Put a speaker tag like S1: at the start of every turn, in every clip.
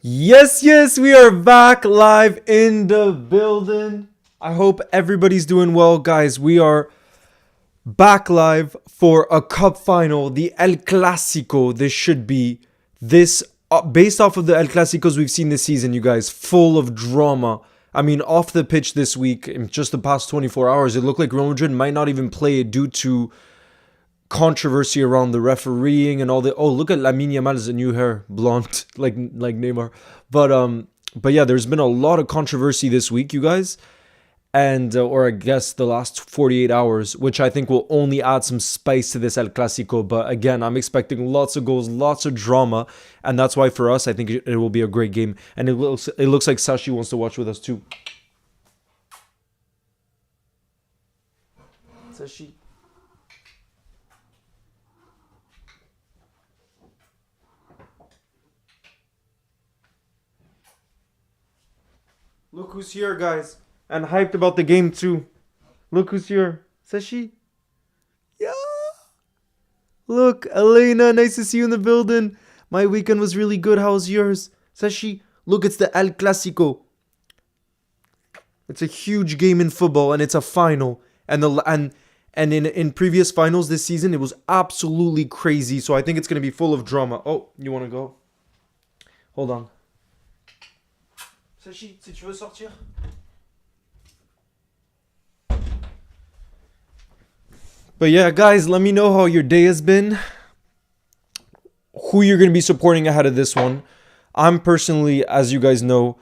S1: Yes, we are back live in the building. I hope everybody's doing well, guys. We are back live for a cup final, the El Clasico. This should be this based off of the El Clasicos we've seen this season, you guys, full of drama. I mean, off the pitch this week, in just the past 24 hours, it looked like Real Madrid might not even play it due to controversy around the refereeing and all the look at Lamine Yamal's new hair, blonde like Neymar. But yeah, there's been a lot of controversy this week, you guys, and or I guess the last 48 hours, which I think will only add some spice to this El Clasico. But again, I'm expecting lots of goals, lots of drama, and that's why for us I think it will be a great game. And it looks like Sashi wants to watch with us too. Sashi. Look who's here, guys. And hyped about the game, too. Look who's here. Sashi? Yeah. Look, Elena, nice to see you in the building. My weekend was really good. How was yours? Sashi, look, it's the El Clasico. It's a huge game in football, and it's a final. And in previous finals this season, it was absolutely crazy. So I think it's going to be full of drama. Oh, you want to go? Hold on. Sachi, si tu veux sortir. But yeah, guys, let me know how your day has been. Who you're going to be supporting ahead of this one. I'm personally, as you guys know,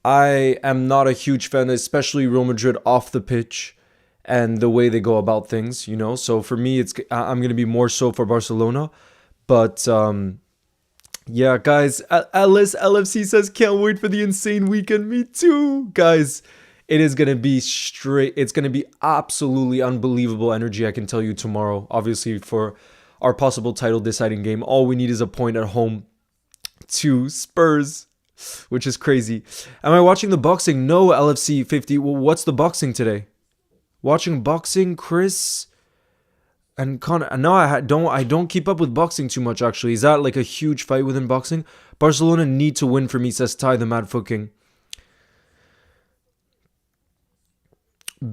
S1: I am not a huge fan, especially Real Madrid off the pitch and the way they go about things, you know. So for me, I'm going to be more so for Barcelona. But yeah, guys, Alice LFC says, can't wait for the insane weekend. Me too. Guys, it is going to be it's going to be absolutely unbelievable energy, I can tell you, tomorrow. Obviously, for our possible title deciding game, all we need is a point at home to Spurs, which is crazy. Am I watching the boxing? No, LFC 50. Well, what's the boxing today? Watching boxing, Chris? And no, I don't keep up with boxing too much, actually. Is that like a huge fight within boxing? Barcelona need to win for me, says Ty the Mad Foot King.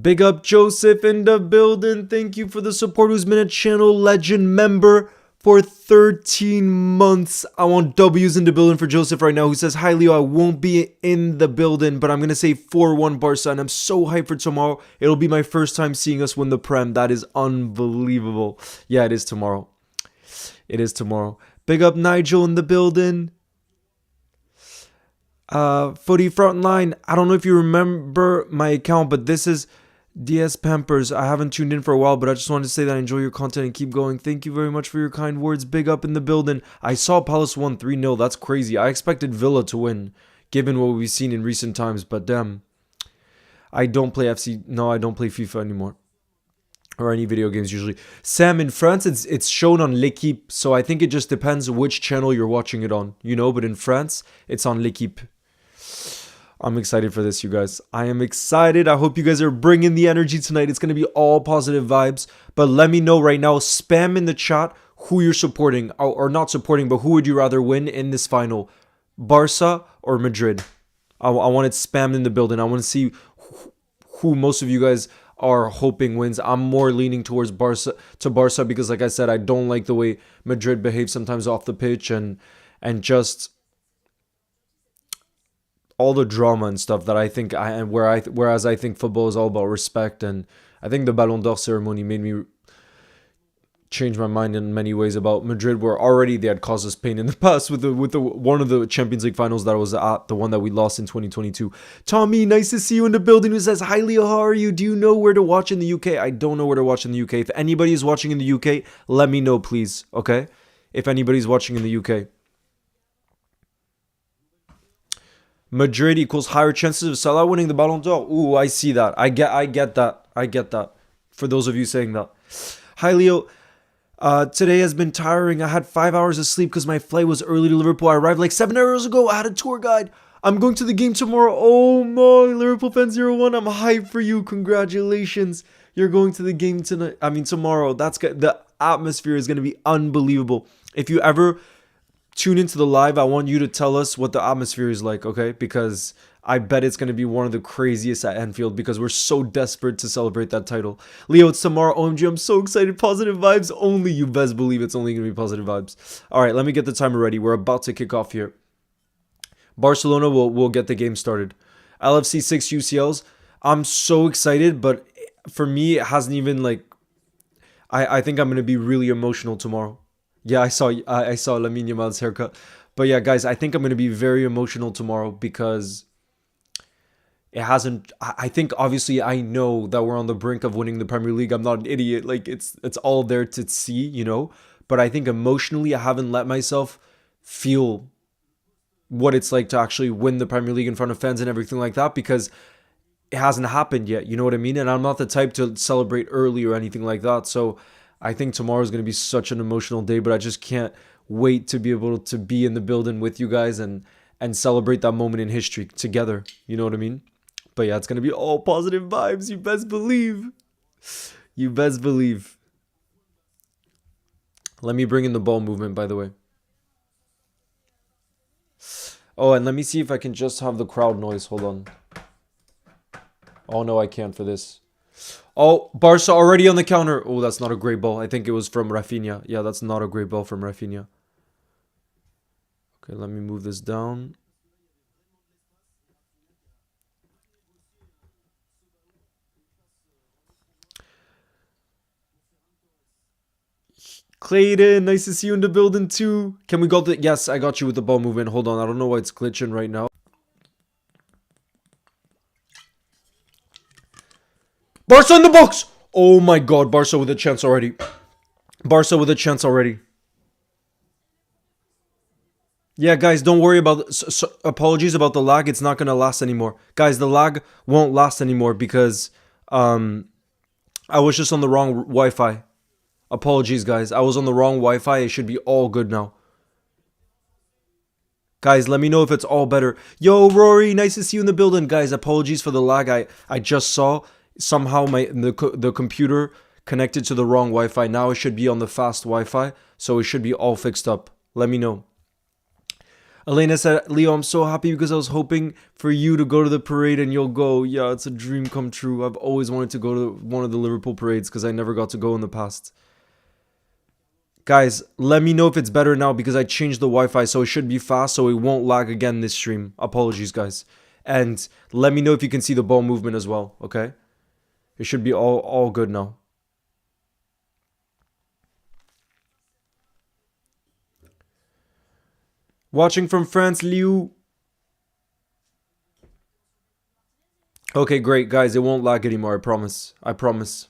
S1: Big up Joseph in the building. Thank you for the support. Who's been a channel legend member for 13 months. I want W's in the building for Joseph right now, who says, hi Leo, I won't be in the building, but I'm going to say 4-1 Barca, and I'm so hyped for tomorrow. It'll be my first time seeing us win the Prem. That is unbelievable. Yeah, it is tomorrow. It is tomorrow. Big up Nigel in the building. Footy Frontline. I don't know if you remember my account, but this is DS Pampers. I haven't tuned in for a while, but I just wanted to say that I enjoy your content and keep going. Thank you very much for your kind words. Big up in the building. I saw Palace won 3-0. That's crazy. I expected Villa to win, given what we've seen in recent times, but damn. I don't play FC. No, I don't play FIFA anymore. Or any video games usually. Sam, in France, it's shown on L'Equipe, so I think it just depends which channel you're watching it on, you know, but in France, it's on L'Equipe. I'm excited for this, you guys. I am excited. I hope you guys are bringing the energy tonight. It's going to be all positive vibes. But let me know right now. Spam in the chat who you're supporting. Or not supporting, but who would you rather win in this final? Barca or Madrid? I want it spammed in the building. I want to see who most of you guys are hoping wins. I'm more leaning towards Barca because, like I said, I don't like the way Madrid behaves sometimes off the pitch and just all the drama and stuff that I think whereas I think football is all about respect, and I think the Ballon d'Or ceremony made me change my mind in many ways about Madrid, where already they had caused us pain in the past with the one of the Champions League finals that was at the one that we lost in 2022. Tommy, nice to see you in the building, who says, hi Leo, how are you? Do you know where to watch in the UK? I don't know where to watch in the UK. If anybody is watching in the UK, let me know, please, okay? If anybody's watching in the UK. Madrid equals higher chances of Salah winning the Ballon d'Or. Ooh, I see that. I get that. For those of you saying that. Hi, Leo. Today has been tiring. I had 5 hours of sleep because my flight was early to Liverpool. I arrived like 7 hours ago. I had a tour guide. I'm going to the game tomorrow. Oh my, Liverpool fan 01. I'm hyped for you. Congratulations. You're going to the game tomorrow. That's good. The atmosphere is going to be unbelievable. If you ever tune into the live. I want you to tell us what the atmosphere is like, okay? Because I bet it's going to be one of the craziest at Anfield because we're so desperate to celebrate that title. Leo, it's tomorrow. OMG, I'm so excited. Positive vibes only. You best believe it's only going to be positive vibes. All right, let me get the timer ready. We're about to kick off here. Barcelona will get the game started. LFC 6 UCLs. I'm so excited, but for me, it hasn't even like... I think I'm going to be really emotional tomorrow. Yeah, I saw Lamine Yamal's haircut. But yeah, guys, I think I'm going to be very emotional tomorrow because it hasn't... I think obviously I know that we're on the brink of winning the Premier League. I'm not an idiot. Like it's all there to see, you know? But I think emotionally I haven't let myself feel what it's like to actually win the Premier League in front of fans and everything like that because it hasn't happened yet. You know what I mean? And I'm not the type to celebrate early or anything like that. So I think tomorrow is going to be such an emotional day, but I just can't wait to be able to be in the building with you guys and celebrate that moment in history together. You know what I mean? But yeah, it's going to be all positive vibes. You best believe. You best believe. Let me bring in the ball movement, by the way. Oh, and let me see if I can just have the crowd noise. Hold on. Oh, no, I can't for this. Oh, Barca already on the counter. Oh, that's not a great ball. I think it was from Rafinha. Yeah, that's not a great ball from Rafinha. Okay, let me move this down. Clayton, nice to see you in the building too. Can we go to... Yes, I got you with the ball movement. Hold on, I don't know why it's glitching right now. Barca in the box! Oh my god, Barca with a chance already. Barca with a chance already. Yeah, guys, don't worry about... apologies about the lag. It's not going to last anymore. Guys, the lag won't last anymore because I was just on the wrong Wi-Fi. Apologies, guys. I was on the wrong Wi-Fi. It should be all good now. Guys, let me know if it's all better. Yo, Rory, nice to see you in the building. Guys, apologies for the lag. I just saw somehow the computer connected to the wrong Wi-Fi. Now it should be on the fast Wi-Fi, so it should be all fixed up. Let me know. Elena said, Leo, I'm so happy because I was hoping for you to go to the parade and you'll go. Yeah, it's a dream come true. I've always wanted to go to one of the Liverpool parades because I never got to go in the past. Guys, let me know if it's better now because I changed the Wi-Fi so it should be fast so it won't lag again this stream. Apologies, guys. And let me know if you can see the ball movement as well, okay? It should be all good now. Watching from France, Liu. Okay, great, guys. It won't lag anymore, I promise. I promise.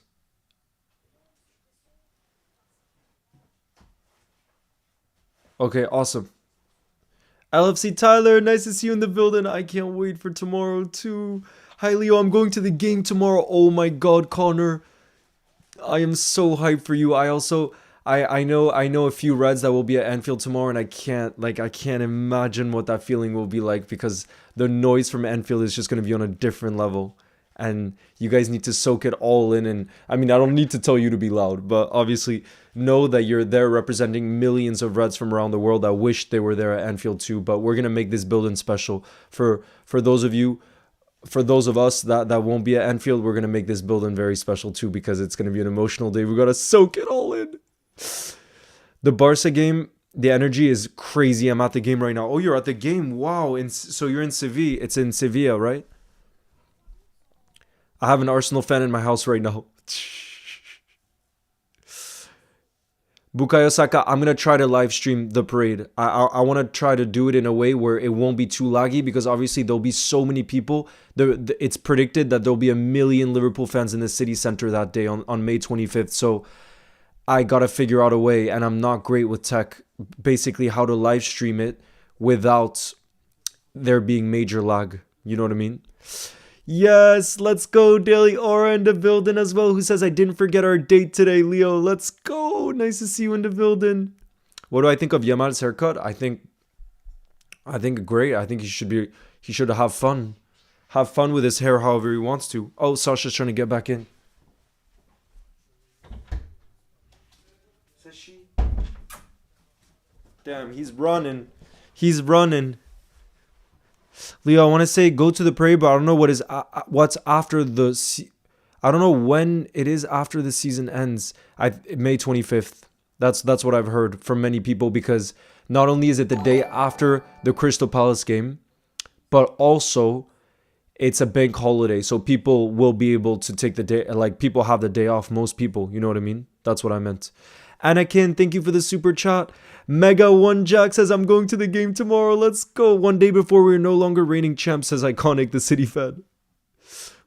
S1: Okay, awesome. LFC Tyler, nice to see you in the building. I can't wait for tomorrow too. Hi Leo, I'm going to the game tomorrow. Oh my god, Connor. I am so hyped for you. I know a few Reds that will be at Anfield tomorrow and I can't imagine what that feeling will be like because the noise from Anfield is just going to be on a different level. And you guys need to soak it all in. And I mean, I don't need to tell you to be loud, but obviously know that you're there representing millions of Reds from around the world that wish they were there at Anfield too. But we're going to make this building special for those of you. For those of us that won't be at Anfield, we're going to make this building very special too because it's going to be an emotional day. We got to soak it all in. The Barca game, the energy is crazy. I'm at the game right now. Oh, you're at the game. Wow. So you're in Sevilla. It's in Sevilla, right? I have an Arsenal fan in my house right now. Bukayo Saka, I'm going to try to live stream the parade. I want to try to do it in a way where it won't be too laggy because obviously there'll be so many people. It's predicted that there'll be 1 million Liverpool fans in the city center that day on May 25th. So I got to figure out a way, and I'm not great with tech, basically how to live stream it without there being major lag. You know what I mean? Yes, let's go. Daily Aura in the building as well, who says, I didn't forget our date today, Leo. Let's go. Nice to see you in the building. What do I think of Yamal's haircut? I think great. I think he should have fun. Have fun with his hair however he wants to. Oh, Sasha's trying to get back in. Says she. Damn, he's running. He's running. Leo, I want to say go to the parade, but I don't know what's after I don't know when it is after the season ends. May 25th. That's what I've heard from many people, because not only is it the day after the Crystal Palace game, but also it's a bank holiday, so people will be able to take the day. Like, people have the day off. Most people, you know what I mean? That's what I meant. Anakin, thank you for the super chat. Mega One Jack says, I'm going to the game tomorrow. Let's go. One day before we're no longer reigning champs, says Iconic, the City fan.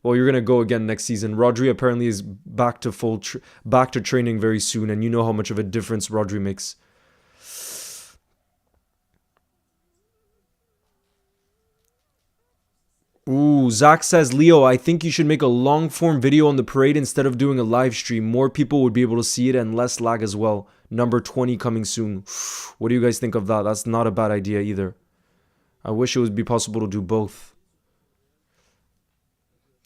S1: Well, you're gonna go again next season. Rodri apparently is back to back to training very soon, and you know how much of a difference Rodri makes. Ooh, Zach says, Leo, I think you should make a long form video on the parade instead of doing a live stream. More people would be able to see it and less lag as well. Number 20 coming soon. What do you guys think of that? That's not a bad idea either. I wish it would be possible to do both.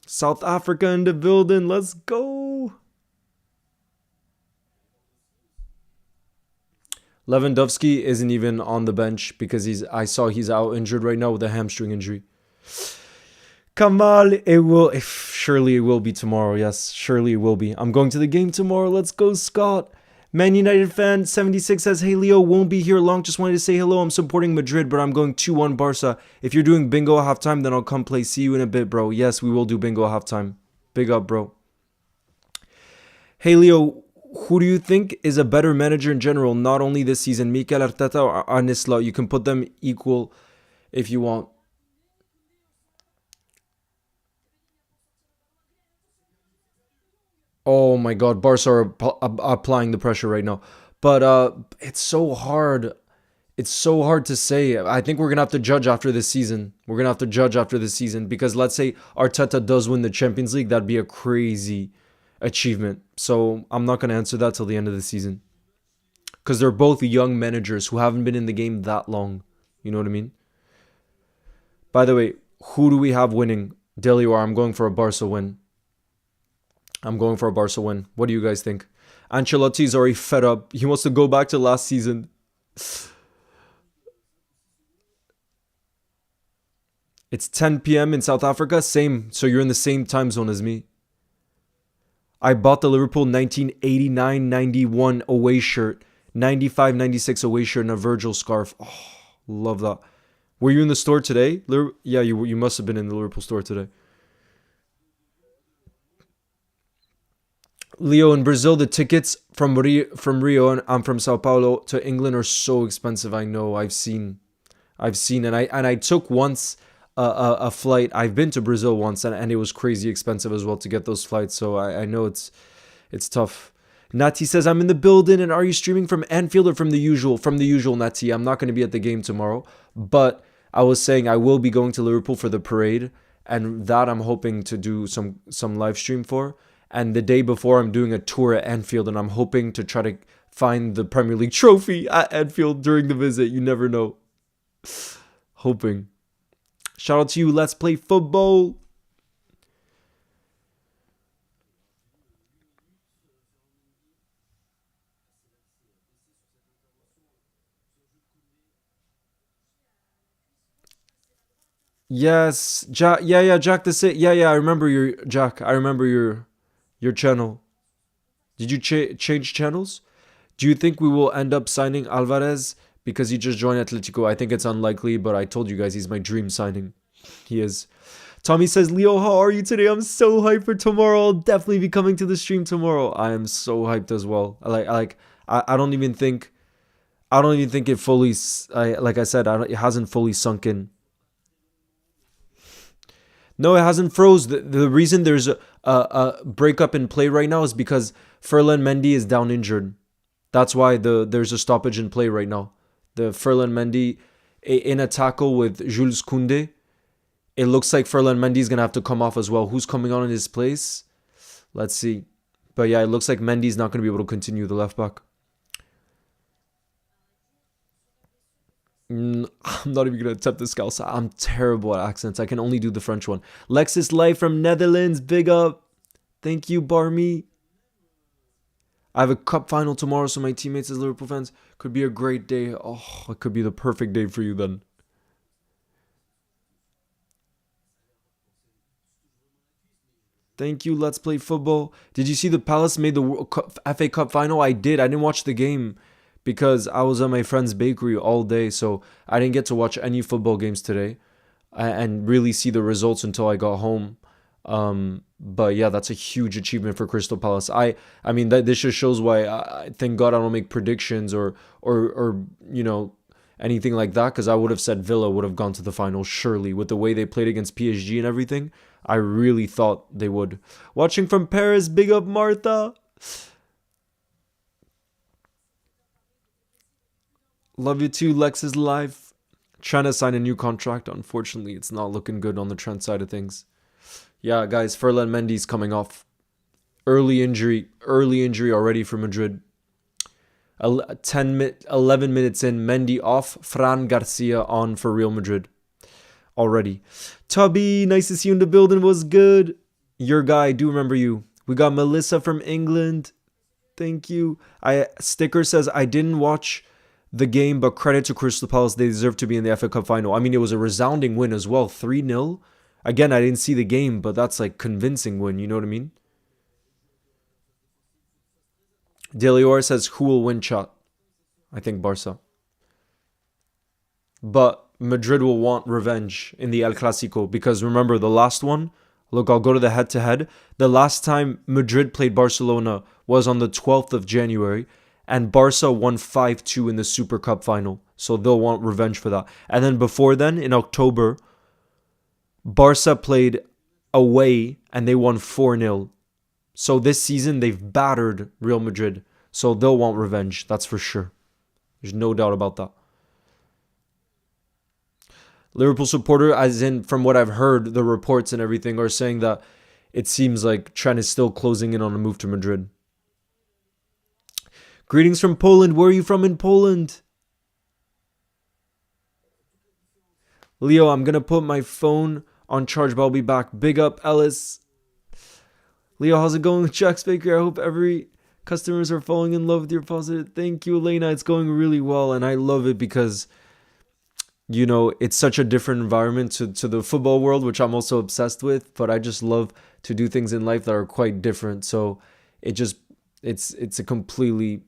S1: South Africa in the building. Let's go. Lewandowski isn't even on the bench because I saw he's out injured right now with a hamstring injury. Kamal, surely it will be tomorrow. Yes, surely it will be. I'm going to the game tomorrow. Let's go, Scott. Man United fan 76 says, hey, Leo, won't be here long. Just wanted to say hello. I'm supporting Madrid, but I'm going 2-1 Barca. If you're doing bingo at halftime, then I'll come play. See you in a bit, bro. Yes, we will do bingo at halftime. Big up, bro. Hey, Leo, who do you think is a better manager in general? Not only this season, Mikel Arteta or Arne Slot. You can put them equal if you want. Oh my God, Barca are applying the pressure right now. But it's so hard. It's so hard to say. I think we're going to have to judge after this season. We're going to have to judge after this season because let's say Arteta does win the Champions League. That'd be a crazy achievement. So I'm not going to answer that till the end of the season. Because they're both young managers who haven't been in the game that long. You know what I mean? By the way, who do we have winning? Delio, I'm going for a Barca win. I'm going for a Barca win. What do you guys think? Ancelotti's already fed up. He wants to go back to last season. It's 10 p.m. in South Africa. Same. So you're in the same time zone as me. I bought the Liverpool 1989-91 away shirt. 95-96 away shirt and a Virgil scarf. Oh, love that. Were you in the store today? Yeah, you must have been in the Liverpool store today. Leo, in Brazil, the tickets from Rio and I'm from Sao Paulo to England are so expensive. I know. I've seen, and I took once a flight. I've been to Brazil once, and it was crazy expensive as well to get those flights. So I know it's tough. Nati says, I'm in the building, and are you streaming from Anfield or from the usual? From the usual, Nati. I'm not going to be at the game tomorrow, but I was saying I will be going to Liverpool for the parade, and that I'm hoping to do some live stream for. And the day before, I'm doing a tour at Anfield, and I'm hoping to try to find the Premier League trophy at Anfield during the visit. You never know. Hoping. Shout out to you. Let's play football. Yes, Jack. Yeah, Jack. That's it. Yeah. I remember your Jack. I remember your channel. Did you change channels? Do you think we will end up signing Alvarez because he just joined Atletico? I think it's unlikely, but I told you guys he's my dream signing. He is. Tommy says, Leo, how are you today? I'm so hyped for tomorrow. I'll definitely be coming to the stream tomorrow. I am so hyped as well. I don't even think it fully. Like I said, it hasn't fully sunk in. No, it hasn't froze. The reason there's a breakup in play right now is because Ferland Mendy is down injured. That's why there's a stoppage in play right now. The Ferland Mendy in a tackle with Jules Koundé. It looks like Ferland Mendy is going to have to come off as well. Who's coming on in his place? Let's see. But yeah, it looks like Mendy's not going to be able to continue, the left back. I'm not even going to attempt the Scouser. I'm terrible at accents. I can only do the French one. Lexus Life from Netherlands. Big up. Thank you, Barmy. I have a cup final tomorrow, so my teammates as Liverpool fans could be a great day. Oh, it could be the perfect day for you then. Thank you. Let's play football. Did you see the Palace made the FA Cup final? I did. I didn't watch the game because I was at my friend's bakery all day, so I didn't get to watch any football games today and really see the results until I got home. But yeah, that's a huge achievement for Crystal Palace. I mean that this just shows why thank God I don't make predictions or anything like that, because I would have said Villa would have gone to the final surely with the way they played against PSG and everything. I really thought they would. Watching from Paris, big up Martha. Love you too, Lex is live. Trying to sign a new contract. Unfortunately, it's not looking good on the trend side of things. Yeah, guys, Ferland Mendy's coming off. Early injury already for Madrid. 11 minutes in, Mendy off, Fran Garcia on for Real Madrid. Already. Tubby, nice to see you in the building. Was good. Your guy, I do remember you. We got Melissa from England. Thank you. Sticker says I didn't watch the game, but credit to Crystal Palace. They deserve to be in the FA Cup final. I mean, it was a resounding win as well. 3-0. Again, I didn't see the game, but that's like convincing win. You know what I mean? Delior says who will win chat? I think Barca. But Madrid will want revenge in the El Clasico because remember the last one? Look, I'll go to the head-to-head. The last time Madrid played Barcelona was on the 12th of January and Barca won 5-2 in the Super Cup final. So they'll want revenge for that. And then before then, in October, Barca played away and they won 4-0. So this season, they've battered Real Madrid. So they'll want revenge, that's for sure. There's no doubt about that. Liverpool supporter, as in from what I've heard, the reports and everything are saying that it seems like Trent is still closing in on a move to Madrid. Greetings from Poland. Where are you from in Poland? Leo, I'm going to put my phone on charge, but I'll be back. Big up, Ellis. Leo, how's it going with Jack's Bakery? I hope every customers are falling in love with your positive. Thank you, Elena. It's going really well, and I love it because, you know, it's such a different environment to the football world, which I'm also obsessed with, but I just love to do things in life that are quite different. So it's a complete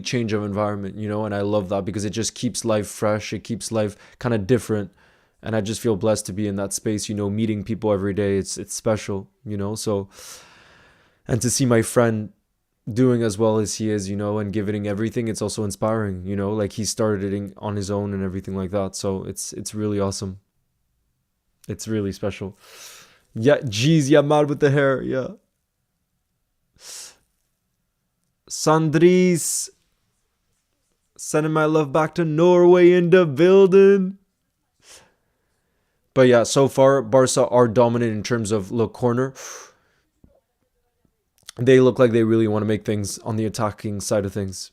S1: change of environment, you know, and I love that because it just keeps life fresh. It keeps life kind of different. And I just feel blessed to be in that space, you know, meeting people every day. It's special, you know, so, and to see my friend doing as well as he is, you know, and giving everything, it's also inspiring, you know, like he started it on his own and everything like that. So it's really awesome. It's really special. Yeah, geez, yeah, mad with the hair, yeah. Sandris, sending my love back to Norway in the building. But yeah, so far, Barca are dominant in terms of, look, corner. They look like they really want to make things on the attacking side of things.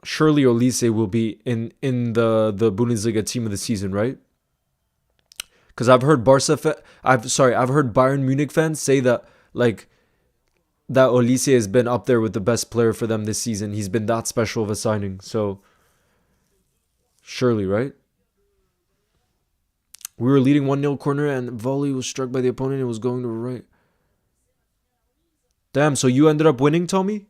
S1: Surely Olise will be in the Bundesliga team of the season, right? Because I've heard I've heard Bayern Munich fans say that like that Olise has been up there with the best player for them this season. He's been that special of a signing. So surely, right? We were leading 1-0 corner and volley was struck by the opponent and was going to the right. Damn, so you ended up winning, Tommy?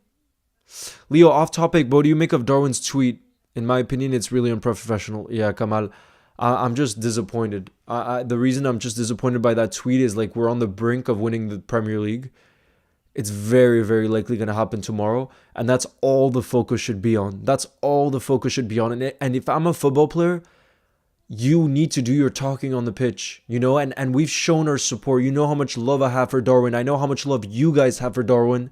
S1: Leo, off topic, but what do you make of Darwin's tweet? In my opinion, it's really unprofessional. Yeah, Kamal. I'm just disappointed. The reason I'm just disappointed by that tweet is like we're on the brink of winning the Premier League. It's very, very likely going to happen tomorrow. And that's all the focus should be on. That's all the focus should be on. And if I'm a football player, you need to do your talking on the pitch, you know? And we've shown our support. You know how much love I have for Darwin. I know how much love you guys have for Darwin.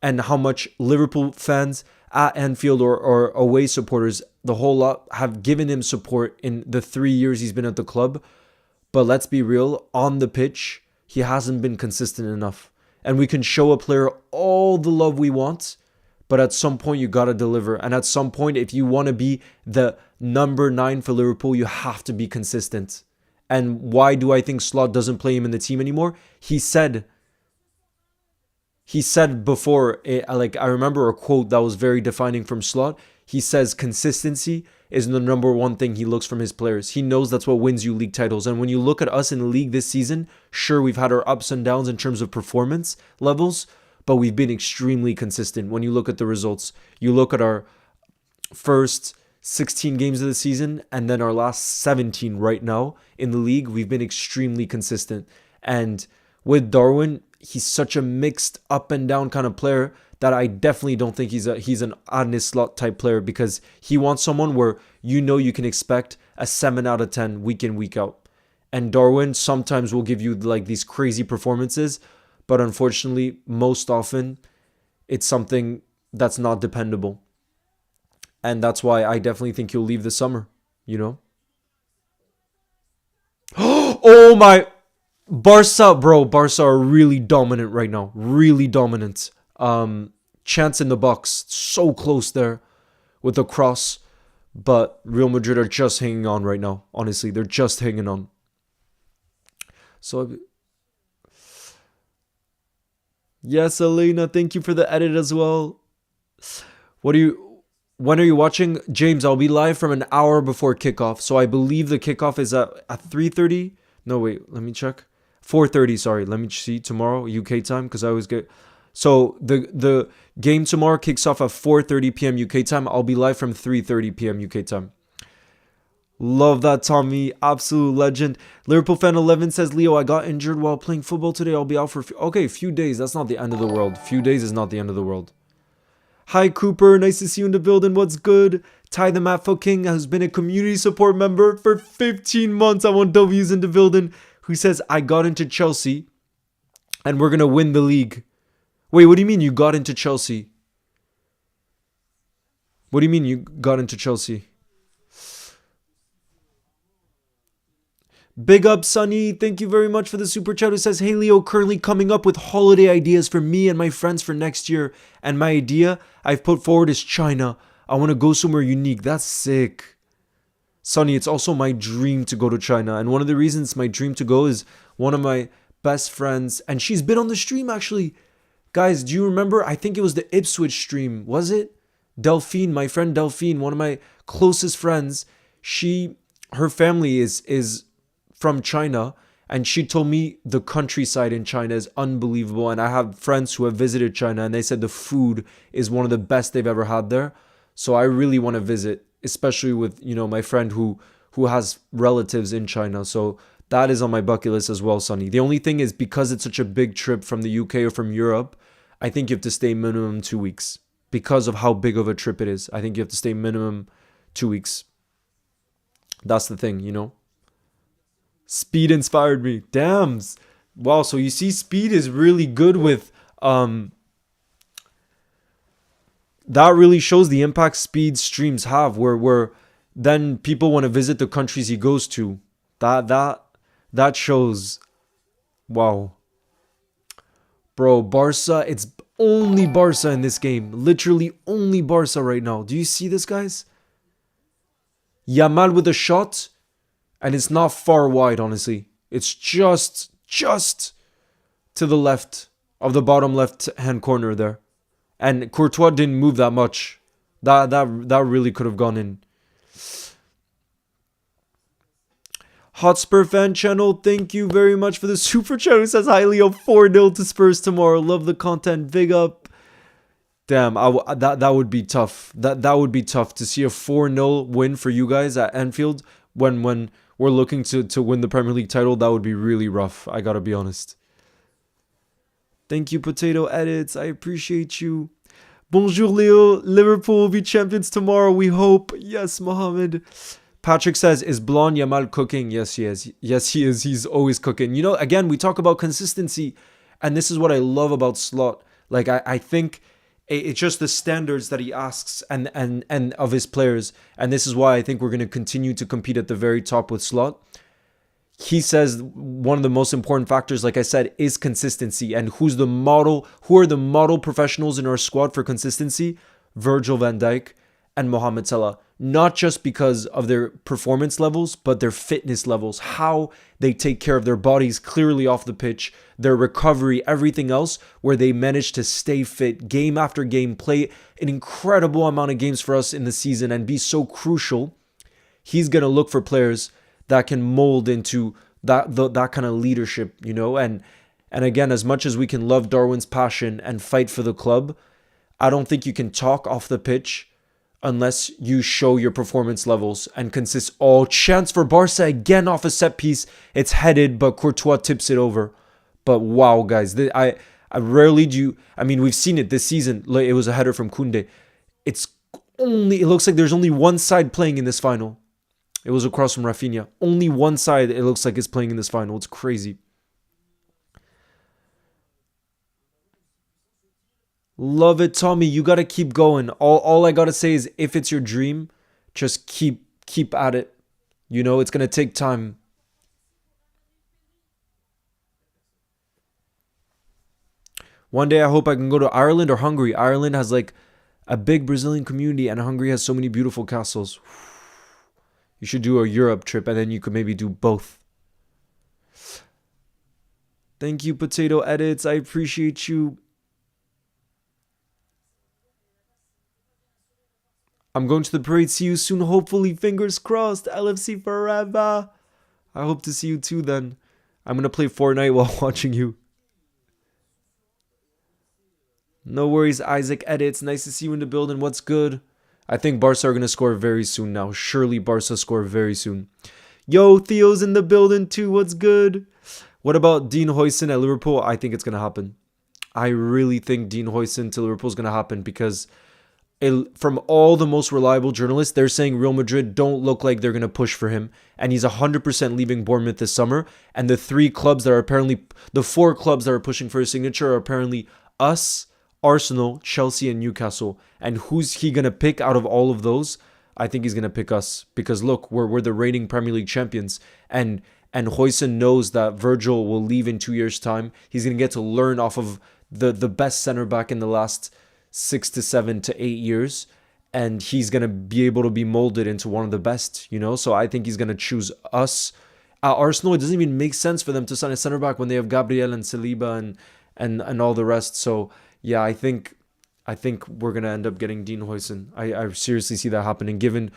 S1: And how much Liverpool fans at Anfield or away supporters, the whole lot, have given him support in the 3 years he's been at the club. But let's be real, on the pitch, he hasn't been consistent enough. And we can show a player all the love we want, but at some point you got to deliver. And at some point, if you want to be the number 9 for Liverpool, you have to be consistent. And why do I think Slot doesn't play him in the team anymore? He said before, like I remember a quote that was very defining from Slot. He says consistency is the number one thing he looks from his players. He knows that's what wins you league titles. And when you look at us in the league this season, sure, we've had our ups and downs in terms of performance levels, but we've been extremely consistent. When you look at the results, you look at our first 16 games of the season and then our last 17 right now in the league, we've been extremely consistent. And with Darwin, he's such a mixed up and down kind of player that I definitely don't think he's an Arne Slot type player, because he wants someone where you can expect a 7 out of 10 week in, week out. And Darwin sometimes will give you like these crazy performances, but unfortunately, most often, it's something that's not dependable. And that's why I definitely think he'll leave this summer, you know? Oh my... Barca are really dominant right now. Really dominant. Chance in the box. So close there with the cross. But Real Madrid are just hanging on right now. Honestly, they're just hanging on. So... Yes, Elena, thank you for the edit as well. When are you watching? James, I'll be live from an hour before kickoff. So I believe the kickoff is at 3:30. No, wait, let me check. 4:30, sorry. Let me see. Tomorrow, UK time, because I always get... So the game tomorrow kicks off at 4:30 p.m. UK time. I'll be live from 3:30 p.m. UK time. Love that, Tommy. Absolute legend. Liverpool fan 11 says, Leo, I got injured while playing football today. I'll be out for a few days. That's not the end of the world. Few days is not the end of the world. Hi, Cooper. Nice to see you in the building. What's good? Ty the Matfo King has been a community support member for 15 months. I want W's in the building. Who says, I got into Chelsea and we're going to win the league. Wait, what do you mean you got into Chelsea? What do you mean you got into Chelsea? Big up, Sunny. Thank you very much for the super chat. Who says, hey, Leo, currently coming up with holiday ideas for me and my friends for next year. And my idea I've put forward is China. I want to go somewhere unique. That's sick. Sunny, it's also my dream to go to China. And one of the reasons it's my dream to go is one of my best friends. And she's been on the stream, actually. Guys, do you remember? I think it was the Ipswich stream. Was it? Delphine, my friend Delphine, one of my closest friends. Her family is from China, and she told me the countryside in China is unbelievable. And I have friends who have visited China, and they said the food is one of the best they've ever had there. So I really want to visit, especially with, my friend who has relatives in China. So that is on my bucket list as well, Sonny. The only thing is, because it's such a big trip from the UK or from Europe, I think you have to stay minimum 2 weeks. Because of how big of a trip it is, I think you have to stay minimum 2 weeks. That's the thing, Speed inspired me. Damn. Wow, so you see, Speed is really good with... that really shows the impact Speed streams have, where then people want to visit the countries he goes to. That shows... Wow. Bro, Barca, it's only Barca in this game. Literally only Barca right now. Do you see this, guys? Yamal with a shot... And it's not far wide, honestly. It's just to the left of the bottom left-hand corner there. And Courtois didn't move that much. That really could have gone in. Hotspur fan channel, thank you very much for the super chat. Who says, hi, Leo, 4-0 to Spurs tomorrow. Love the content. Big up. Damn, that would be tough. That would be tough to see a 4-0 win for you guys at Anfield when we're looking to win the Premier League title. That would be really rough. I gotta be honest. Thank you, Potato Edits. I appreciate you. Bonjour, Leo. Liverpool will be champions tomorrow, we hope. Yes, Mohammed. Patrick says, is Blonde Yamal cooking? Yes, he is. Yes, he is. He's always cooking. Again, we talk about consistency. And this is what I love about Slot. Like, I think... It's just the standards that he asks and of his players. And this is why I think we're going to continue to compete at the very top with Slot. He says one of the most important factors, like I said, is consistency. And who are the model professionals in our squad for consistency? Virgil van Dijk and Mohamed Salah. not just because of their performance levels, but their fitness levels, how they take care of their bodies clearly off the pitch, their recovery, everything else, where they manage to stay fit game after game, play an incredible amount of games for us in the season and be so crucial. He's going to look for players that can mold into that kind of leadership, and again, as much as we can love Darwin's passion and fight for the club, I don't think you can talk off the pitch unless you show your performance levels and consist. Oh, chance for Barca again off a set piece. It's headed, but Courtois tips it over. But wow, guys, I rarely do. I mean, we've seen it this season. It was a header from Koundé. It looks like there's only one side playing in this final. It was across from Rafinha. Only one side, it looks like, is playing in this final. It's crazy. Love it, Tommy. You got to keep going. All I got to say is, if it's your dream, just keep at it. It's going to take time. One day I hope I can go to Ireland or Hungary. Ireland has like a big Brazilian community, and Hungary has so many beautiful castles. You should do a Europe trip, and then you could maybe do both. Thank you, Potato Edits. I appreciate you. I'm going to the parade. See you soon. Hopefully, fingers crossed. LFC forever. I hope to see you too then. I'm going to play Fortnite while watching you. No worries, Isaac Edits. Nice to see you in the building. What's good? I think Barca are going to score very soon now. Surely Barca score very soon. Yo, Theo's in the building too. What's good? What about Dean Huijsen at Liverpool? I think it's going to happen. I really think Dean Huijsen to Liverpool is going to happen because from all the most reliable journalists, they're saying Real Madrid don't look like they're going to push for him. And he's 100% leaving Bournemouth this summer. And the four clubs that are pushing for his signature are apparently us, Arsenal, Chelsea, and Newcastle. And who's he going to pick out of all of those? I think he's going to pick us. Because look, we're the reigning Premier League champions. And Huijsen knows that Virgil will leave in 2 years' time. He's going to get to learn off of the best center back in the last 6 to 7 to 8 years, and he's going to be able to be molded into one of the best, so I think he's going to choose us. At Arsenal, it doesn't even make sense for them to sign a center back when they have Gabriel and Saliba and all the rest. So yeah, I think we're going to end up getting Dean Huijsen. I seriously see that happening, given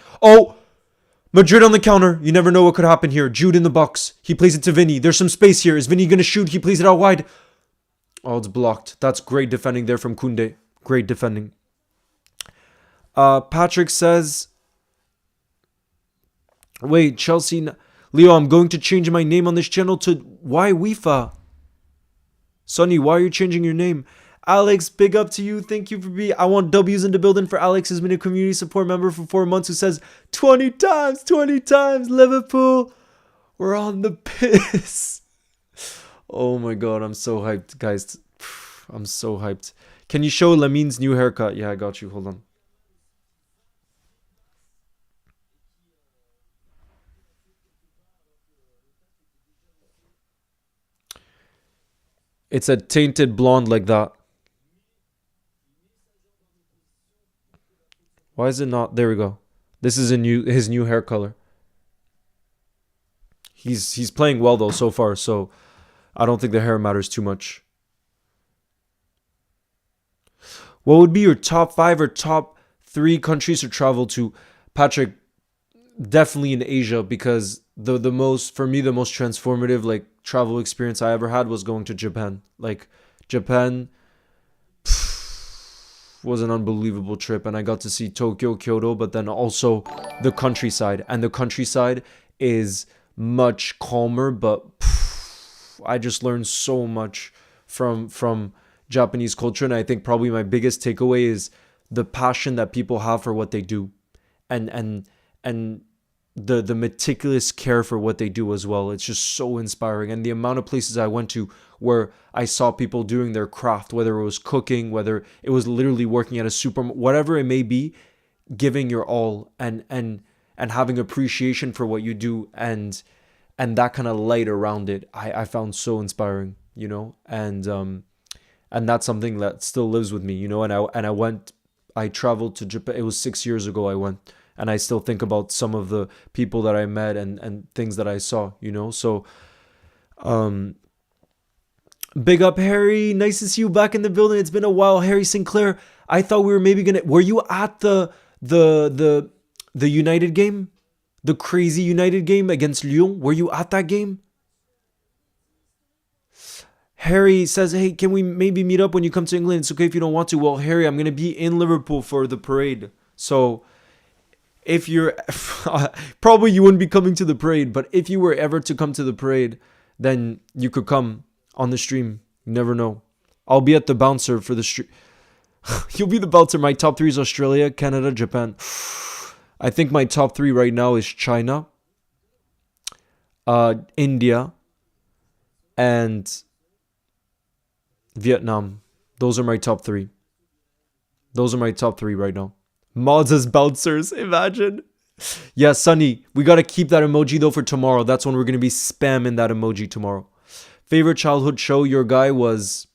S1: Madrid on the counter. You never know what could happen here. Jude in the box. He plays it to Vinny. There's some space here. Is Vinny going to shoot? He plays it out wide. Oh, it's blocked. That's great defending there from Koundé. Great defending. Patrick says, wait, Chelsea. Leo, I'm going to change my name on this channel to Why Wifa. Sonny, why are you changing your name? Alex, big up to you. Thank you for being. I want W's in the building for Alex, who's been a community support member for 4 months, who says 20 times, Liverpool. We're on the piss. Oh my God, I'm so hyped, guys. I'm so hyped. Can you show Lamin's new haircut? Yeah, I got you. Hold on. It's a tainted blonde like that. Why is it not? There we go. This is his new hair color. He's playing well though so far, so I don't think the hair matters too much. What would be your top 5 or top 3 countries to travel to? Patrick, definitely in Asia, because the most transformative like travel experience I ever had was going to Japan. Like Japan was an unbelievable trip, and I got to see Tokyo, Kyoto, but then also the countryside. And the countryside is much calmer, but I just learned so much from Japanese culture, and I think probably my biggest takeaway is the passion that people have for what they do, and the meticulous care for what they do as well. It's just so inspiring, and the amount of places I went to where I saw people doing their craft, whether it was cooking, whether it was literally working at a whatever it may be, giving your all and having appreciation for what you do, and that kind of light around it, I found so inspiring, and that's something that still lives with me, and I traveled to Japan. It was 6 years ago I went, and I still think about some of the people that I met and things that I saw, you know. So um big up, Harry. Nice to see you back in the building. It's been a while. Harry Sinclair, I thought we were maybe gonna, were you at the United game? The crazy United game against Lyon? Were you at that game? Harry says, hey, can we maybe meet up when you come to England? It's okay if you don't want to. Well, Harry, I'm going to be in Liverpool for the parade. So if you're, probably you wouldn't be coming to the parade, but if you were ever to come to the parade, then you could come on the stream. You never know. I'll be at the bouncer for the stream. You'll be the bouncer. My top three is Australia, Canada, Japan. I think my top three right now is China, India, and Vietnam. Those are my top three. Those are my top three right now. Mods as bouncers, imagine. Yeah, Sunny, we got to keep that emoji though for tomorrow. That's when we're going to be spamming that emoji tomorrow. Favorite childhood show, your guy was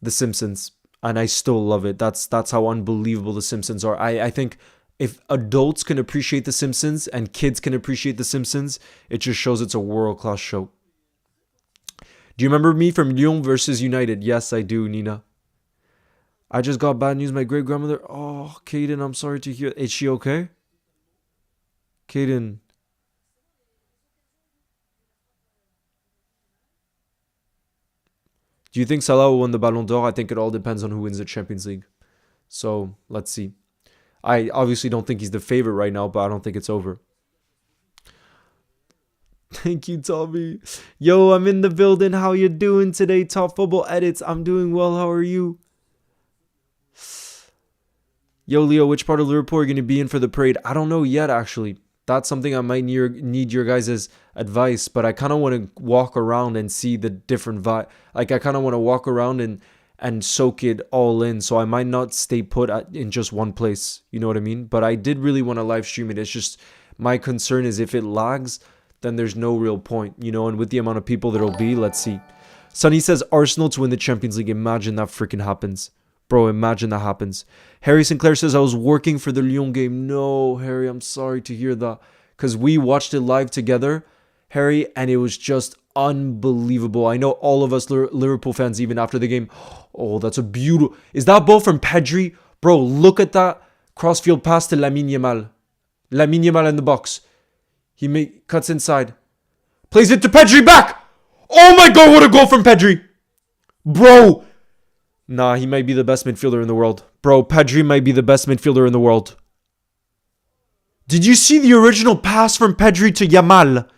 S1: The Simpsons. And I still love it. That's how unbelievable The Simpsons are. I think if adults can appreciate The Simpsons and kids can appreciate The Simpsons, it just shows it's a world-class show. Do you remember me from Lyon versus United? Yes, I do, Nina. I just got bad news. My great-grandmother... Oh, Kaden, I'm sorry to hear... Is she okay? Kaden. Do you think Salah will win the Ballon d'Or? I think it all depends on who wins the Champions League. So, let's see. I obviously don't think he's the favorite right now, but I don't think it's over. Thank you, Tommy. Yo, I'm in the building. How you doing today? Top Football Edits. I'm doing well. How are you? Yo, Leo, which part of Liverpool are you going to be in for the parade? I don't know yet, actually. That's something I might need your guys' advice, but I kind of want to walk around and see the different vibe. Like, I kind of want to walk around and soak it all in, so I might not stay put in just one place. You know what I mean? But I did really want to live stream it. It's just, my concern is if it lags, then there's no real point, you know, and with the amount of people there'll be, let's see. Sonny says Arsenal to win the Champions League. Imagine that freaking happens. Bro, imagine that happens. Harry Sinclair says I was working for the Lyon game. No, Harry, I'm sorry to hear that. Because we watched it live together, Harry, and it was just unbelievable. I know all of us Liverpool fans, even after the game, oh, that's a beautiful... Is that ball from Pedri? Bro, look at that crossfield pass to Lamine Yamal. Lamine Yamal in the box. He cuts inside. Plays it to Pedri back. Oh my god, what a goal from Pedri. Bro. Nah, he might be the best midfielder in the world. Bro, Pedri might be the best midfielder in the world. Did you see the original pass from Pedri to Yamal?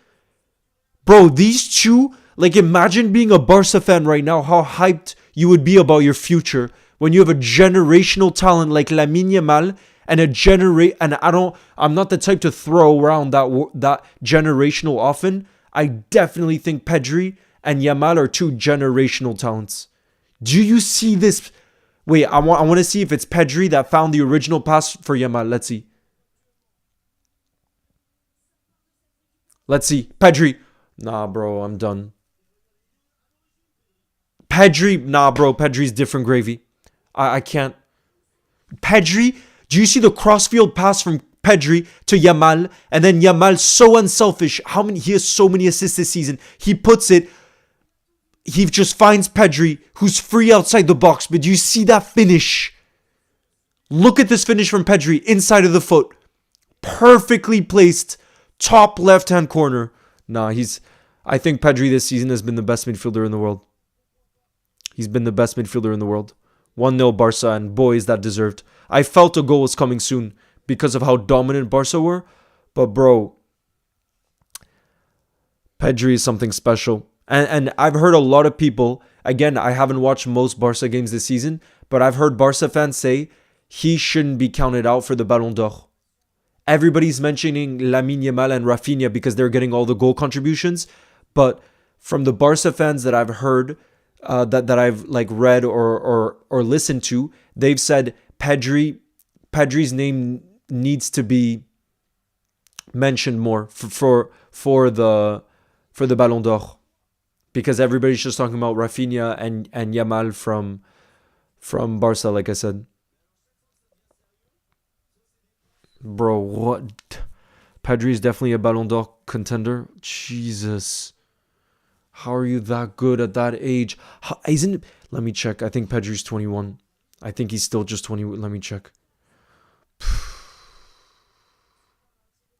S1: Bro, these two, like imagine being a Barca fan right now, how hyped you would be about your future when you have a generational talent like Lamine Yamal and I'm not the type to throw around that generational often. I definitely think Pedri and Yamal are two generational talents. Do you see this? Wait, I want to see if it's Pedri that found the original pass for Yamal. Let's see. Let's see. Pedri. Nah, bro, I'm done. Pedri. Nah, bro, Pedri's different gravy. I can't. Pedri. Do you see the crossfield pass from Pedri to Yamal? And then Yamal, so unselfish. He has so many assists this season. He puts it. He just finds Pedri, who's free outside the box. But do you see that finish? Look at this finish from Pedri, inside of the foot. Perfectly placed, top left-hand corner. Nah, I think Pedri this season has been the best midfielder in the world. He's been the best midfielder in the world. 1-0 Barca, and boy, is that deserved. I felt a goal was coming soon because of how dominant Barca were. But bro, Pedri is something special. And I've heard a lot of people, again, I haven't watched most Barca games this season, but I've heard Barca fans say he shouldn't be counted out for the Ballon d'Or. Everybody's mentioning Lamine Yamal and Rafinha because they're getting all the goal contributions. But from the Barca fans that I've heard, that I've like read or listened to, they've said Pedri's name needs to be mentioned more for the Ballon d'Or. Because everybody's just talking about Rafinha and Yamal from Barca, like I said. Bro, what? Pedri is definitely a Ballon d'Or contender. Jesus. How are you that good at that age? How, isn't... Let me check. I think Pedri's 21. I think he's still just 20. Let me check.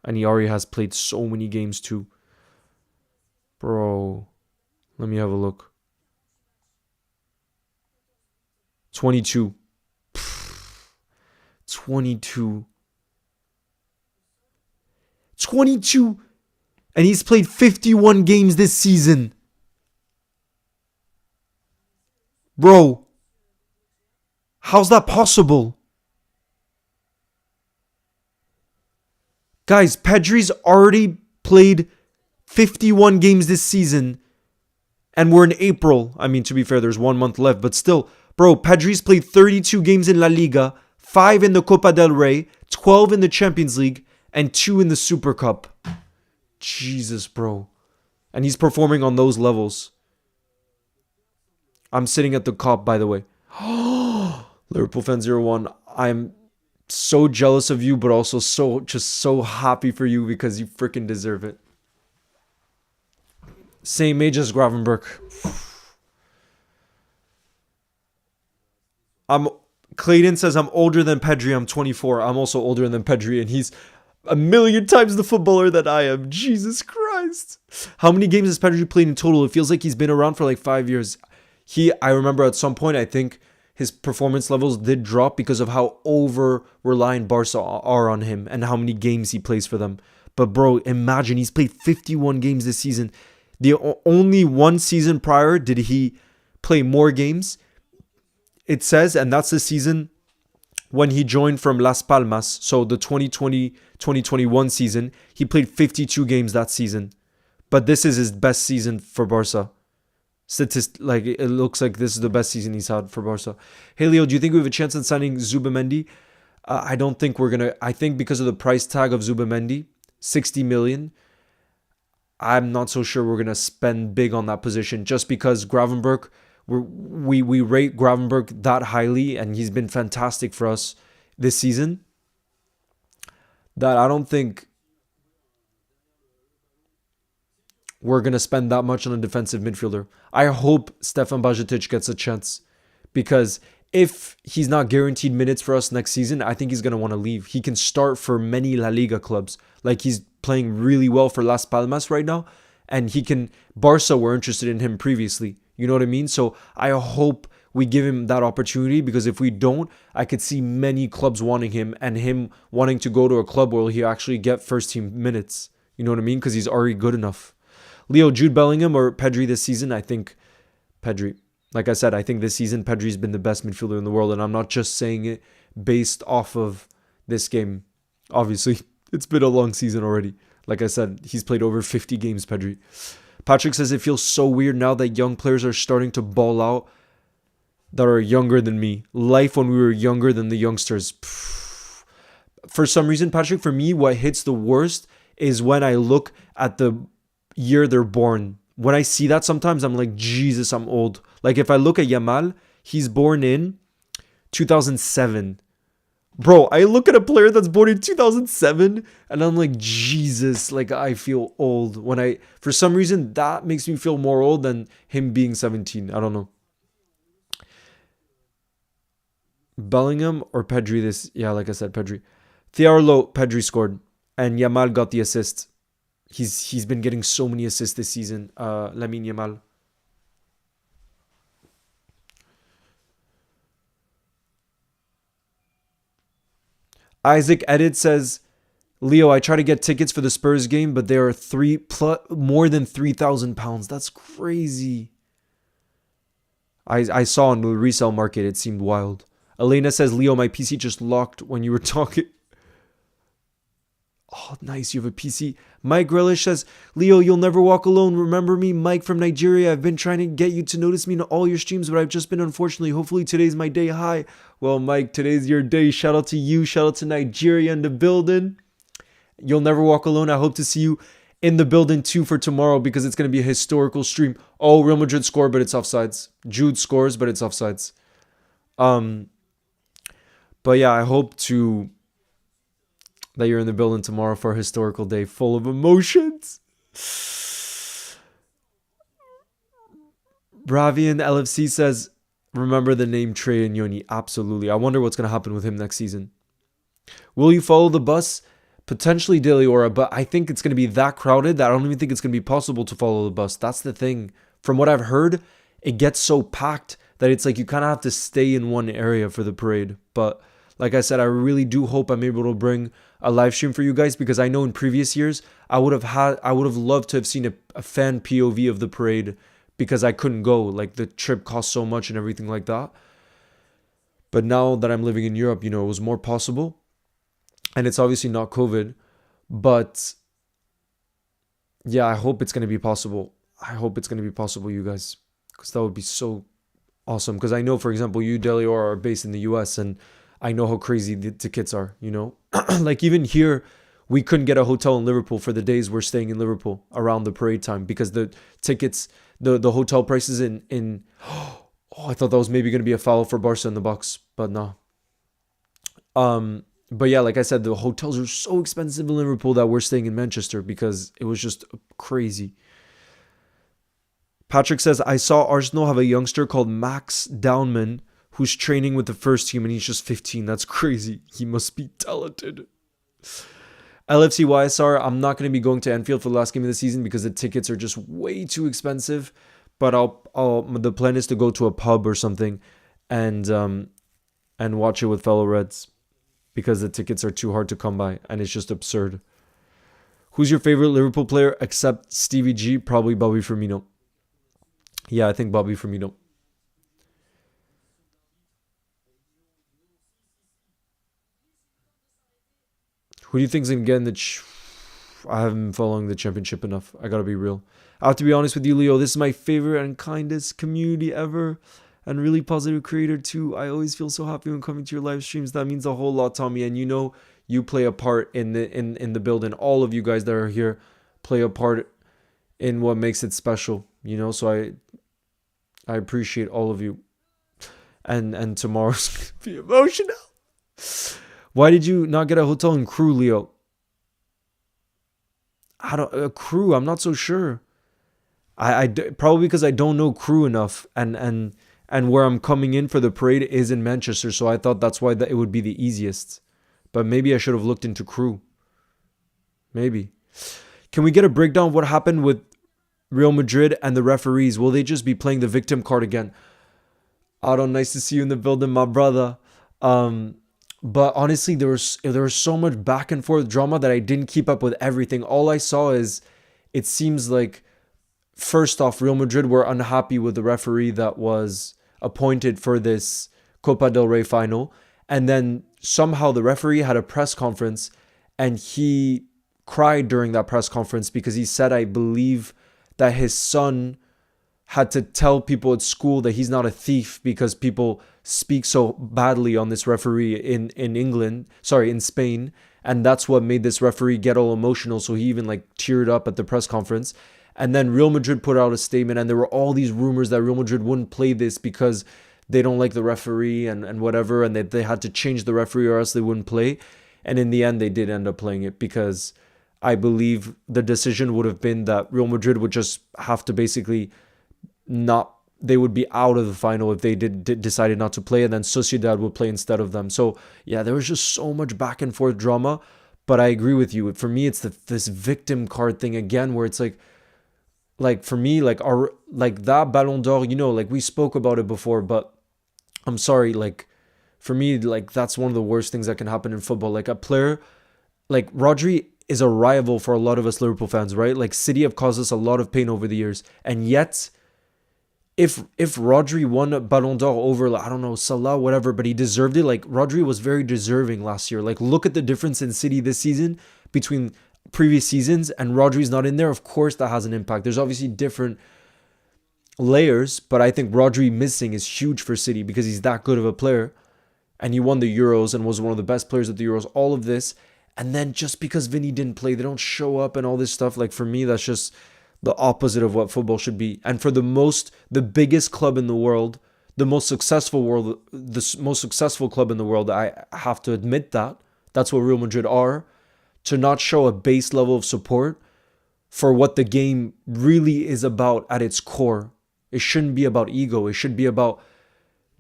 S1: And he already has played so many games too. Bro, let me have a look. 22. 22. 22. And he's played 51 games this season. Bro, how's that possible? Guys, Pedri's already played 51 games this season. And we're in April. I mean, to be fair, there's 1 month left. But still, bro, Pedri's played 32 games in La Liga, 5 in the Copa del Rey, 12 in the Champions League, and 2 in the Super Cup. Jesus, bro. And he's performing on those levels. I'm sitting at the cop, by the way. Liverpool fan 01. I'm so jealous of you, but also so happy for you because you freaking deserve it. Same age as Gravenberch. Clayton says I'm older than Pedri. I'm 24. I'm also older than Pedri, and he's a million times the footballer that I am. Jesus Christ. How many games has Pedri played in total? It feels like he's been around for like 5 years. I remember at some point, I think his performance levels did drop because of how over-reliant Barca are on him and how many games he plays for them. But bro, imagine he's played 51 games this season. The only one season prior did he play more games. It says, and that's the season when he joined from Las Palmas. So the 2020-2021 season, he played 52 games that season. But this is his best season for Barca. It looks like this is the best season he's had for Barca. Hey Leo, do you think we have a chance in signing Zubimendi? I don't think we're gonna. I think because of the price tag of Zubimendi, 60 million. I'm not so sure we're gonna spend big on that position just because Gravenberch. We rate Gravenberch that highly, and he's been fantastic for us this season. That I don't think we're going to spend that much on a defensive midfielder. I hope Stefan Bajcetic gets a chance because if he's not guaranteed minutes for us next season, I think he's going to want to leave. He can start for many La Liga clubs. Like he's playing really well for Las Palmas right now, and Barca were interested in him previously. You know what I mean? So I hope we give him that opportunity because if we don't, I could see many clubs wanting him and him wanting to go to a club where he actually get first team minutes. You know what I mean? Because he's already good enough. Leo, Jude Bellingham or Pedri this season? I think Pedri. Like I said, I think this season Pedri's been the best midfielder in the world, and I'm not just saying it based off of this game. Obviously, it's been a long season already. Like I said, he's played over 50 games, Pedri. Patrick says it feels so weird now that young players are starting to ball out that are younger than me. Life when we were younger than the youngsters. For some reason, Patrick, for me, what hits the worst is when I look at the year they're born. When I see that sometimes, I'm like, Jesus, I'm old. Like if I look at Yamal, he's born in 2007. Bro, I look at a player that's born in 2007 and I'm like, Jesus, like I feel old. For some reason, that makes me feel more old than him being 17. I don't know. Bellingham or Pedri yeah, like I said, Pedri. Thiarlo, Pedri scored and Yamal got the assist. He's been getting so many assists this season. Lamine Yamal. Isaac Edit says, Leo, I try to get tickets for the Spurs game, but they are more than £3,000. That's crazy. I saw on the resale market, it seemed wild. Elena says, Leo, my PC just locked when you were talking. Oh, nice. You have a PC. Mike Relish says, Leo, you'll never walk alone. Remember me, Mike from Nigeria. I've been trying to get you to notice me in all your streams, but I've just been unfortunately. Hopefully today's my day. Hi. Well, Mike, today's your day. Shout out to you. Shout out to Nigeria in the building. You'll never walk alone. I hope to see you in the building too for tomorrow because it's going to be a historical stream. Oh, Real Madrid score, but it's offsides. Jude scores, but it's offsides. But yeah, I hope to that you're in the building tomorrow for a historical day full of emotions. Bravian LFC says, remember the name Trey and Yoni. Absolutely. I wonder what's going to happen with him next season. Will you follow the bus? Potentially De Leora, but I think it's going to be that crowded that I don't even think it's going to be possible to follow the bus. That's the thing. From what I've heard, it gets so packed that it's like you kind of have to stay in one area for the parade. But like I said, I really do hope I'm able to bring a live stream for you guys, because I know in previous years I would have loved to have seen a fan POV of the parade, because I couldn't go. Like the trip cost so much and everything like that. But now that I'm living in Europe, it was more possible. And it's obviously not COVID, but yeah, I hope it's going to be possible. I hope it's going to be possible, you guys, because that would be so awesome. Because I know, for example, you, Delior, are based in the US, and I know how crazy the tickets are, Like even here, we couldn't get a hotel in Liverpool for the days we're staying in Liverpool around the parade time, because the tickets, the hotel prices in oh, I thought that was maybe going to be a foul for Barca in the box, but no. But yeah, like I said, the hotels are so expensive in Liverpool that we're staying in Manchester, because it was just crazy. Patrick says, I saw Arsenal have a youngster called Max Downman who's training with the first team, and he's just 15. That's crazy. He must be talented. LFC YSR, I'm not going to be going to Anfield for the last game of the season because the tickets are just way too expensive. But the plan is to go to a pub or something and watch it with fellow Reds, because the tickets are too hard to come by and it's just absurd. Who's your favorite Liverpool player except Stevie G? Probably Bobby Firmino. Yeah, I think Bobby Firmino. Who do you think's going to get in the... I haven't been following the championship enough. I got to be real. I have to be honest with you, Leo. This is my favorite and kindest community ever. And really positive creator too. I always feel so happy when coming to your live streams. That means a whole lot, Tommy. And you play a part in the building. All of you guys that are here play a part in what makes it special. So I appreciate all of you. And tomorrow's gonna be emotional. Why did you not get a hotel in Crewe, Leo? Crewe. I'm not so sure. I probably because I don't know Crewe enough, and where I'm coming in for the parade is in Manchester, so I thought that's why it would be the easiest. But maybe I should have looked into Crewe. Maybe. Can we get a breakdown of what happened with Real Madrid and the referees? Will they just be playing the victim card again? Otto, nice to see you in the building, my brother. But honestly, there was so much back and forth drama that I didn't keep up with everything. All I saw is, it seems like, first off, Real Madrid were unhappy with the referee that was appointed for this Copa del Rey final. And then somehow the referee had a press conference and he cried during that press conference because he said, I believe, that his son had to tell people at school that he's not a thief because people speak so badly on this referee in Spain. And that's what made this referee get all emotional. So he even teared up at the press conference. And then Real Madrid put out a statement, and there were all these rumors that Real Madrid wouldn't play this because they don't like the referee and whatever, and they had to change the referee or else they wouldn't play. And in the end, they did end up playing it, because I believe the decision would have been that Real Madrid would just have to basically they would be out of the final if they decided not to play, and then Sociedad would play instead of them. So yeah, there was just so much back and forth drama. But I agree with you. For me, it's this victim card thing again, where it's for me, that Ballon d'Or, we spoke about it before, but I'm sorry, for me, that's one of the worst things that can happen in football. A player, Rodri is a rival for a lot of us Liverpool fans, right? City have caused us a lot of pain over the years. And yet, if Rodri won a Ballon d'Or over, I don't know, Salah, whatever, but he deserved it. Rodri was very deserving last year. Look at the difference in City this season between previous seasons, and Rodri's not in there. Of course, that has an impact. There's obviously different layers, but I think Rodri missing is huge for City because he's that good of a player, and he won the Euros and was one of the best players at the Euros. All of this, and then just because Vinny didn't play, they don't show up and all this stuff. For me, that's just the opposite of what football should be. And for the biggest club in the world, the most successful club in the world, I have to admit that's what Real Madrid are. to not show a base level of support for what the game really is about at its core. It shouldn't be about ego. It should be about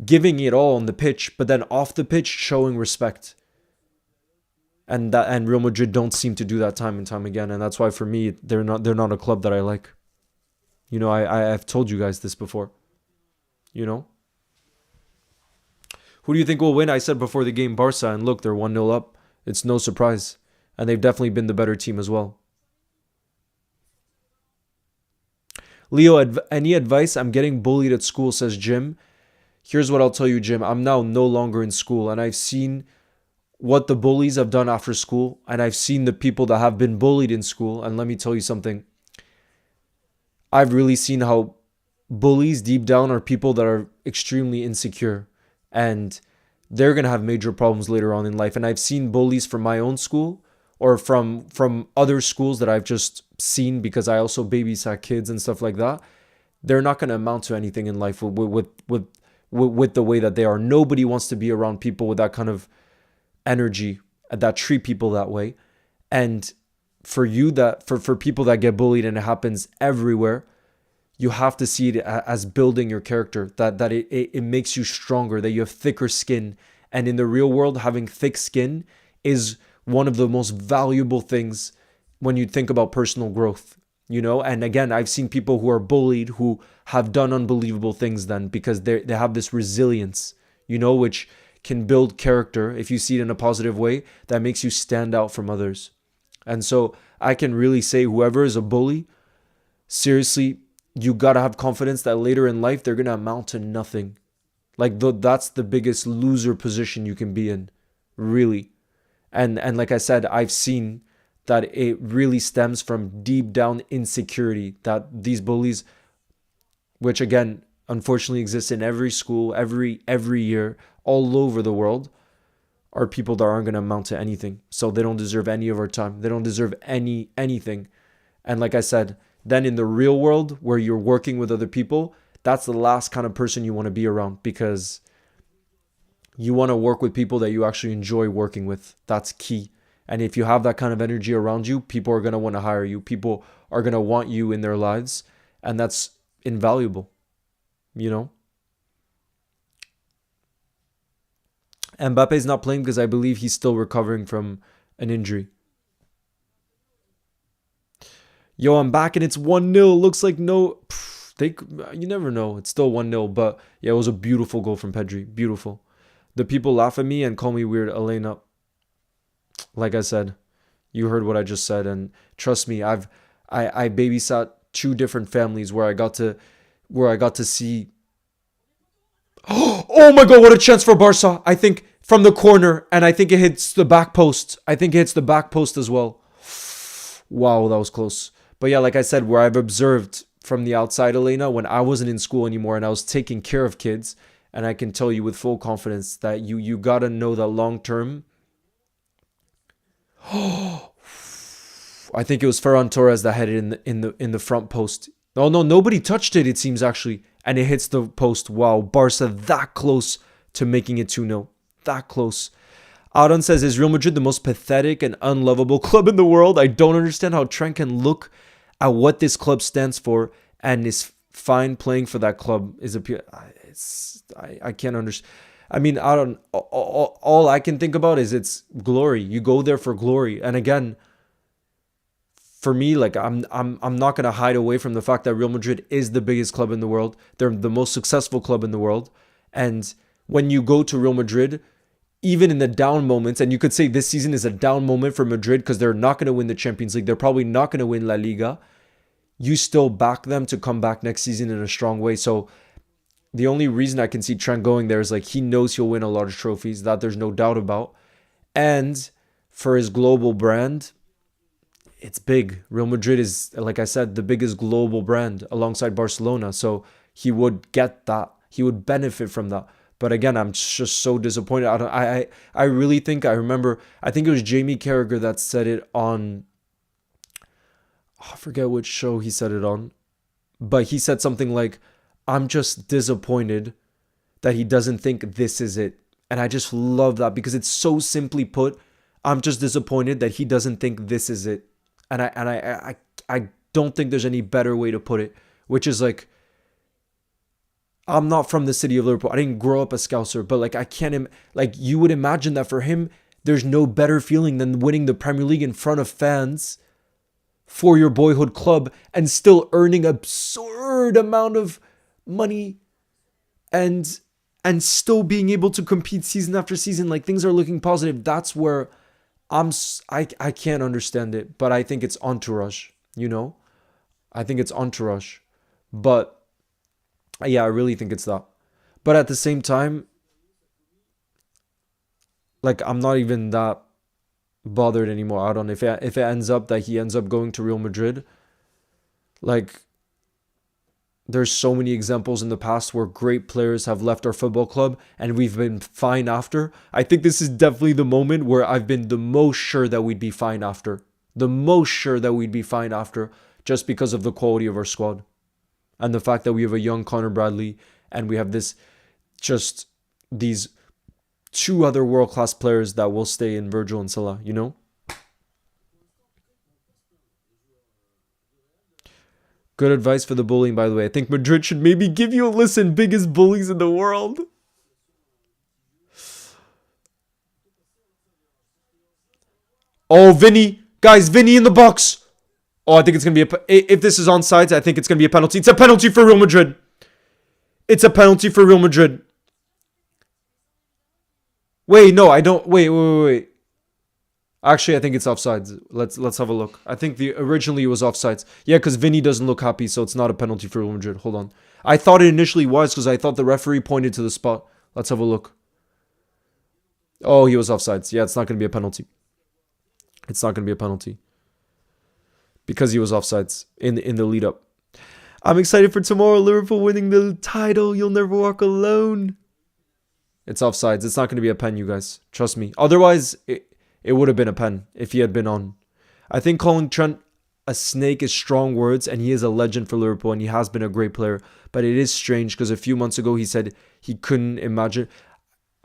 S1: giving it all on the pitch, but then off the pitch, showing respect. And Real Madrid don't seem to do that time and time again, and that's why for me they're not a club that I like. You know, I've told you guys this before. You know, who do you think will win? I said before the game Barca, and look, they're 1-0 up. It's no surprise, and they've definitely been the better team as well. Leo, any advice? I'm getting bullied at school, says Jim. Here's what I'll tell you, Jim. I'm now no longer in school, and I've seen what the bullies have done after school, and I've seen the people that have been bullied in school. And let me tell you something. I've really seen how bullies deep down are people that are extremely insecure, and they're going to have major problems later on in life. And I've seen bullies from my own school or from other schools that I've just seen because I also babysat kids and stuff like that. They're not going to amount to anything in life with the way that they are. Nobody wants to be around people with that kind of energy that treat people that way. And for people that get bullied, and it happens everywhere, you have to see it as building your character, that it makes you stronger, that you have thicker skin. And in the real world, having thick skin is one of the most valuable things when you think about personal growth, you know. And again, I've seen people who are bullied who have done unbelievable things then because they have this resilience, you know, which can build character if you see it in a positive way that makes you stand out from others. And so I can really say whoever is a bully, seriously, you got to have confidence that later in life they're going to amount to nothing. Like that's the biggest loser position you can be in, really. And like I said, I've seen that it really stems from deep down insecurity, that these bullies, which again, unfortunately exists in every school, every year, all over the world, are people that aren't going to amount to anything. So they don't deserve any of our time. They don't deserve anything. And like I said, then in the real world where you're working with other people, that's the last kind of person you want to be around, because you want to work with people that you actually enjoy working with. That's key. And if you have that kind of energy around you, people are going to want to hire you. People are going to want you in their lives. And that's invaluable, you know? Mbappe's not playing because I believe he's still recovering from an injury. Yo, I'm back and it's 1-0. Looks like no... You never know. It's still 1-0. But yeah, it was a beautiful goal from Pedri. Beautiful. The people laugh at me and call me weird. Elena, like I said, you heard what I just said. And trust me, I babysat 2 different families where I got to see... Oh my God, what a chance for Barca. I think from the corner, and I think it hits the back post. I think it hits the back post as well. Wow, that was close. But yeah, like I said, where I've observed from the outside, Elena, when I wasn't in school anymore and I was taking care of kids, and I can tell you with full confidence that you got to know that long term. I think it was Ferran Torres that had it in the front post. Oh no, nobody touched it, it seems, actually. And it hits the post. Wow, Barca that close to making it 2-0. That close. Aaron says, is Real Madrid the most pathetic and unlovable club in the world? I don't understand how Trent can look at what this club stands for and is fine playing for that club. I can't understand. I mean, all I can think about is it's glory. You go there for glory. And again, for me, like I'm not gonna hide away from the fact that Real Madrid is the biggest club in the world. They're the most successful club in the world. And when you go to Real Madrid, even in the down moments, and you could say this season is a down moment for Madrid because they're not going to win the Champions League. They're probably not going to win La Liga. You still back them to come back next season in a strong way. So the only reason I can see Trent going there is like he knows he'll win a lot of trophies. That there's no doubt about. And for his global brand, it's big. Real Madrid is, like I said, the biggest global brand alongside Barcelona. So he would get that. He would benefit from that. But again, I'm just so disappointed. I really think, I remember, I think it was Jamie Carragher that said it on, I forget which show he said it on, but he said something like, I'm just disappointed that he doesn't think this is it. And I just love that because it's so simply put. I'm just disappointed that he doesn't think this is it. And I don't think there's any better way to put it, which is like, I'm not from the city of Liverpool. I didn't grow up a Scouser, but like I can't like you would imagine that for him, there's no better feeling than winning the Premier League in front of fans for your boyhood club and still earning absurd amount of money and still being able to compete season after season. Like things are looking positive. That's where I can't understand it, but I think it's entourage, you know? I think it's entourage. But yeah, I really think it's that. But at the same time, like I'm not even that bothered anymore. I don't know if it ends up that he ends up going to Real Madrid. Like there's so many examples in the past where great players have left our football club and we've been fine after. I think this is definitely the moment where I've been the most sure that we'd be fine after. The most sure that we'd be fine after just because of the quality of our squad. And the fact that we have a young Connor Bradley and we have these two other world-class players that will stay in Virgil and Salah, you know? Good advice for the bullying, by the way. I think Madrid should maybe give you a listen. Biggest bullies in the world. Oh, Vinny. Guys, Vinny in the box. Oh, I think it's going to be if this is onside, I think it's going to be a penalty. It's a penalty for Real Madrid. It's a penalty for Real Madrid. Wait, no, I don't. Wait. Actually, I think it's offsides. Let's have a look. I think originally it was offsides. Yeah, because Vinny doesn't look happy, so it's not a penalty for Real Madrid. Hold on. I thought it initially was because I thought the referee pointed to the spot. Let's have a look. Oh, he was offsides. Yeah, it's not going to be a penalty. It's not going to be a penalty. Because he was offsides in the lead up. I'm excited for tomorrow. Liverpool winning the title. You'll never walk alone. It's offsides. It's not going to be a pen, you guys. Trust me. Otherwise, it would have been a pen if he had been on. I think calling Trent a snake is strong words, and he is a legend for Liverpool, and he has been a great player. But it is strange because a few months ago he said he couldn't imagine.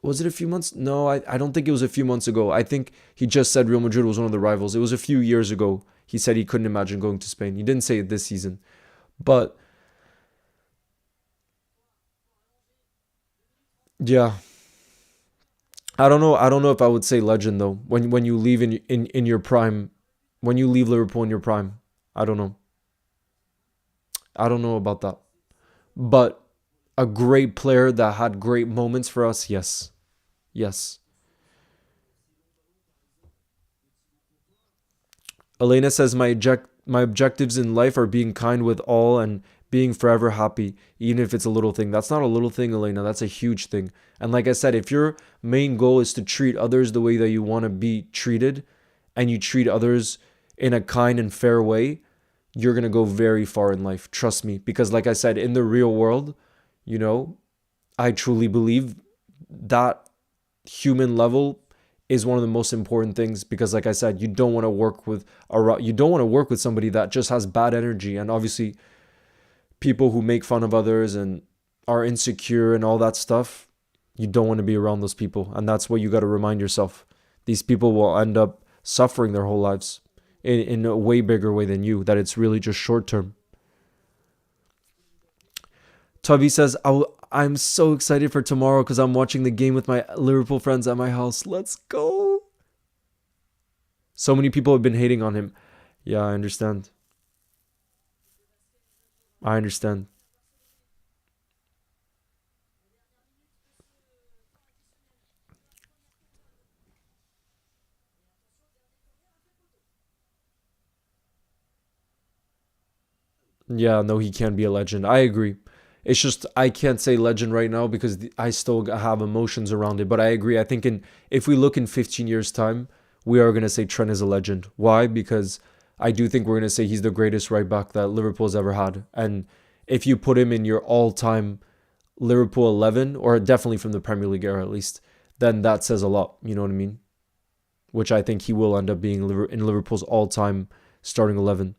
S1: Was it a few months? No, I don't think it was a few months ago. I think he just said Real Madrid was one of the rivals. It was a few years ago. He said he couldn't imagine going to Spain. He didn't say it this season. But yeah. I don't know. I don't know if I would say legend though. When you leave in your prime, when you leave Liverpool in your prime, I don't know. I don't know about that. But a great player that had great moments for us, yes. Yes. Elena says my objectives in life are being kind with all and being forever happy, even if it's a little thing. That's not a little thing, Elena. That's a huge thing. And like I said, if your main goal is to treat others the way that you want to be treated, and you treat others in a kind and fair way, you're going to go very far in life. Trust me. Because like I said, in the real world, you know, I truly believe that human level is one of the most important things, because like I said, you don't want to work with somebody that just has bad energy, and obviously people who make fun of others and are insecure and all that stuff. You don't want to be around those people, and that's what you got to remind yourself. These people will end up suffering their whole lives in a way bigger way than you, that it's really just short term. Tavi says, I'm so excited for tomorrow because I'm watching the game with my Liverpool friends at my house. Let's go. So many people have been hating on him. Yeah, I understand. I understand. Yeah, no, he can be a legend. I agree. It's just I can't say legend right now because I still have emotions around it. But I agree. I think if we look in 15 years' time, we are going to say Trent is a legend. Why? Because I do think we're going to say he's the greatest right back that Liverpool's ever had. And if you put him in your all-time Liverpool 11, or definitely from the Premier League era at least, then that says a lot. You know what I mean? Which I think he will end up being in Liverpool's all-time starting 11.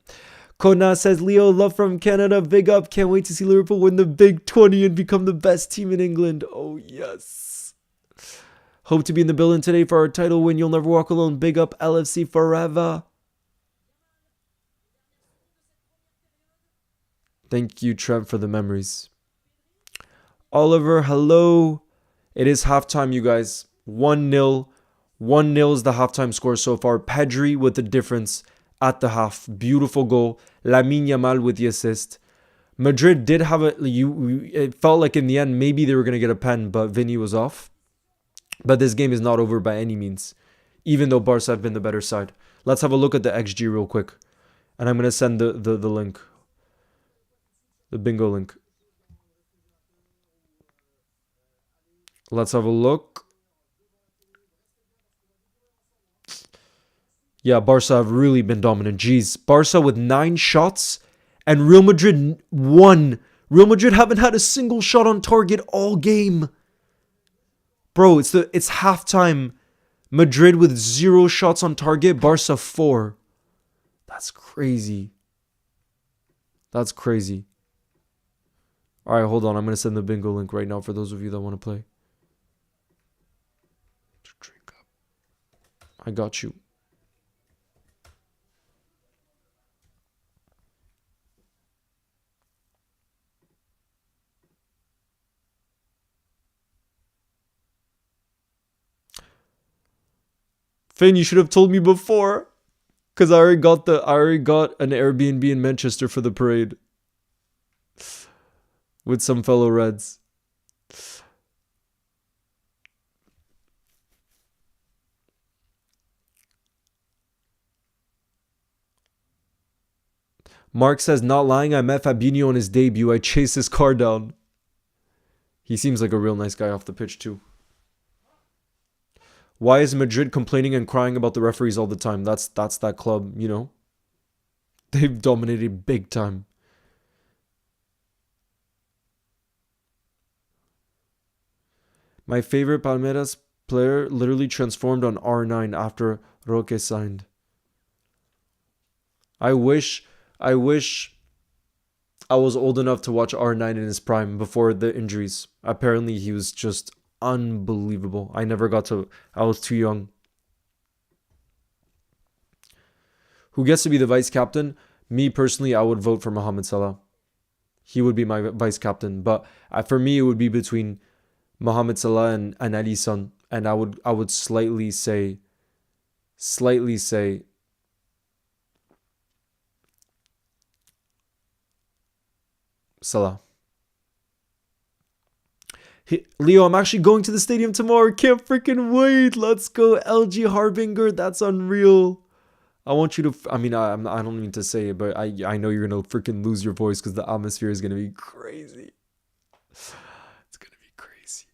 S1: Kona says, Leo, love from Canada. Big up. Can't wait to see Liverpool win the Big 20 and become the best team in England. Oh, yes. Hope to be in the building today for our title win. You'll never walk alone. Big up LFC forever. Thank you, Trent, for the memories. Oliver, hello. It is halftime, you guys. 1-0. 1-0 is the halftime score so far. Pedri with the difference at the half. Beautiful goal. Lamine Yamal with the assist. Madrid did have it felt like in the end maybe they were going to get a pen, but Vinny was off. But this game is not over by any means, even though Barca have been the better side. Let's have a look at the XG real quick. And I'm going to send the link. The bingo link. Let's have a look. Yeah, Barca have really been dominant. Jeez. Barca with 9 shots and Real Madrid 1. Real Madrid haven't had a single shot on target all game. Bro, it's halftime. Madrid with 0 shots on target. Barca 4. That's crazy. That's crazy. All right, hold on. I'm going to send the bingo link right now for those of you that want to play. Drink up. I got you. Finn, you should have told me before, because I already got an Airbnb in Manchester for the parade with some fellow Reds. Mark says, not lying, I met Fabinho on his debut. I chased his car down. He seems like a real nice guy off the pitch too. Why is Madrid complaining and crying about the referees all the time? That's that club, you know. They've dominated big time. My favorite Palmeiras player literally transformed on R9 after Roque signed. I wish I was old enough to watch R9 in his prime before the injuries. Apparently he was just unbelievable. I was too young. Who gets to be the vice captain? Me personally, I would vote for Mohamed Salah. He would be my vice captain. But for me, it would be between Mohamed Salah and Alisson. And I would slightly say Salah. Leo, I'm actually going to the stadium tomorrow. Can't freaking wait. Let's go. LG Harbinger. That's unreal. I want you to... I don't mean to say it, but I know you're going to freaking lose your voice because the atmosphere is going to be crazy. It's going to be crazy.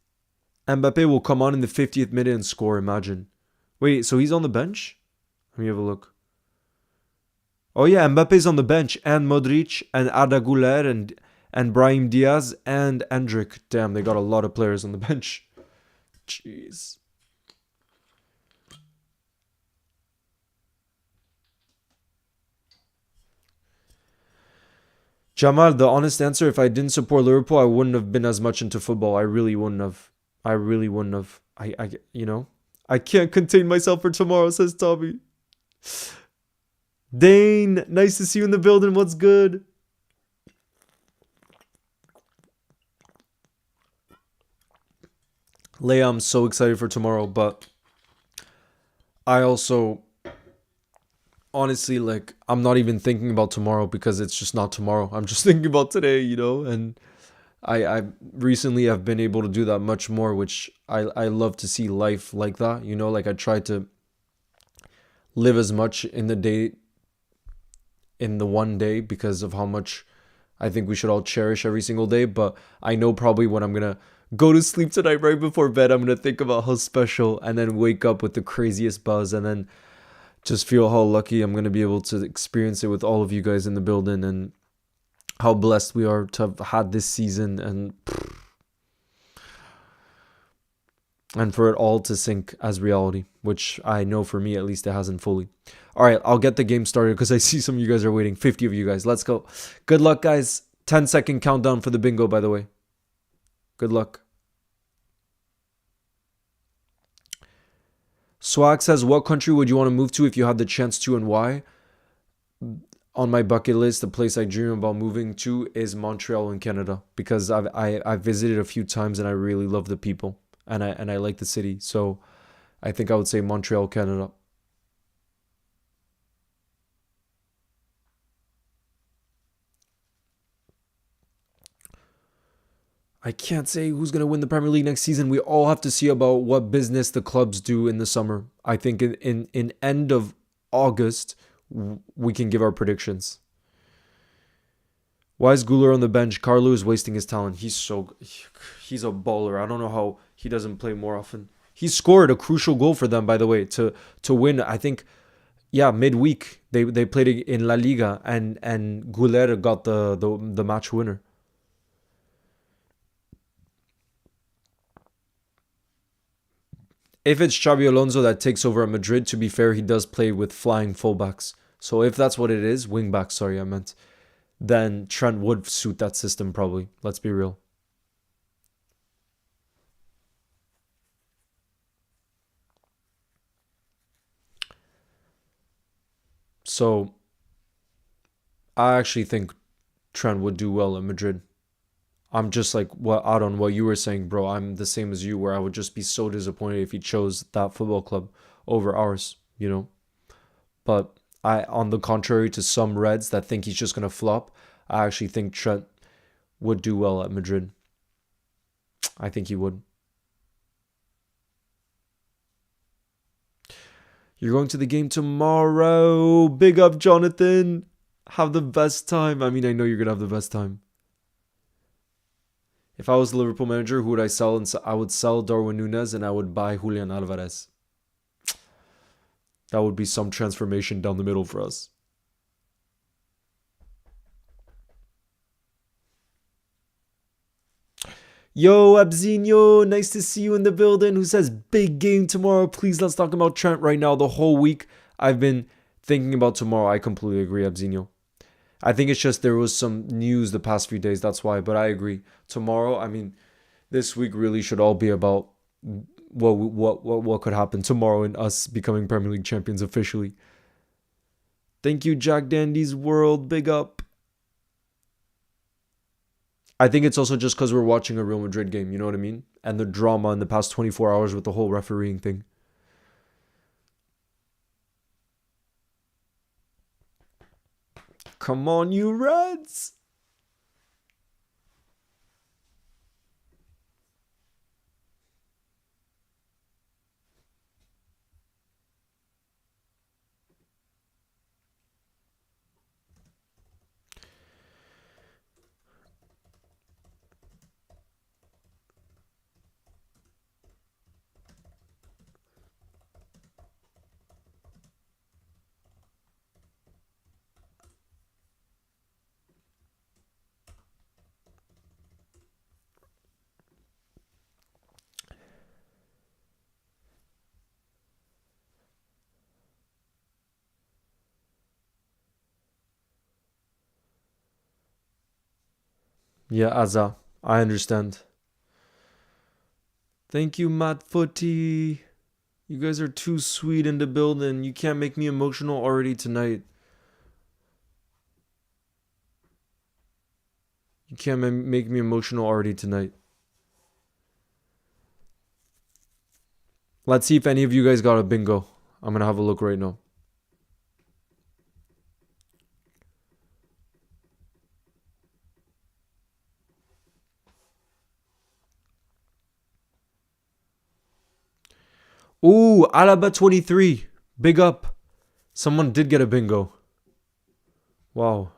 S1: Mbappe will come on in the 50th minute and score, imagine. Wait, so he's on the bench? Let me have a look. Oh yeah, Mbappe's on the bench. And Modric and Arda Güler and Brahim Diaz and Endrick. Damn, they got a lot of players on the bench. Jeez. Jamal, the honest answer, if I didn't support Liverpool, I wouldn't have been as much into football. I really wouldn't have. I can't contain myself for tomorrow, says Tommy. Dane, nice to see you in the building. What's good? Leia, I'm so excited for tomorrow, but I also, honestly, I'm not even thinking about tomorrow because it's just not tomorrow. I'm just thinking about today, and I recently have been able to do that much more, which I love to see life like that, I try to live as much in the one day because of how much I think we should all cherish every single day. But I know probably when I'm going to go to sleep tonight right before bed, I'm going to think about how special and then wake up with the craziest buzz and then just feel how lucky I'm going to be able to experience it with all of you guys in the building and how blessed we are to have had this season and for it all to sink as reality, which I know for me, at least, it hasn't fully. All right, I'll get the game started because I see some of you guys are waiting. 50 of you guys. Let's go. Good luck, guys. 10-second countdown for the bingo, by the way. Good luck. Swag says, what country would you want to move to if you had the chance to, and why? On my bucket list, the place I dream about moving to is Montreal in Canada, because I've visited a few times and I really love the people, and I like the city. So I think I would say Montreal, Canada. I can't say who's going to win the Premier League next season. We all have to see about what business the clubs do in the summer. I think in end of August, we can give our predictions. Why is Guler on the bench? Carlo is wasting his talent. He's a baller. I don't know how he doesn't play more often. He scored a crucial goal for them, by the way, to win. I think, yeah, midweek they played in La Liga, and Guler got the match winner. If it's Xabi Alonso that takes over at Madrid, to be fair, he does play with flying fullbacks. So if that's what it is, wingbacks, sorry, I meant, then Trent would suit that system probably. Let's be real. So I actually think Trent would do well at Madrid. I'm just like what out on what you were saying, bro. I'm the same as you, where I would just be so disappointed if he chose that football club over ours, you know. But on the contrary to some Reds that think he's just gonna flop, I actually think Trent would do well at Madrid. I think he would. You're going to the game tomorrow. Big up, Jonathan. Have the best time. I mean, I know you're gonna have the best time. If I was the Liverpool manager, who would I sell? And I would sell Darwin Núñez and I would buy Julian Alvarez. That would be some transformation down the middle for us. Yo, Abzinho, nice to see you in the building. Who says big game tomorrow? Please, let's talk about Trent right now. The whole week I've been thinking about tomorrow. I completely agree, Abzinho. I think it's just there was some news the past few days. That's why. But I agree. Tomorrow, I mean, this week really should all be about what could happen tomorrow in us becoming Premier League champions officially. Thank you, Jack Dandy's World. Big up. I think it's also just because we're watching a Real Madrid game. You know what I mean? And the drama in the past 24 hours with the whole refereeing thing. Come on, you Reds. Yeah, Azza. I understand. Thank you, Matt Footy. You guys are too sweet in the building. You can't make me emotional already tonight. You can't make me emotional already tonight. Let's see if any of you guys got a bingo. I'm going to have a look right now. Ooh, Alaba 23. Big up. Someone did get a bingo. Wow.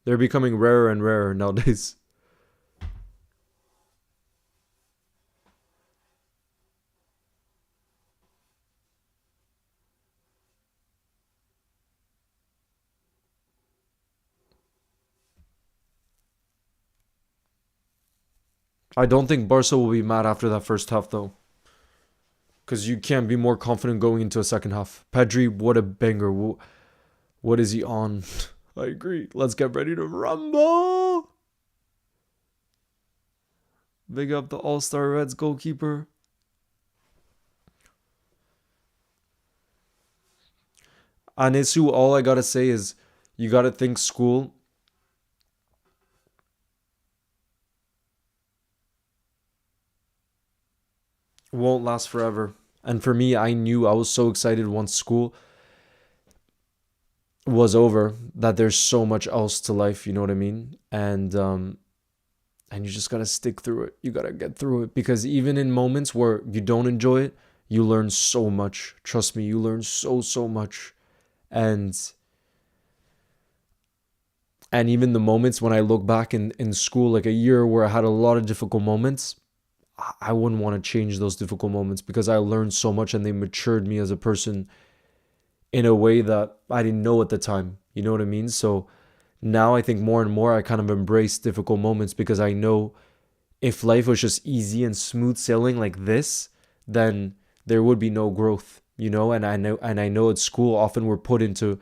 S1: They're becoming rarer and rarer nowadays. I don't think Barca will be mad after that first half, though. Because you can't be more confident going into a second half. Pedri, what a banger. What is he on? I agree. Let's get ready to rumble. Big up the All-Star Reds goalkeeper. Anisu, all I gotta say is you gotta think school won't last forever. And for me, I knew I was so excited once school was over that there's so much else to life, you know what I mean? And you just gotta stick through it. You gotta get through it because even in moments where you don't enjoy it, you learn so much. Trust me, you learn so much. And and even the moments when I look back in school, like a year where I had a lot of difficult moments, I wouldn't want to change those difficult moments because I learned so much and they matured me as a person in a way that I didn't know at the time. You know what I mean? So now I think more and more I kind of embrace difficult moments because I know if life was just easy and smooth sailing like this, then there would be no growth, you know? And I know at school often we're put into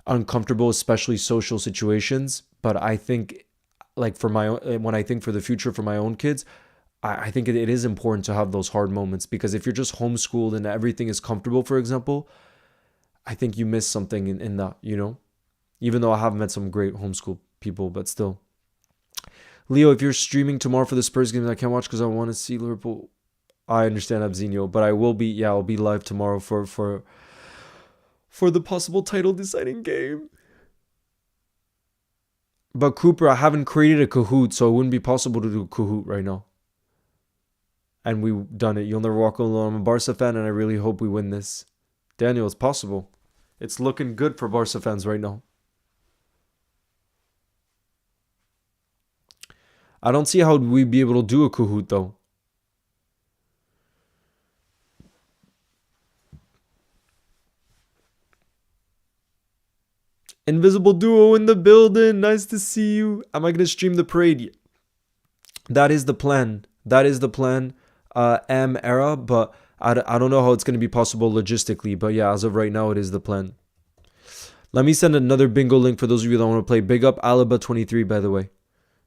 S1: uncomfortable, especially social situations. But I think like for my own, when I think for the future for my own kids, I think it is important to have those hard moments because if you're just homeschooled and everything is comfortable, for example, I think you miss something in that, you know? Even though I have met some great homeschool people, but still. Leo, if you're streaming tomorrow for the Spurs game, I can't watch because I want to see Liverpool. I understand Abzinho, but I will be, yeah, I'll be live tomorrow for the possible title deciding game. But Cooper, I haven't created a Kahoot, so it wouldn't be possible to do a Kahoot right now. And we've done it. You'll never walk alone. I'm a Barca fan, and I really hope we win this. Daniel, it's possible. It's looking good for Barca fans right now. I don't see how we'd be able to do a Kahoot, though. Invisible Duo in the building. Nice to see you. Am I going to stream the parade? That is the plan. That is the plan. Era, but I don't know how it's going to be possible logistically. But yeah, as of right now, it is the plan. Let me send another bingo link for those of you that want to play. Big up Alaba23, by the way.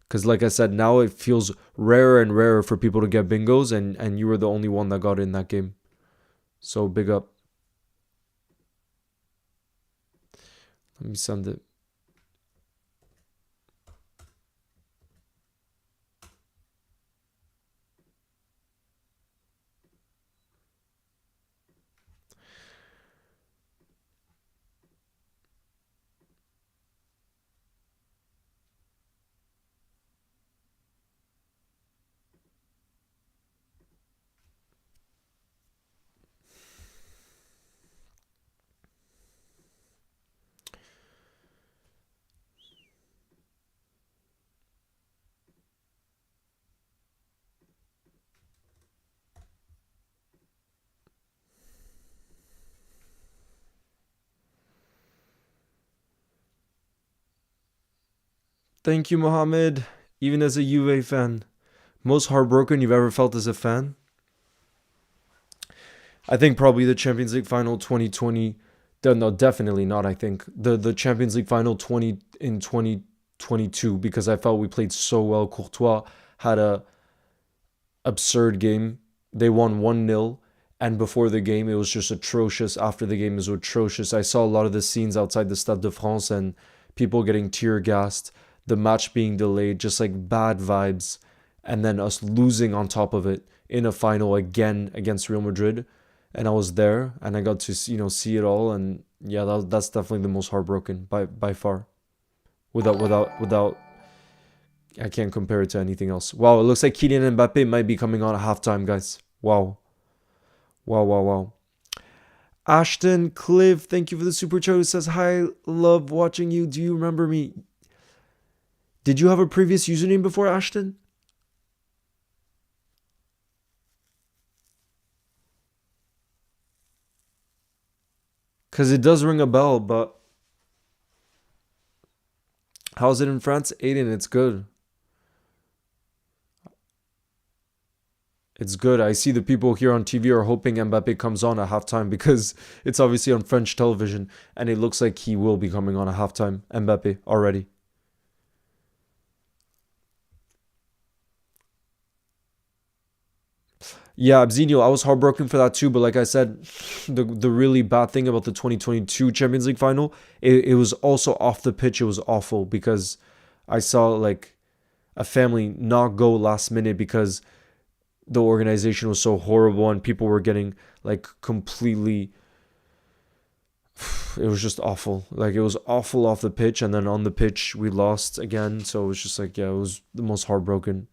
S1: Because like I said, now it feels rarer and rarer for people to get bingos. And you were the only one that got in that game. So big up. Let me send it. Thank you, Mohammed. Even as a Juve fan. Most heartbroken you've ever felt as a fan? I think probably the Champions League final 2020. No, definitely not. I think the Champions League final 20 in 2022 because I felt we played so well. Courtois had a absurd game. They won 1-0 and before the game it was just atrocious. After the game it was atrocious. I saw a lot of the scenes outside the Stade de France and people getting tear gassed, the match being delayed, just like bad vibes, and then us losing on top of it in a final again against Real Madrid. And I was there and I got to see it all, and yeah, that's definitely the most heartbroken by far. Without I can't compare it to anything else. Wow, it looks like Kylian Mbappe might be coming on at halftime, guys. Wow. Wow. Ashton Cliff, thank you for the super chat. Who says, hi, love watching you. Do you remember me? Did you have a previous username before, Ashton? Because it does ring a bell, but how's it in France? Aiden, it's good. It's good. I see the people here on TV are hoping Mbappe comes on at halftime because it's obviously on French television and it looks like he will be coming on at halftime. Mbappe already. Yeah, Abzinho, I was heartbroken for that too. But like I said, the really bad thing about the 2022 Champions League final, it was also off the pitch. It was awful because I saw like a family not go last minute because the organization was so horrible and people were getting like completely. It was just awful. Like it was awful off the pitch, and then on the pitch we lost again. So it was just like, yeah, it was the most heartbroken.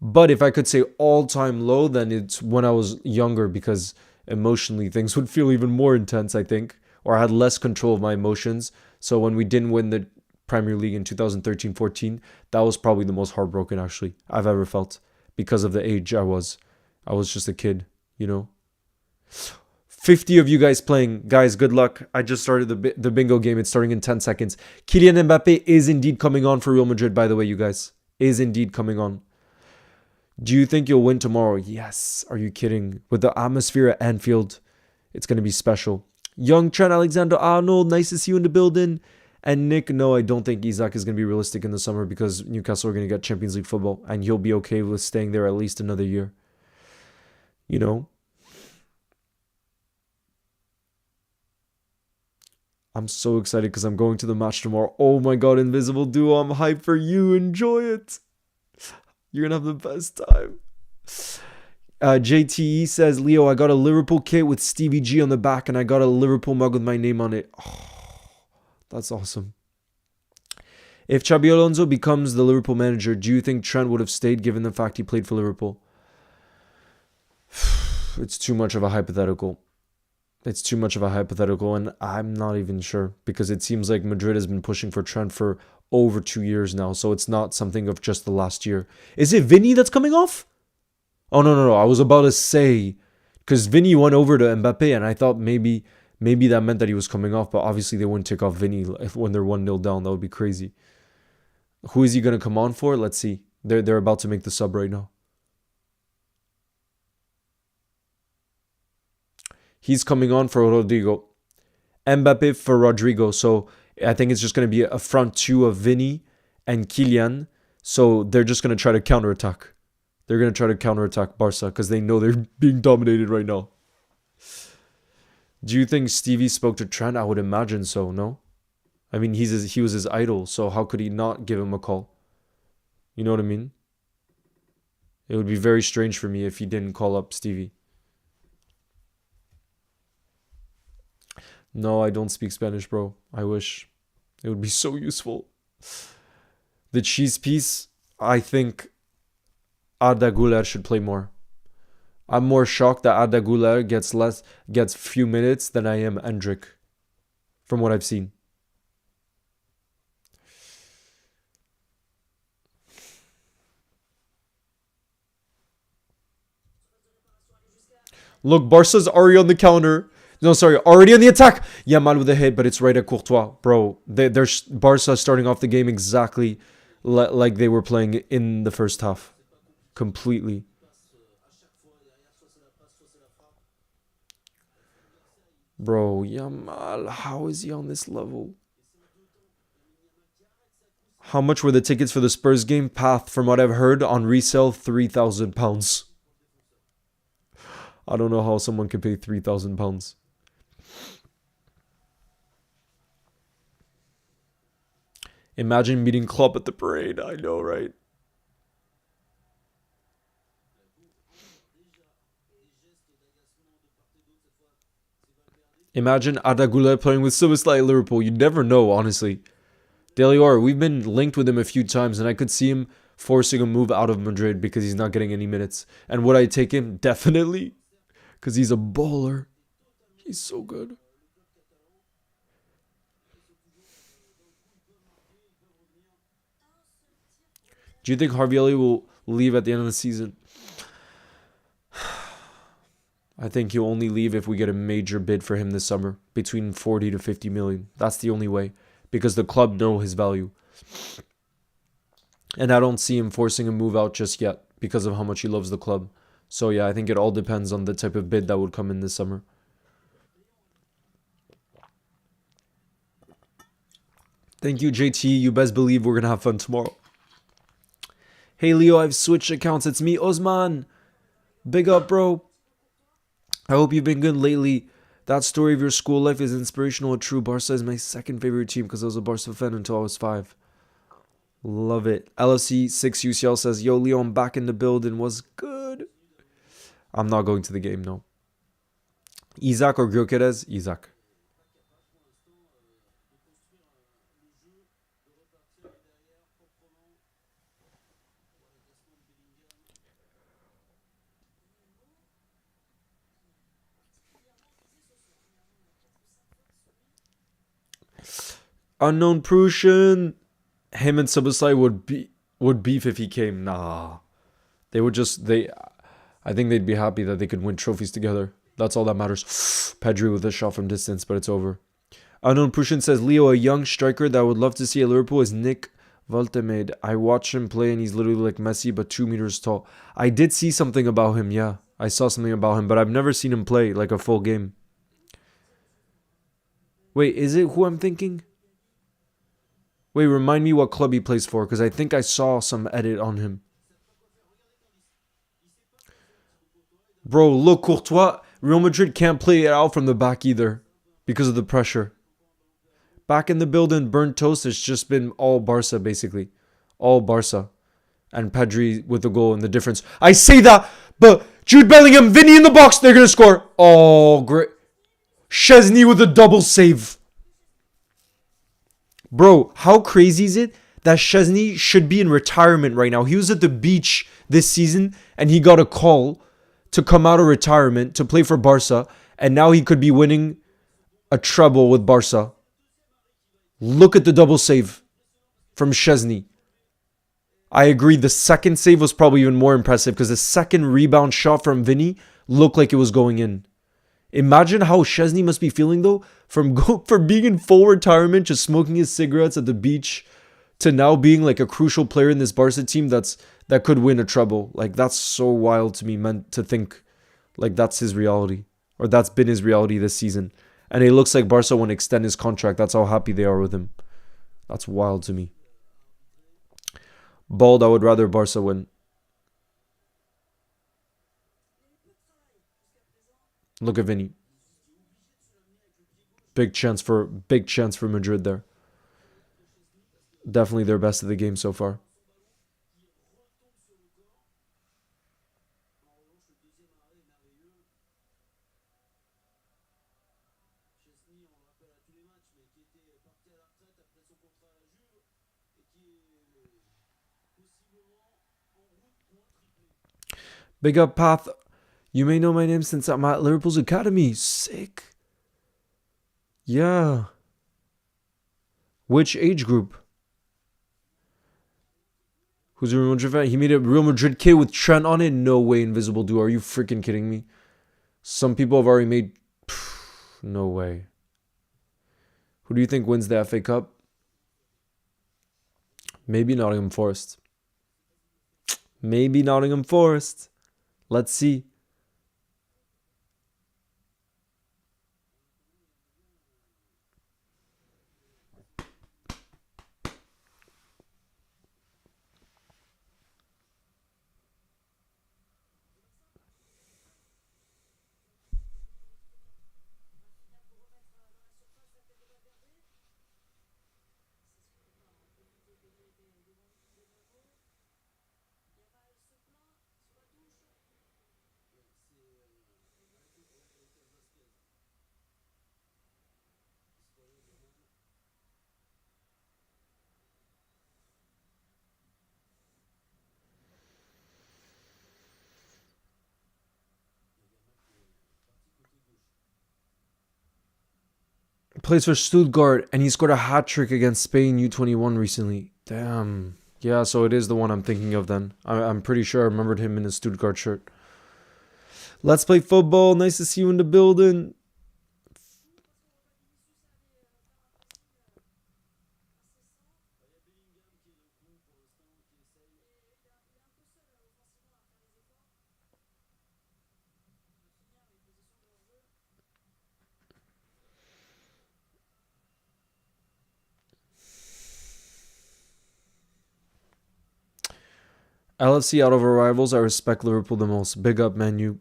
S1: But if I could say all time low, then it's when I was younger because emotionally things would feel even more intense, I think, or I had less control of my emotions. So when we didn't win the Premier League in 2013-14, that was probably the most heartbroken actually I've ever felt because of the age I was. I was just a kid, you know. 50 of you guys playing. Guys, good luck. I just started the bingo game. It's starting in 10 seconds. Kylian Mbappe is indeed coming on for Real Madrid, by the way, you guys. Is indeed coming on. Do you think you'll win tomorrow? Yes. Are you kidding? With the atmosphere at Anfield, it's going to be special. Young Trent Alexander-Arnold, nice to see you in the building. And Nick, no, I don't think Isaac is going to be realistic in the summer because Newcastle are going to get Champions League football and he'll be okay with staying there at least another year. You know? I'm so excited because I'm going to the match tomorrow. Oh my god, Invisible Duo, I'm hyped for you. Enjoy it. You're going to have the best time. JTE says, Leo, I got a Liverpool kit with Stevie G on the back and I got a Liverpool mug with my name on it. Oh, that's awesome. If Xabi Alonso becomes the Liverpool manager, do you think Trent would have stayed given the fact he played for Liverpool? It's too much of a hypothetical. It's too much of a hypothetical, and I'm not even sure because it seems like Madrid has been pushing for Trent for over 2 years now, so it's not something of just the last year. Is it Vinny that's coming off? Oh, no. I was about to say, because Vinny went over to Mbappe, and I thought maybe that meant that he was coming off, but obviously they wouldn't take off Vinny when they're 1-0 down. That would be crazy. Who is he going to come on for? Let's see. They're about to make the sub right now. He's coming on for Rodrigo. Mbappe for Rodrigo. So I think it's just going to be a front two of Vinny and Kylian. So they're just going to try to counterattack. They're going to try to counterattack Barca because they know they're being dominated right now. Do you think Stevie spoke to Trent? I would imagine so, no? I mean, he was his idol, so how could he not give him a call? You know what I mean? It would be very strange for me if he didn't call up Stevie. No, I don't speak Spanish, bro. I wish. It would be so useful. The cheese piece, I think Arda Güler should play more. I'm more shocked that Arda Güler gets few minutes than I am Endrick, from what I've seen. Look, Barca's already on the counter. No, sorry, already on the attack. Yamal with a hit, but it's right at Courtois. Bro, they're Barca starting off the game exactly like they were playing in the first half. Completely. Bro, Yamal, how is he on this level? How much were the tickets for the Spurs game? Path, from what I've heard, on resale, £3,000. I don't know how someone could pay £3,000. Imagine meeting Klopp at the parade. I know, right? Imagine Arda Güler playing with Szoboszlai at Liverpool. You never know, honestly. Delior, we've been linked with him a few times, and I could see him forcing a move out of Madrid because he's not getting any minutes. And would I take him? Definitely. Because he's a baller. He's so good. Do you think Harvey Elliott will leave at the end of the season? I think he'll only leave if we get a major bid for him this summer, between 40 to 50 million. That's the only way, because the club know his value. And I don't see him forcing a move out just yet because of how much he loves the club. So yeah, I think it all depends on the type of bid that would come in this summer. Thank you, JT. You best believe we're going to have fun tomorrow. Hey Leo, I've switched accounts. It's me, Osman. Big up, bro. I hope you've been good lately. That story of your school life is inspirational and true. Barca is my second favorite team because I was a Barca fan until I was 5. Love it. LFC 6 UCL says, Yo, Leo, I'm back in the building. Was good. I'm not going to the game, no. Isaac or Gyökeres? Isaac. Unknown Prussian. Him and Sabasai would beef if he came. Nah. They would just I think they'd be happy that they could win trophies together. That's all that matters. Pedri with a shot from distance, but it's over. Unknown Prussian says, Leo, a young striker that I would love to see at Liverpool is Nick Valtemade. I watch him play and he's literally like Messi, but 2 meters tall. I did see something about him, yeah. I saw something about him, but I've never seen him play like a full game. Wait, is it who I'm thinking? Wait, remind me what club he plays for, because I think I saw some edit on him. Bro, look, Courtois. Real Madrid can't play it out from the back either because of the pressure. Back in the building, burnt toast. It's just been all Barca, basically. All Barca. And Pedri with the goal and the difference. I say that, but Jude Bellingham, Vinny in the box, they're going to score. Oh, great. Szczesny with a double save. Bro, how crazy is it that Szczesny should be in retirement right now? He was at the beach this season and he got a call to come out of retirement to play for Barca, and now he could be winning a treble with Barca. Look at the double save from Szczesny. I agree, the second save was probably even more impressive because the second rebound shot from Vinny looked like it was going in. Imagine how Szczesny must be feeling though from being in full retirement, just smoking his cigarettes at the beach, to now being like a crucial player in this Barca team that could win a treble. Like, that's so wild to me, meant to think like that's his reality, or that's been his reality this season. And it looks like Barca want to extend his contract. That's how happy they are with him. That's wild to me. Bald, I would rather Barca win. Look at Vinny. Big chance for Madrid there. Definitely their best of the game so far. Big up, Path. You may know my name since I'm at Liverpool's Academy. Sick. Yeah. Which age group? Who's a Real Madrid fan? He made a Real Madrid kit with Trent on it? No way, Invisible Dude. Are you freaking kidding me? Some people have already made... No way. Who do you think wins the FA Cup? Maybe Nottingham Forest. Maybe Nottingham Forest. Let's see. Plays for Stuttgart, and he scored a hat trick against Spain U21 recently. Damn. Yeah, so it is the one I'm thinking of then. I'm pretty sure I remembered him in his Stuttgart shirt. Let's play football. Nice to see you in the building. LFC out of our rivals, I respect Liverpool the most. Big up, Man U.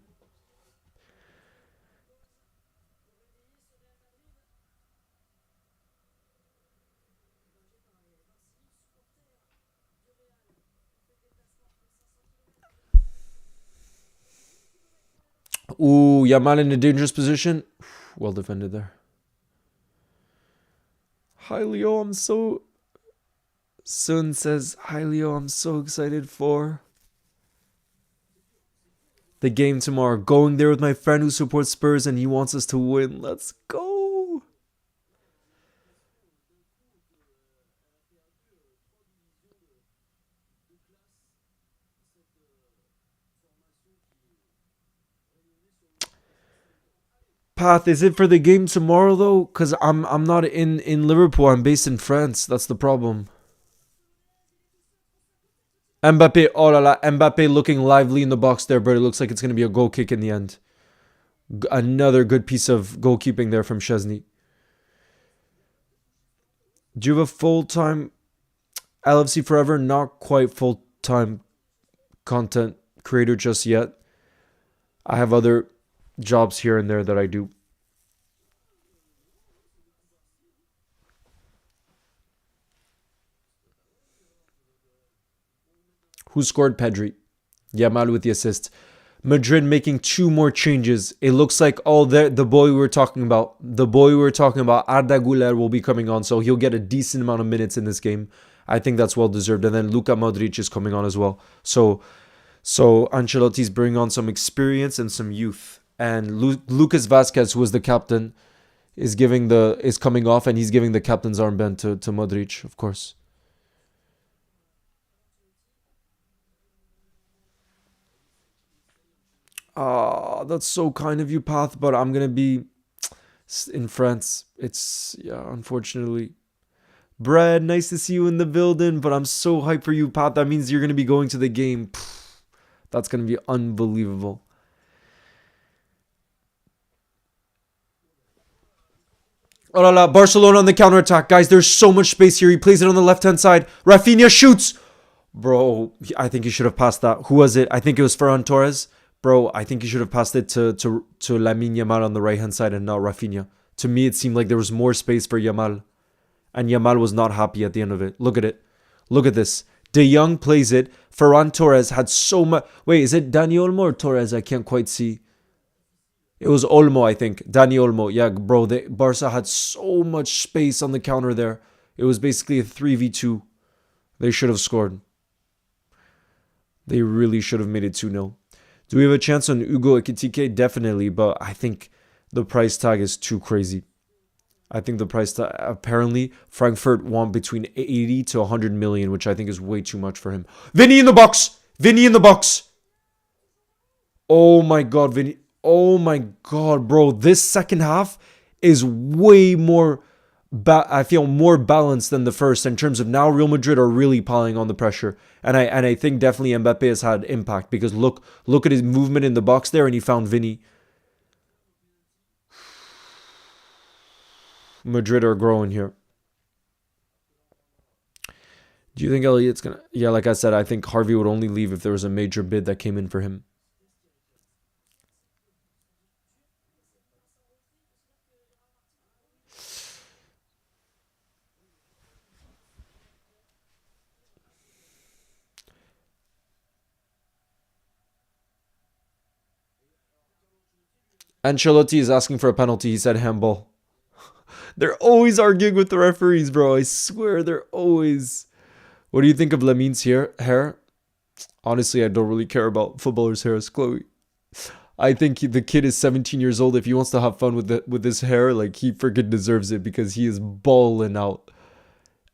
S1: Ooh, Yamal in a dangerous position. Well defended there. Hi, Leo. Sun says, hi, Leo. I'm so excited for the game tomorrow. Going there with my friend who supports Spurs and he wants us to win. Let's go. Path, is it for the game tomorrow though? Cause I'm not in Liverpool. I'm based in France. That's the problem. Mbappe, oh la la, Mbappe looking lively in the box there, but it looks like it's gonna be a goal kick in the end. Another good piece of goalkeeping there from Chesney. Do you have a full-time LFC Forever? Not quite full-time content creator just yet. I have other jobs here and there that I do. Who scored? Pedri. Yamal with the assist. Madrid making two more changes. It looks like the boy we were talking about, Arda Güler will be coming on, so he'll get a decent amount of minutes in this game. I think that's well deserved. And then Luka Modric is coming on as well. So Ancelotti's bringing on some experience and some youth. And Lucas Vazquez, who was the captain, is coming off, and he's giving the captain's armband to Modric, of course. That's so kind of you, Path, but I'm gonna be in France. It's, yeah, unfortunately. Brad, nice to see you in the building, but I'm so hyped for you, Path. That means you're gonna be going to the game. That's gonna be unbelievable. Oh la la, Barcelona on the counter-attack. Guys, there's so much space here. He plays it on the left-hand side. Rafinha shoots. Bro, I think he should have passed that. Who was it? I think it was Ferran Torres. Bro, I think he should have passed it to Lamine Yamal on the right-hand side and not Rafinha. To me, it seemed like there was more space for Yamal. And Yamal was not happy at the end of it. Look at it. Look at this. De Jong plays it. Ferran Torres had so much... Wait, is it Dani Olmo or Torres? I can't quite see. It was Olmo, I think. Dani Olmo. Yeah, bro, Barca had so much space on the counter there. It was basically a 3v2. They should have scored. They really should have made it 2-0. Do we have a chance on Hugo Ekitike? Definitely, but I think the price tag is too crazy. I think the price tag... Apparently, Frankfurt want between 80 to 100 million, which I think is way too much for him. Vinny in the box! Vinny in the box! Oh my god, Vinny... Oh my god, bro. This second half is way more... I feel more balanced than the first in terms of now Real Madrid are really piling on the pressure. And I think definitely Mbappe has had impact because look at his movement in the box there and he found Vinny. Madrid are growing here. Do you think Elliot's going to... Yeah, like I said, I think Harvey would only leave if there was a major bid that came in for him. Ancelotti is asking for a penalty. He said handball. They're always arguing with the referees, bro. I swear, they're always... What do you think of Lamine's hair? Honestly, I don't really care about footballers' hair, Chloe. I think the kid is 17 years old. If he wants to have fun with his hair, like, he freaking deserves it because he is balling out.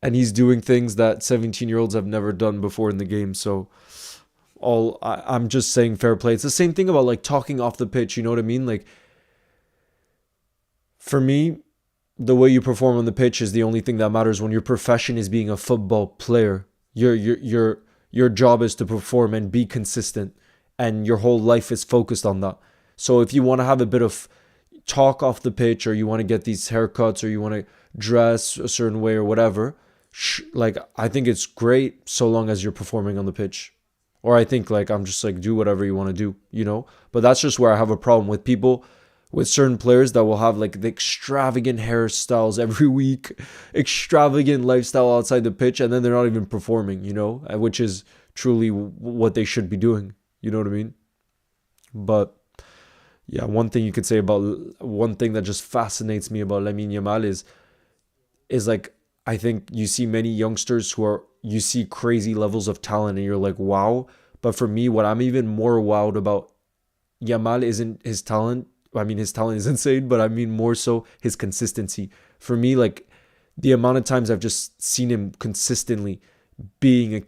S1: And he's doing things that 17-year-olds have never done before in the game. So I'm just saying fair play. It's the same thing about like talking off the pitch. You know what I mean? Like, for me, the way you perform on the pitch is the only thing that matters when your profession is being a football player. Your job is to perform and be consistent, and your whole life is focused on that. So if you want to have a bit of talk off the pitch, or you want to get these haircuts, or you want to dress a certain way or whatever, like, I think it's great so long as you're performing on the pitch. Or I think like I'm just like do whatever you want to do, you know? But that's just where I have a problem with people, with certain players that will have like the extravagant hairstyles every week, extravagant lifestyle outside the pitch, and then they're not even performing, you know, which is truly what they should be doing. You know what I mean? But yeah, one thing that just fascinates me about Lamine Yamal is like I think you see many youngsters who are you see crazy levels of talent and you're like wow. But for me, what I'm even more wowed about Yamal isn't his talent. I mean, his talent is insane, but I mean more so his consistency. For me, like the amount of times I've just seen him consistently being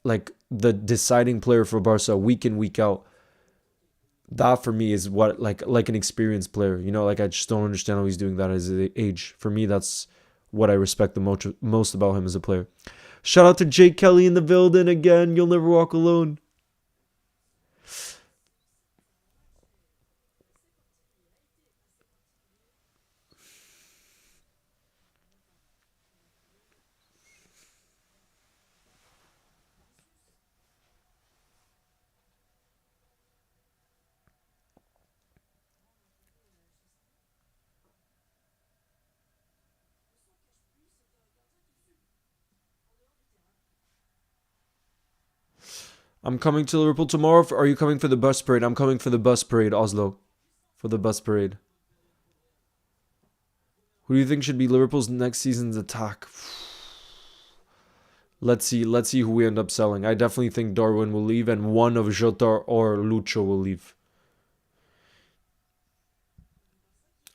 S1: like the deciding player for Barca week in week out. That for me is what like an experienced player. You know, like I just don't understand how he's doing that at his age. For me, that's what I respect the most about him as a player. Shout out to Jake Kelly in the building again. You'll never walk alone. I'm coming to Liverpool tomorrow. Are you coming for the bus parade? I'm coming for the bus parade, Oslo. For the bus parade. Who do you think should be Liverpool's next season's attack? Let's see. Let's see who we end up selling. I definitely think Darwin will leave, and one of Jota or Lucho will leave.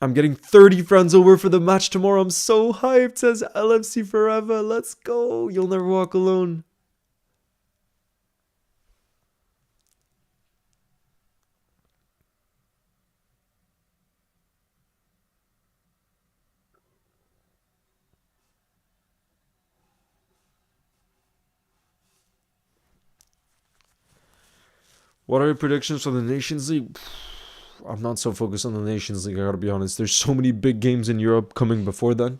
S1: I'm getting 30 friends over for the match tomorrow. I'm so hyped. Says LFC forever. Let's go. You'll never walk alone. What are your predictions for the Nations League? I'm not so focused on the Nations League, I gotta be honest. There's so many big games in Europe coming before then.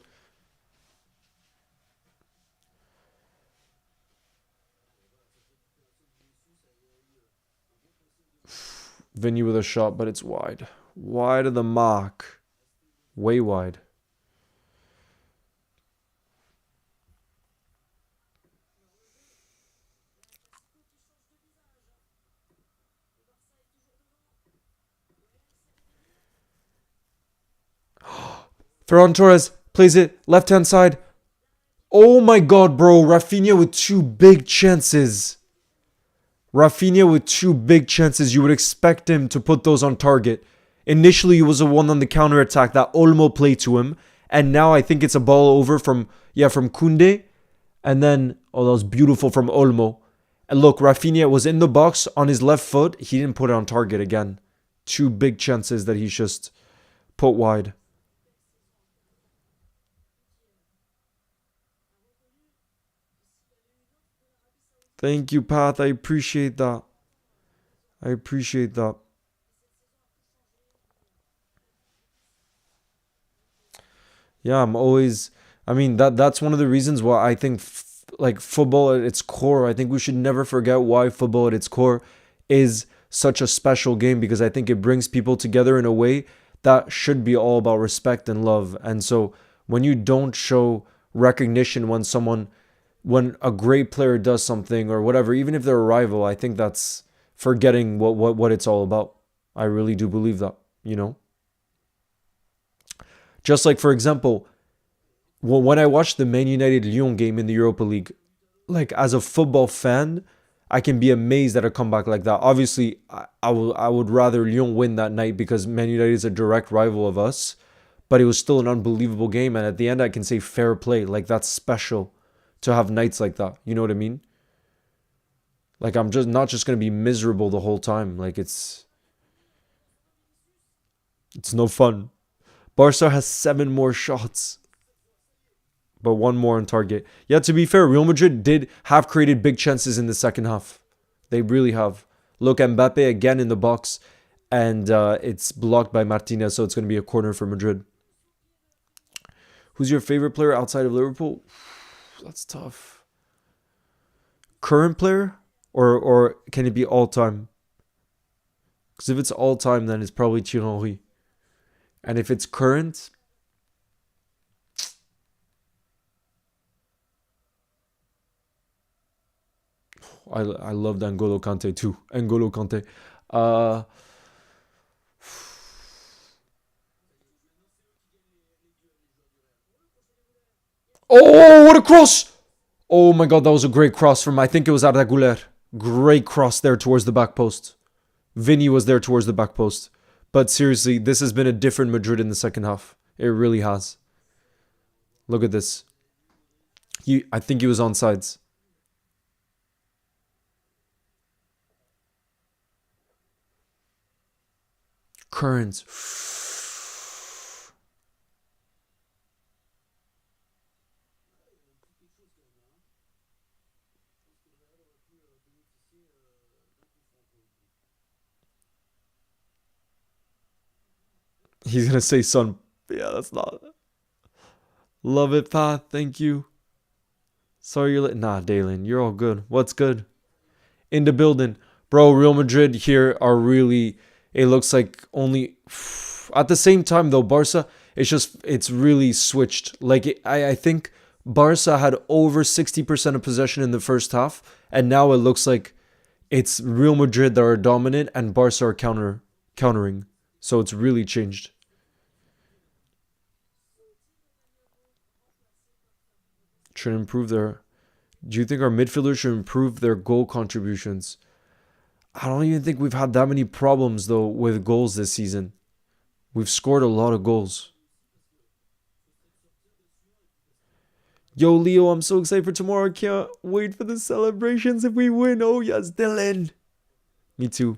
S1: Vinny with a shot, but it's wide. Wide of the mark. Way wide. Ferran Torres plays it left hand side. Oh my god, bro. Rafinha with two big chances. Rafinha with two big chances. You would expect him to put those on target. Initially, it was a one on the counter attack that Olmo played to him. And now I think it's a ball over from Kunde. And then, oh, that was beautiful from Olmo. And look, Rafinha was in the box on his left foot. He didn't put it on target again. Two big chances that he's just put wide. Thank you, Path. I appreciate that. I appreciate that. Yeah, I'm always. I mean that's one of the reasons why I think like football at its core. I think we should never forget why football at its core is such a special game because I think it brings people together in a way that should be all about respect and love. And so when you don't show recognition when a great player does something or whatever, even if they're a rival, I think that's forgetting what it's all about. I really do believe that, you know? Just like, for example, when I watched the Man United Lyon game in the Europa League, like as a football fan, I can be amazed at a comeback like that. Obviously, I would rather Lyon win that night because Man United is a direct rival of us, but it was still an unbelievable game. And at the end, I can say fair play. Like that's special to have nights like that. You know what I mean? Like I'm just not just gonna be miserable the whole time. Like it's no fun. Barca has 7 more shots, but one more on target. Yeah, to be fair, Real Madrid did have created big chances in the second half. They really have. Look, Mbappe again in the box, and it's blocked by Martinez, so it's going to be a corner for Madrid. Who's your favorite player outside of Liverpool? That's tough. Current player Or can it be all time? Because if it's all time, then it's probably Thierry Henry. And if it's current, I loved N'Golo Kante too. N'Golo Kante. Uh, oh, what a cross! Oh my god, that was a great cross from, I think it was Arda Güler. Great cross there towards the back post. Vinny was there towards the back post. But seriously, this has been a different Madrid in the second half. It really has. Look at this. I think he was on sides. Currents. He's gonna say Son. Yeah, that's not. Love it, Pa. Thank you. Sorry you're late. Nah, Dalen, you're all good. What's good? In the building. Bro, Real Madrid here are really, it looks like only, at the same time though, Barca, it's really switched. Like, I think Barca had over 60% of possession in the first half, and now it looks like it's Real Madrid that are dominant and Barca are countering. So it's really changed. Should improve their. Do you think our midfielders should improve their goal contributions? I don't even think we've had that many problems though with goals this season. We've scored a lot of goals. Yo, Leo, I'm so excited for tomorrow. I can't wait for the celebrations if we win. Oh, yes, Dylan. Me too.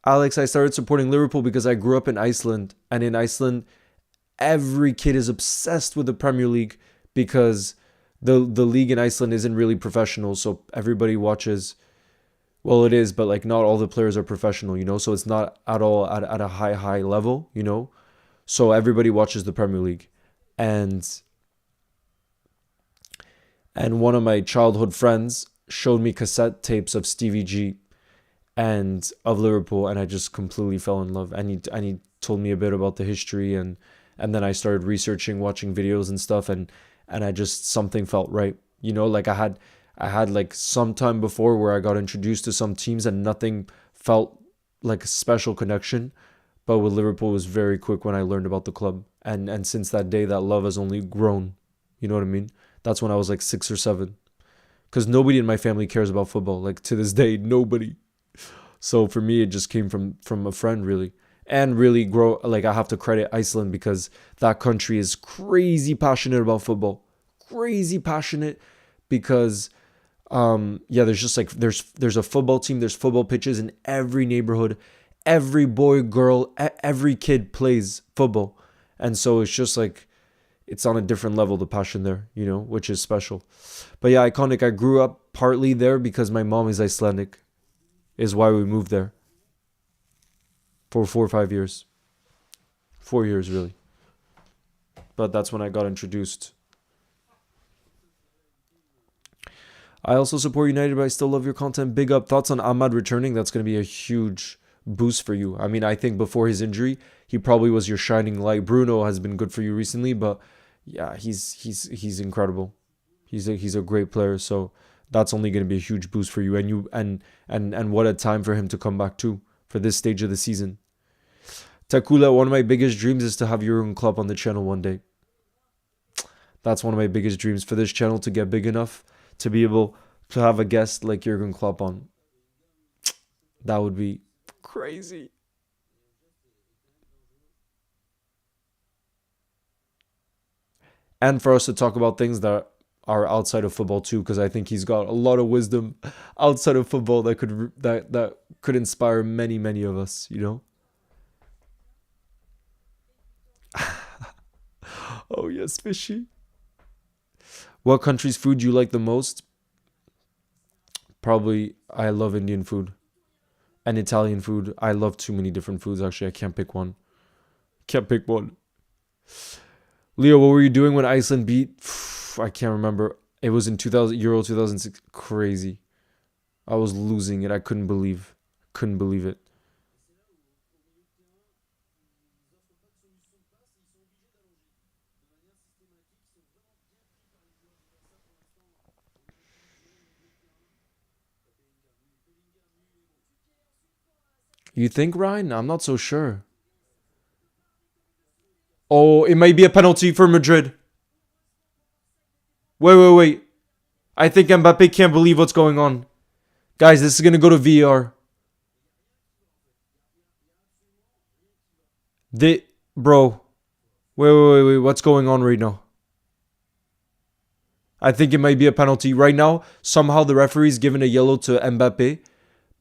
S1: Alex, I started supporting Liverpool because I grew up in Iceland. And in Iceland, every kid is obsessed with the Premier League because the league in Iceland isn't really professional. So everybody watches. Well, it is, but like not all the players are professional, you know? So it's not at all at a high level, you know? So everybody watches the Premier League. And one of my childhood friends showed me cassette tapes of Stevie G and of Liverpool, and I just completely fell in love. And he told me a bit about the history, and then I started researching, watching videos and stuff, and I just, something felt right. You know, like I had like some time before where I got introduced to some teams and nothing felt like a special connection. But with Liverpool, it was very quick when I learned about the club. And since that day, that love has only grown. You know what I mean? That's when I was like 6 or 7. Because nobody in my family cares about football. Like to this day, nobody. So for me, it just came from a friend, really. And really like I have to credit Iceland because that country is crazy passionate about football. Crazy passionate because yeah, there's just like there's a football team, there's football pitches in every neighborhood. Every boy, girl, every kid plays football. And so it's just like, it's on a different level, the passion there, you know, which is special. But yeah, iconic. I grew up partly there because my mom is Icelandic, is why we moved there for 4 or 5 years. 4 years, really. But that's when I got introduced. I also support United, but I still love your content. Big up. Thoughts on Ahmad returning? That's going to be a huge boost for you. I mean, I think before his injury, he probably was your shining light. Bruno has been good for you recently, but yeah, he's incredible. He's a great player, so that's only going to be a huge boost for you. And what a time for him to come back too for this stage of the season. Takula, one of my biggest dreams is to have Jurgen Klopp on the channel one day. That's one of my biggest dreams, for this channel to get big enough to be able to have a guest like Jurgen Klopp on. That would be crazy. And for us to talk about things that are outside of football too, because I think he's got a lot of wisdom outside of football that could inspire many of us, you know. Oh yes, fishy. What country's food do you like the most? Probably I love Indian food and Italian food. I love too many different foods, actually. I can't pick one. Can't pick one. Leo, what were you doing when Iceland beat? I can't remember. It was in 2000 Euro 2006. Crazy. I was losing it. I couldn't believe it. You think, Ryan? I'm not so sure. Oh, it might be a penalty for Madrid. Wait. I think Mbappe can't believe what's going on. Guys, this is going to go to VAR. Bro. Wait. What's going on right now? I think it might be a penalty. Right now, somehow the referee's given a yellow to Mbappe,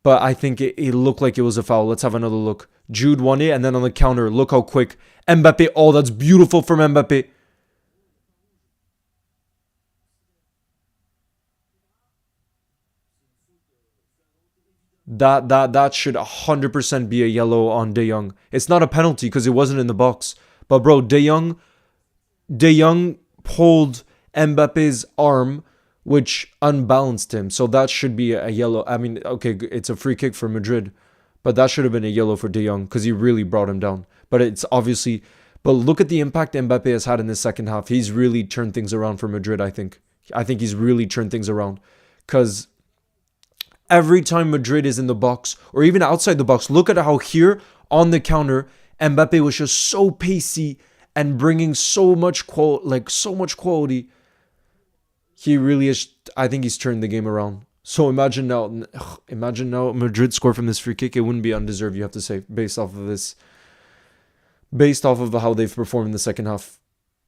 S1: but I think it looked like it was a foul. Let's have another look. Jude won it, and then on the counter, look how quick. Mbappe, oh, that's beautiful from Mbappe. That should 100% be a yellow on De Jong. It's not a penalty because it wasn't in the box. But bro, De Jong pulled Mbappe's arm, which unbalanced him. So that should be a yellow. I mean, okay, it's a free kick for Madrid, but that should have been a yellow for De Jong because he really brought him down. But it's obviously. But look at the impact Mbappe has had in the second half. He's really turned things around for Madrid. I think he's really turned things around because every time Madrid is in the box or even outside the box, look at how here on the counter, Mbappe was just so pacey and bringing so much quality. He really is. I think he's turned the game around. So imagine now Madrid score from this free kick. It wouldn't be undeserved, you have to say, based off of how they've performed in the second half.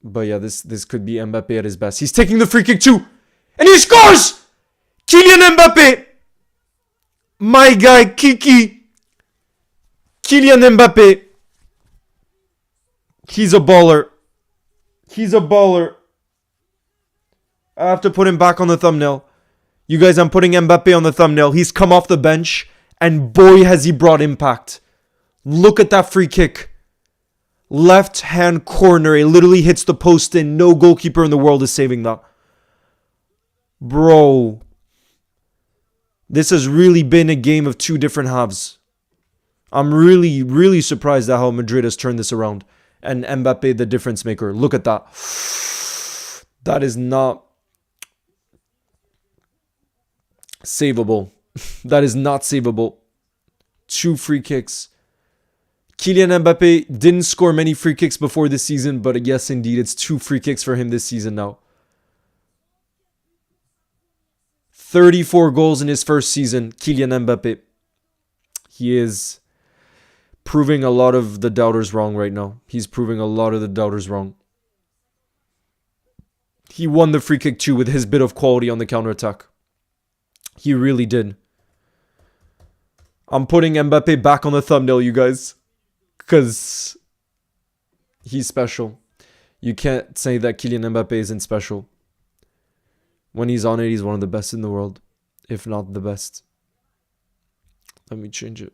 S1: But yeah, this could be Mbappe at his best. He's taking the free kick too, and he scores. Kylian Mbappe. My guy, Kylian Mbappe. He's a baller. I have to put him back on the thumbnail. You guys, I'm putting Mbappe on the thumbnail. He's come off the bench, and boy, has he brought impact. Look at that free kick. Left hand corner. It literally hits the post in. No goalkeeper in the world is saving that. Bro. This has really been a game of two different halves. I'm really surprised at how Madrid has turned this around. And Mbappe, the difference maker. Look at that. That is not savable. That is not savable. 2 free kicks. Kylian Mbappe didn't score many free kicks before this season, but yes, indeed, it's 2 free kicks for him this season now. 34 goals in his first season, Kylian Mbappe. He is proving a lot of the doubters wrong right now. He's proving a lot of the doubters wrong. He won the free kick too with his bit of quality on the counterattack. He really did. I'm putting Mbappe back on the thumbnail, you guys. Because he's special. You can't say that Kylian Mbappe isn't special. When he's on it, he's one of the best in the world. If not the best. Let me change it.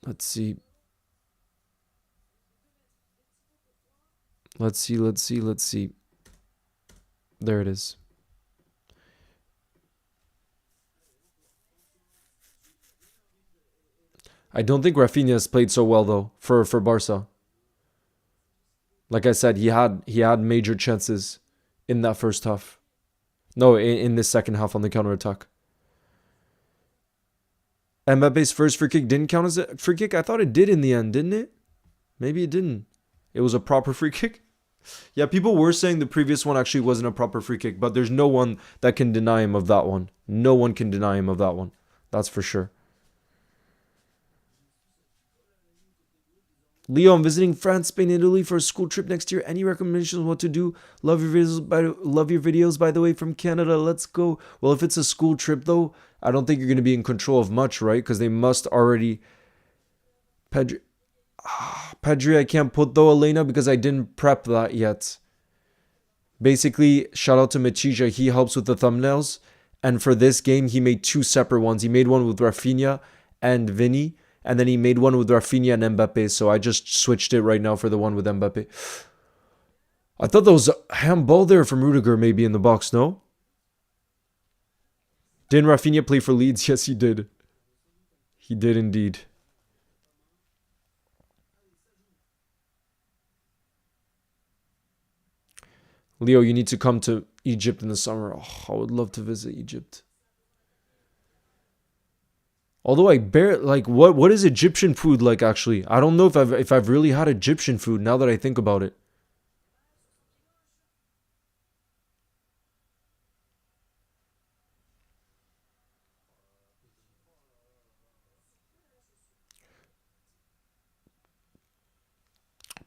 S1: Let's see. Let's see. There it is. I don't think Rafinha has played so well though for Barca. Like I said, he had major chances in that first half. No, in this second half on the counterattack. Mbappe's first free kick didn't count as a free kick? I thought it did in the end, didn't it? Maybe it didn't. It was a proper free kick. Yeah, people were saying the previous one actually wasn't a proper free kick, but there's no one that can deny him of that one. No one can deny him of that one. That's for sure. Leo, I'm visiting France, Spain, Italy for a school trip next year. Any recommendations on what to do? Love your videos, by the way, from Canada. Let's go. Well, if it's a school trip, though, I don't think you're going to be in control of much, right? Because they must already... Pedri, I can't put, though, Elena, because I didn't prep that yet. Basically, shout out to Machija. He helps with the thumbnails. And for this game, he made 2 separate ones. He made one with Rafinha and Vinny. And then he made one with Rafinha and Mbappe. So I just switched it right now for the one with Mbappe. I thought there was a handball there from Rudiger maybe in the box, no? Didn't Rafinha play for Leeds? Yes, he did. He did indeed. Leo, you need to come to Egypt in the summer. Oh, I would love to visit Egypt. Although I bear like what is Egyptian food like actually? I don't know if I've really had Egyptian food now that I think about it.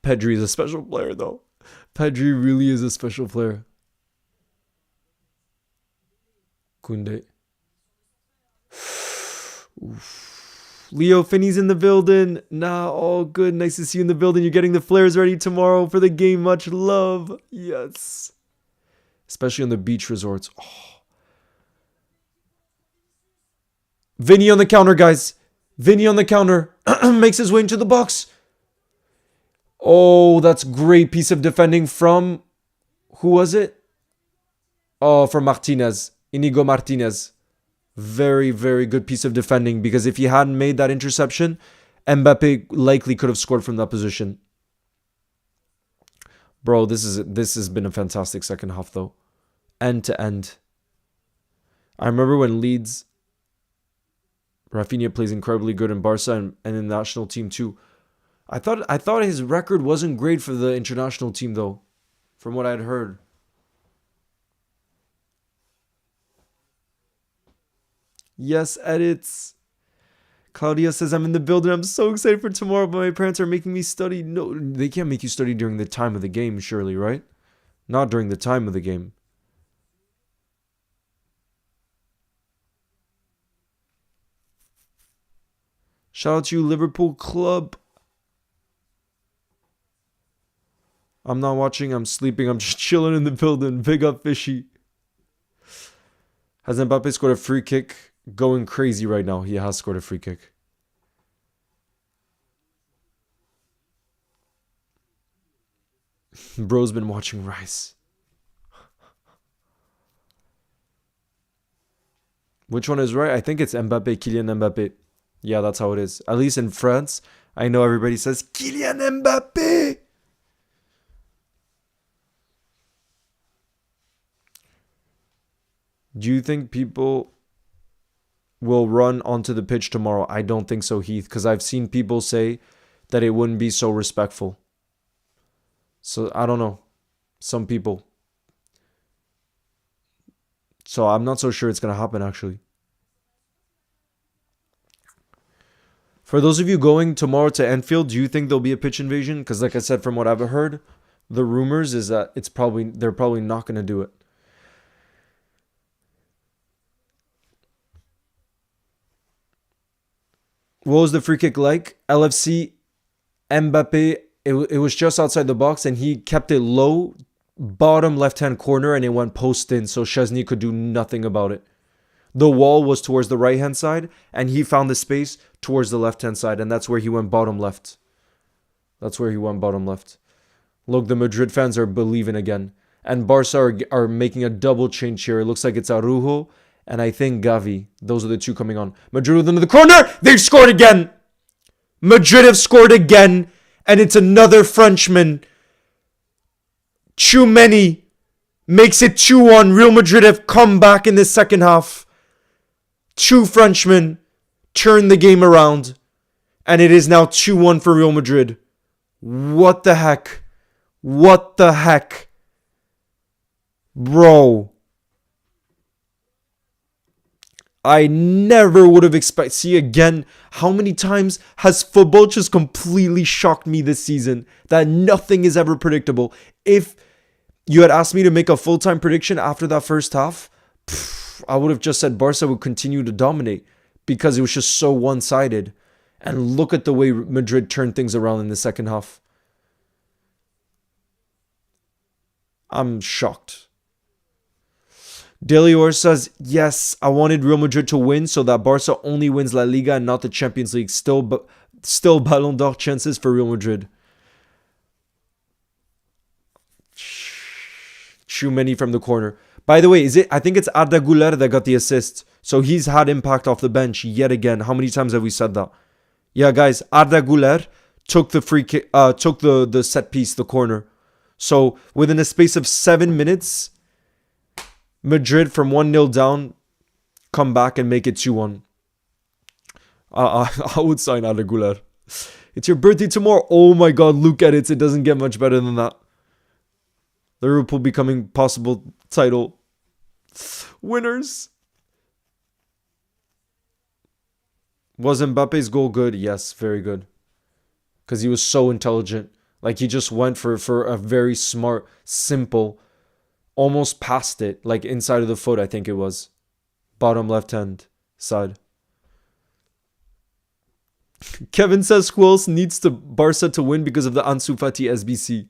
S1: Pedri is a special player though. Pedri really is a special player. Kunde. Leo Finney's in the building. Nah, all good. Nice to see you in the building. You're getting the flares ready tomorrow for the game. Much love. Yes. Especially on the beach resorts. Oh. Vinny on the counter, guys. Vinny on the counter. Makes his way into the box. Oh, that's great piece of defending from... Who was it? Oh, from Martinez. Inigo Martinez. Very, very good piece of defending, because if he hadn't made that interception, Mbappe likely could have scored from that position. Bro, this has been a fantastic second half though. End to end. I remember when Leeds, Rafinha plays incredibly good in Barca and in the national team too. I thought his record wasn't great for the international team though, from what I'd heard. Yes, edits. Claudia says, I'm in the building. I'm so excited for tomorrow, but my parents are making me study. No, they can't make you study during the time of the game, surely, right? Not during the time of the game. Shout out to you, Liverpool Club. I'm not watching. I'm sleeping. I'm just chilling in the building. Big up, Fishy. Has Mbappe scored a free kick? Going crazy right now. He has scored a free kick. Bro's been watching Rice. Which one is right? I think it's Mbappe, Kylian Mbappe. Yeah, that's how it is. At least in France, I know everybody says Kylian Mbappe. Do you think people will run onto the pitch tomorrow? I don't think so, Heath, because I've seen people say that it wouldn't be so respectful. So, I don't know. Some people. So, I'm not so sure it's going to happen, actually. For those of you going tomorrow to Anfield, do you think there'll be a pitch invasion? Because like I said, from what I've heard, the rumors is that they're probably not going to do it. What was the free kick like? LFC, Mbappe, it was just outside the box and he kept it low, bottom left-hand corner, and it went post in, so Chesney could do nothing about it. The wall was towards the right-hand side and he found the space towards the left-hand side, and that's where he went bottom left. That's where he went bottom left. Look, the Madrid fans are believing again. And Barca are making a double change here. It looks like it's Araujo and I think Gavi. Those are the two coming on. Madrid into the corner. They've scored again. Madrid have scored again. And it's another Frenchman. Tchouameni makes it 2-1. Real Madrid have come back in the second half. Two Frenchmen turn the game around. And it is now 2-1 for Real Madrid. What the heck? What the heck? Bro. I never would have expected. See, again, how many times has football just completely shocked me this season that nothing is ever predictable? If you had asked me to make a full-time prediction after that first half, I would have just said Barca would continue to dominate because it was just so one-sided. And look at the way Madrid turned things around in the second half. I'm shocked. Delior says, yes, I wanted Real Madrid to win so that Barca only wins La Liga and not the Champions League. Still Ballon d'Or chances for Real Madrid. Tchouameni from the corner. By the way, I think it's Arda Güler that got the assist. So he's had impact off the bench yet again. How many times have we said that? Yeah, guys, Arda Güler took the free kick, took the set piece, the corner. So within a space of 7 minutes, Madrid from 1-0 down, come back and make it 2-1. I would sign Arda Güler. It's your birthday tomorrow. Oh my God, Luke edits. It doesn't get much better than that. Liverpool becoming possible title winners. Was Mbappe's goal good? Yes, very good. Because he was so intelligent. Like he just went for a very smart, simple, almost past it. Like inside of the foot, I think it was. Bottom left hand side. Kevin says who else needs to Barca to win because of the Ansu Fati SBC?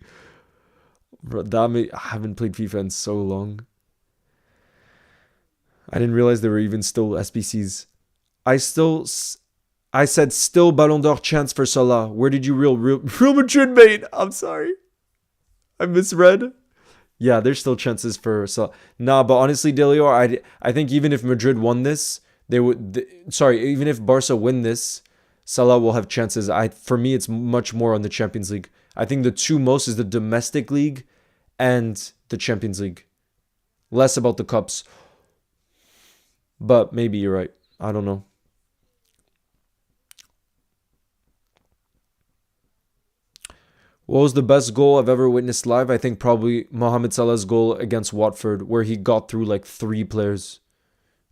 S1: I haven't played FIFA in so long. I didn't realize there were even still SBCs. I said still Ballon d'Or chance for Salah. Where did you Real Madrid, mate? I'm sorry. I misread. Yeah, there's still chances for Salah. Nah, but honestly, Delior, I think even if Madrid won this, even if Barca win this, Salah will have chances. For me, it's much more on the Champions League. I think the two most is the domestic league and the Champions League. Less about the cups. But maybe you're right. I don't know. What was the best goal I've ever witnessed live? I think probably Mohamed Salah's goal against Watford, where he got through like 3 players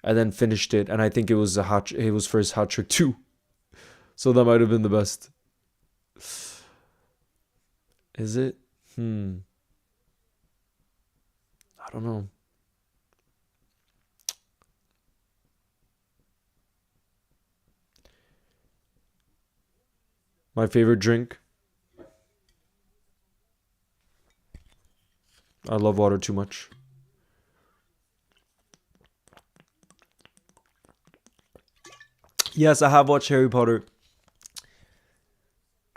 S1: and then finished it. And I think it was it was for his hat trick too. So that might have been the best. Is it? I don't know. My favorite drink? I love water too much. Yes, I have watched Harry Potter.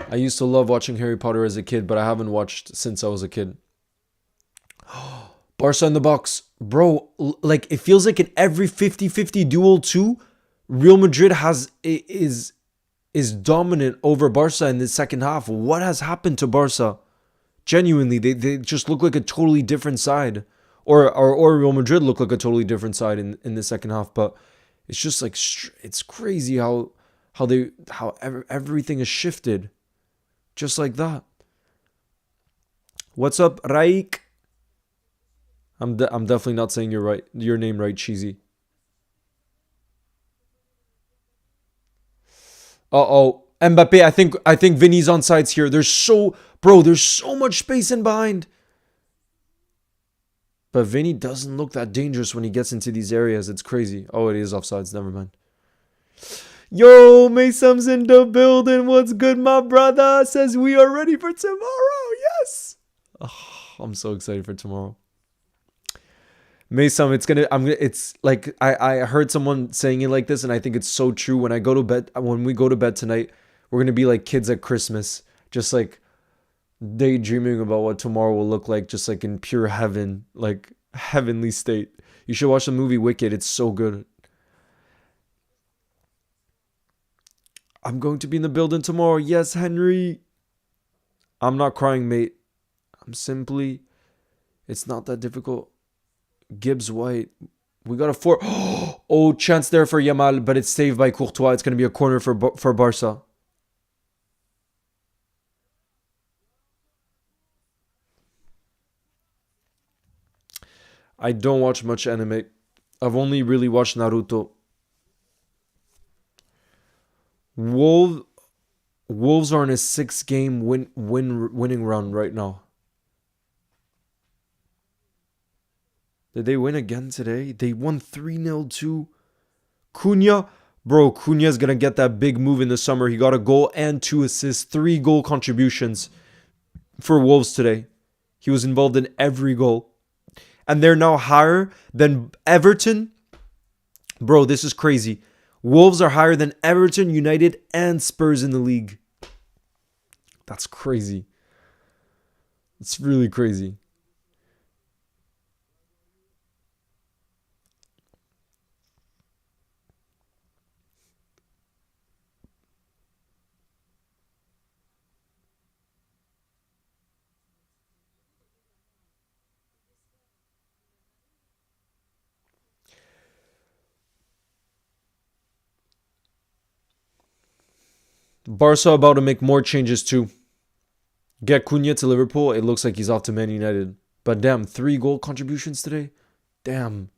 S1: I used to love watching Harry Potter as a kid, but I haven't watched since I was a kid. Barca in the box. Bro, like it feels like in every 50-50 duel too, Real Madrid is dominant over Barca in the second half. What has happened to Barca? Genuinely, they just look like a totally different side. Or Real Madrid look like a totally different side in the second half, but it's just like it's crazy how everything has shifted. Just like that. What's up, Raik? I'm definitely not saying your name right, cheesy. Uh-oh. Mbappe, I think Vinny's on sides here. There's so much space in behind. But Vinny doesn't look that dangerous when he gets into these areas. It's crazy. Oh, it is offsides. Never mind. Yo, Mason's in the building. What's good, my brother? Says we are ready for tomorrow. Yes. Oh, I'm so excited for tomorrow. Mason, it's like I heard someone saying it like this, and I think it's so true. When we go to bed tonight, we're gonna be like kids at Christmas, just like daydreaming about what tomorrow will look like, just like in pure heaven, like heavenly state. You should watch the movie Wicked. It's so good. I'm going to be in the building tomorrow. Yes, Henry. I'm not crying, mate. It's not that difficult. Gibbs White. We got a 4. Oh, chance there for Yamal, but it's saved by Courtois. It's going to be a corner for Barca. I don't watch much anime. I've only really watched Naruto. Wolves are in a 6-game winning run right now. Did they win again today? They won 3-0 to Cunha. Bro, Cunha's going to get that big move in the summer. He got a goal and 2 assists, 3 goal contributions for Wolves today. He was involved in every goal. and they're now higher than Everton. Bro, this is crazy. Wolves are higher than Everton, United, and Spurs in the league. That's crazy. It's really crazy. Barca about to make more changes too. Get Cunha to Liverpool. It looks like he's off to Man United. But damn, 3 goal contributions today. Damn.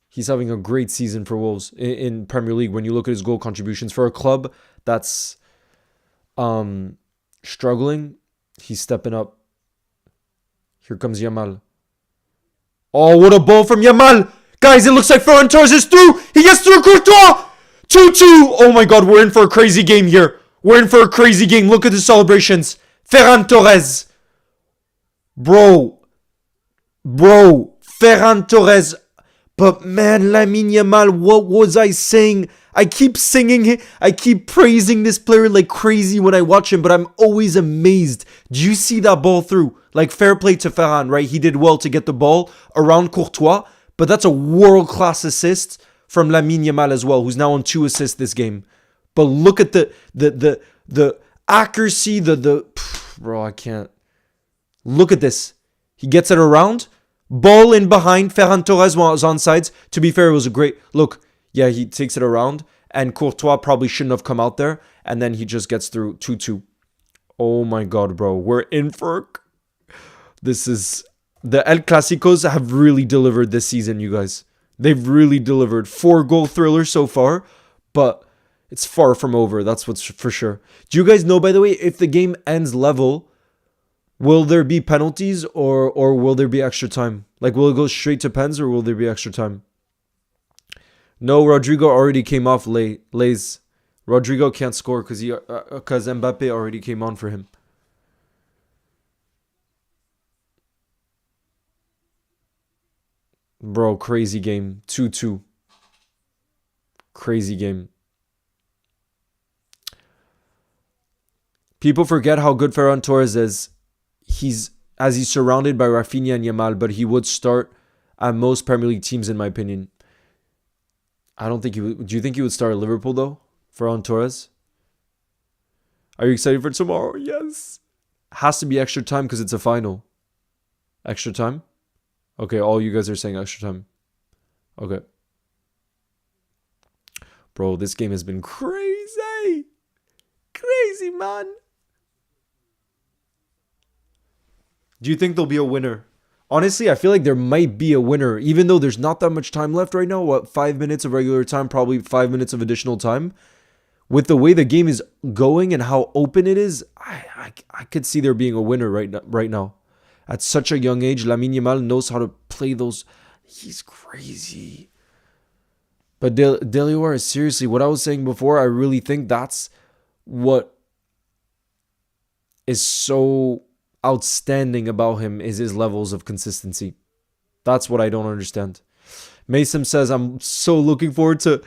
S1: He's having a great season for Wolves in Premier League when you look at his goal contributions. For a club that's struggling, he's stepping up. Here comes Yamal. Oh, what a ball from Yamal. Guys, it looks like Ferran Torres is through. He gets through Courtois. 2-2. Oh my God, we're in for a crazy game here. We're in for a crazy game. Look at the celebrations. Ferran Torres. Bro. Ferran Torres. But man, Lamine Yamal, what was I saying? I keep singing, I keep praising this player like crazy when I watch him, but I'm always amazed. Do you see that ball through? Like, fair play to Ferran, right? He did well to get the ball around Courtois, but that's a world-class assist from Lamine Yamal as well, who's now on 2 assists this game. But look at the accuracy, bro, I can't. Look at this. He gets it around. Ball in behind. Ferran Torres was on sides. To be fair, it was a great look. Yeah, he takes it around. And Courtois probably shouldn't have come out there. And then he just gets through 2-2. Oh my God, bro. We're in for... This is... The El Clasicos have really delivered this season, you guys. They've really delivered. 4-goal thriller so far. But it's far from over. That's what's for sure. Do you guys know, by the way, if the game ends level... Will there be penalties or will there be extra time? Like, will it go straight to pens or will there be extra time? No, Rodrigo already came off late. Lays. Rodrigo can't score because Mbappe already came on for him. Bro, crazy game. 2-2. Crazy game. People forget how good Ferran Torres is. He's surrounded by Rafinha and Yamal, but he would start at most Premier League teams, in my opinion. I don't think he would. Do you think he would start at Liverpool, though? Ferran Torres? Are you excited for tomorrow? Yes. Has to be extra time because it's a final. Extra time? Okay, all you guys are saying extra time. Okay. Bro, this game has been crazy. Crazy, man. Do you think there'll be a winner? Honestly, I feel like there might be a winner, even though there's not that much time left right now. What, 5 minutes of regular time, probably 5 minutes of additional time. With the way the game is going and how open it is, I could see there being a winner right now. At such a young age, Lamine Yamal knows how to play those. He's crazy. But Delior is seriously, what I was saying before, I really think that's what is so outstanding about him is his levels of consistency. That's what I don't understand. Mason says, I'm so looking forward to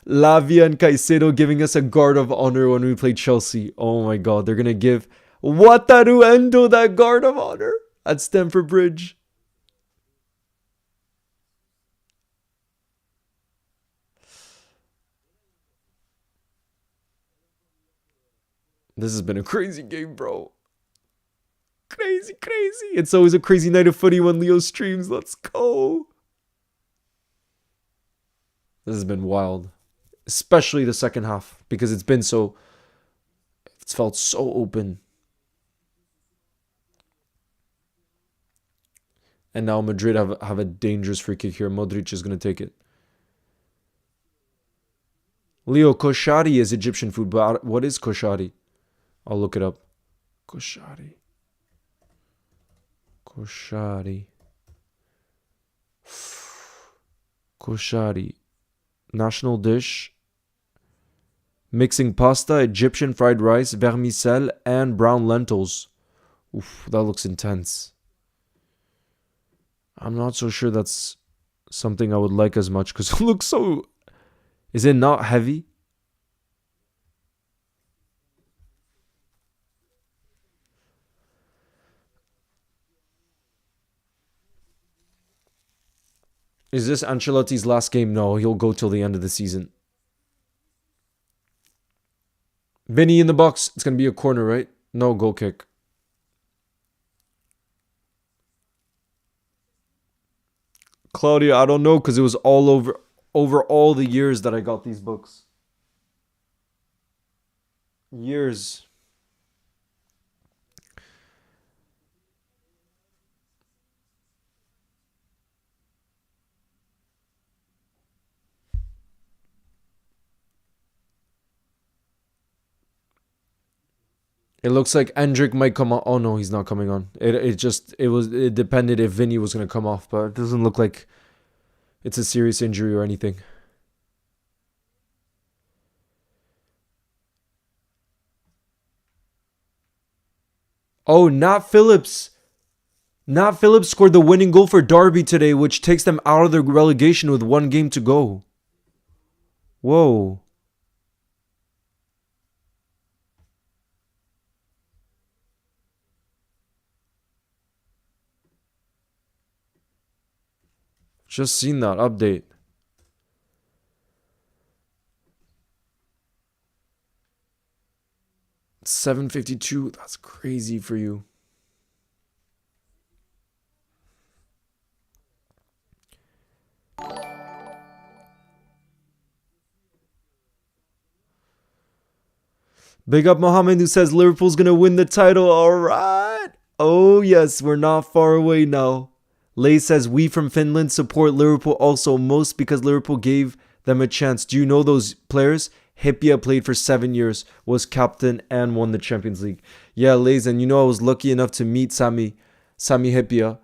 S1: Lavia and Caicedo giving us a guard of honor when we play Chelsea. Oh my God, they're going to give Wataru Endo that guard of honor at Stamford Bridge. This has been a crazy game, bro. Crazy. It's always a crazy night of footy when Leo streams. Let's go. This has been wild. Especially the second half. Because it's felt so open. And now Madrid have a dangerous free kick here. Modric is going to take it. Leo, koshari is Egyptian food. But what is koshari? I'll look it up. Koshari. National dish. Mixing pasta, Egyptian fried rice, vermicelle, and brown lentils. Oof, that looks intense. I'm not so sure that's something I would like as much because it looks so. Is it not heavy? Is this Ancelotti's last game? No, he'll go till the end of the season. Vinny in the box. It's going to be a corner, right? No, goal kick. Claudia, I don't know because it was all over all the years that I got these books. Years. It looks like Endrick might come on. Oh no, he's not coming on. It depended if Vinny was gonna come off, but it doesn't look like it's a serious injury or anything. Oh, not Phillips. Not Phillips scored the winning goal for Derby today, which takes them out of the relegation with 1 game to go. Whoa. Just seen that update. $7.52. That's crazy for you. Big up Mohammed who says Liverpool's going to win the title. All right. Oh, yes. We're not far away now. Lay says we from Finland support Liverpool also most because Liverpool gave them a chance. Do you know those players? Hipia played for 7 years, was captain and won the Champions League. Yeah, Lays, and you know I was lucky enough to meet Sami Hipia,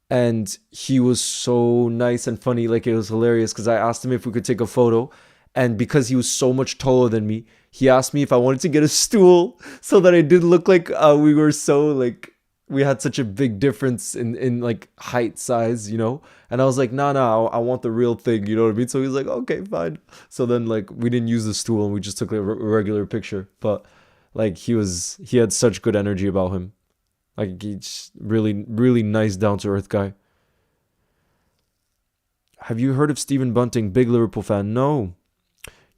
S1: and he was so nice and funny. Like, it was hilarious because I asked him if we could take a photo, and because he was so much taller than me, he asked me if I wanted to get a stool so that it didn't look like we were so like we had such a big difference in like height size, you know. And I was like, nah, I want the real thing, you know what I mean? So he's like, okay, fine. So then like we didn't use the stool and we just took a regular picture. But like he had such good energy about him. Like he's really nice, down to earth guy. Have you heard of Stephen Bunting? Big Liverpool fan. No.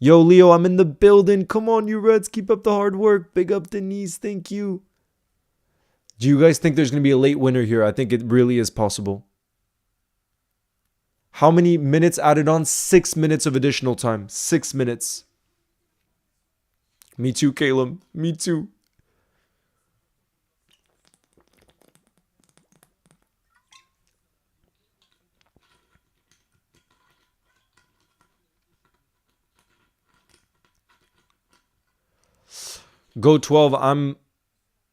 S1: Yo, Leo, I'm in the building. Come on, you Reds. Keep up the hard work. Big up Denise. Thank you. Do you guys think there's going to be a late winner here? I think it really is possible. How many minutes added on? 6 minutes of additional time. 6 minutes. Me too, Caleb. Me too. Go 12. I'm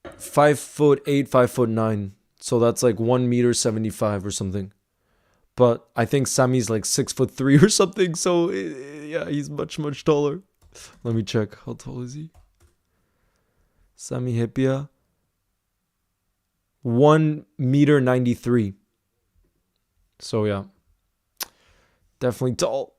S1: 5'8", 5'9". So that's like 1 meter 75 or something. But I think Sami's like 6'3" or something. So yeah, he's much taller. Let me check. How tall is he? Sami Hipia. 1 meter 93. So yeah, definitely tall.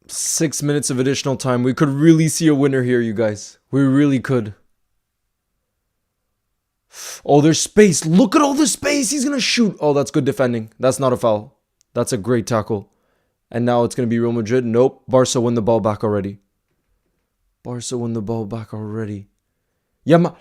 S1: 6 minutes of additional time. We could really see a winner here, you guys. We really could. Oh, there's space. Look at all the space. He's going to shoot. Oh, that's good defending. That's not a foul. That's a great tackle. And now it's going to be Real Madrid. Nope. Barca win the ball back already. Barca win the ball back already. Yeah,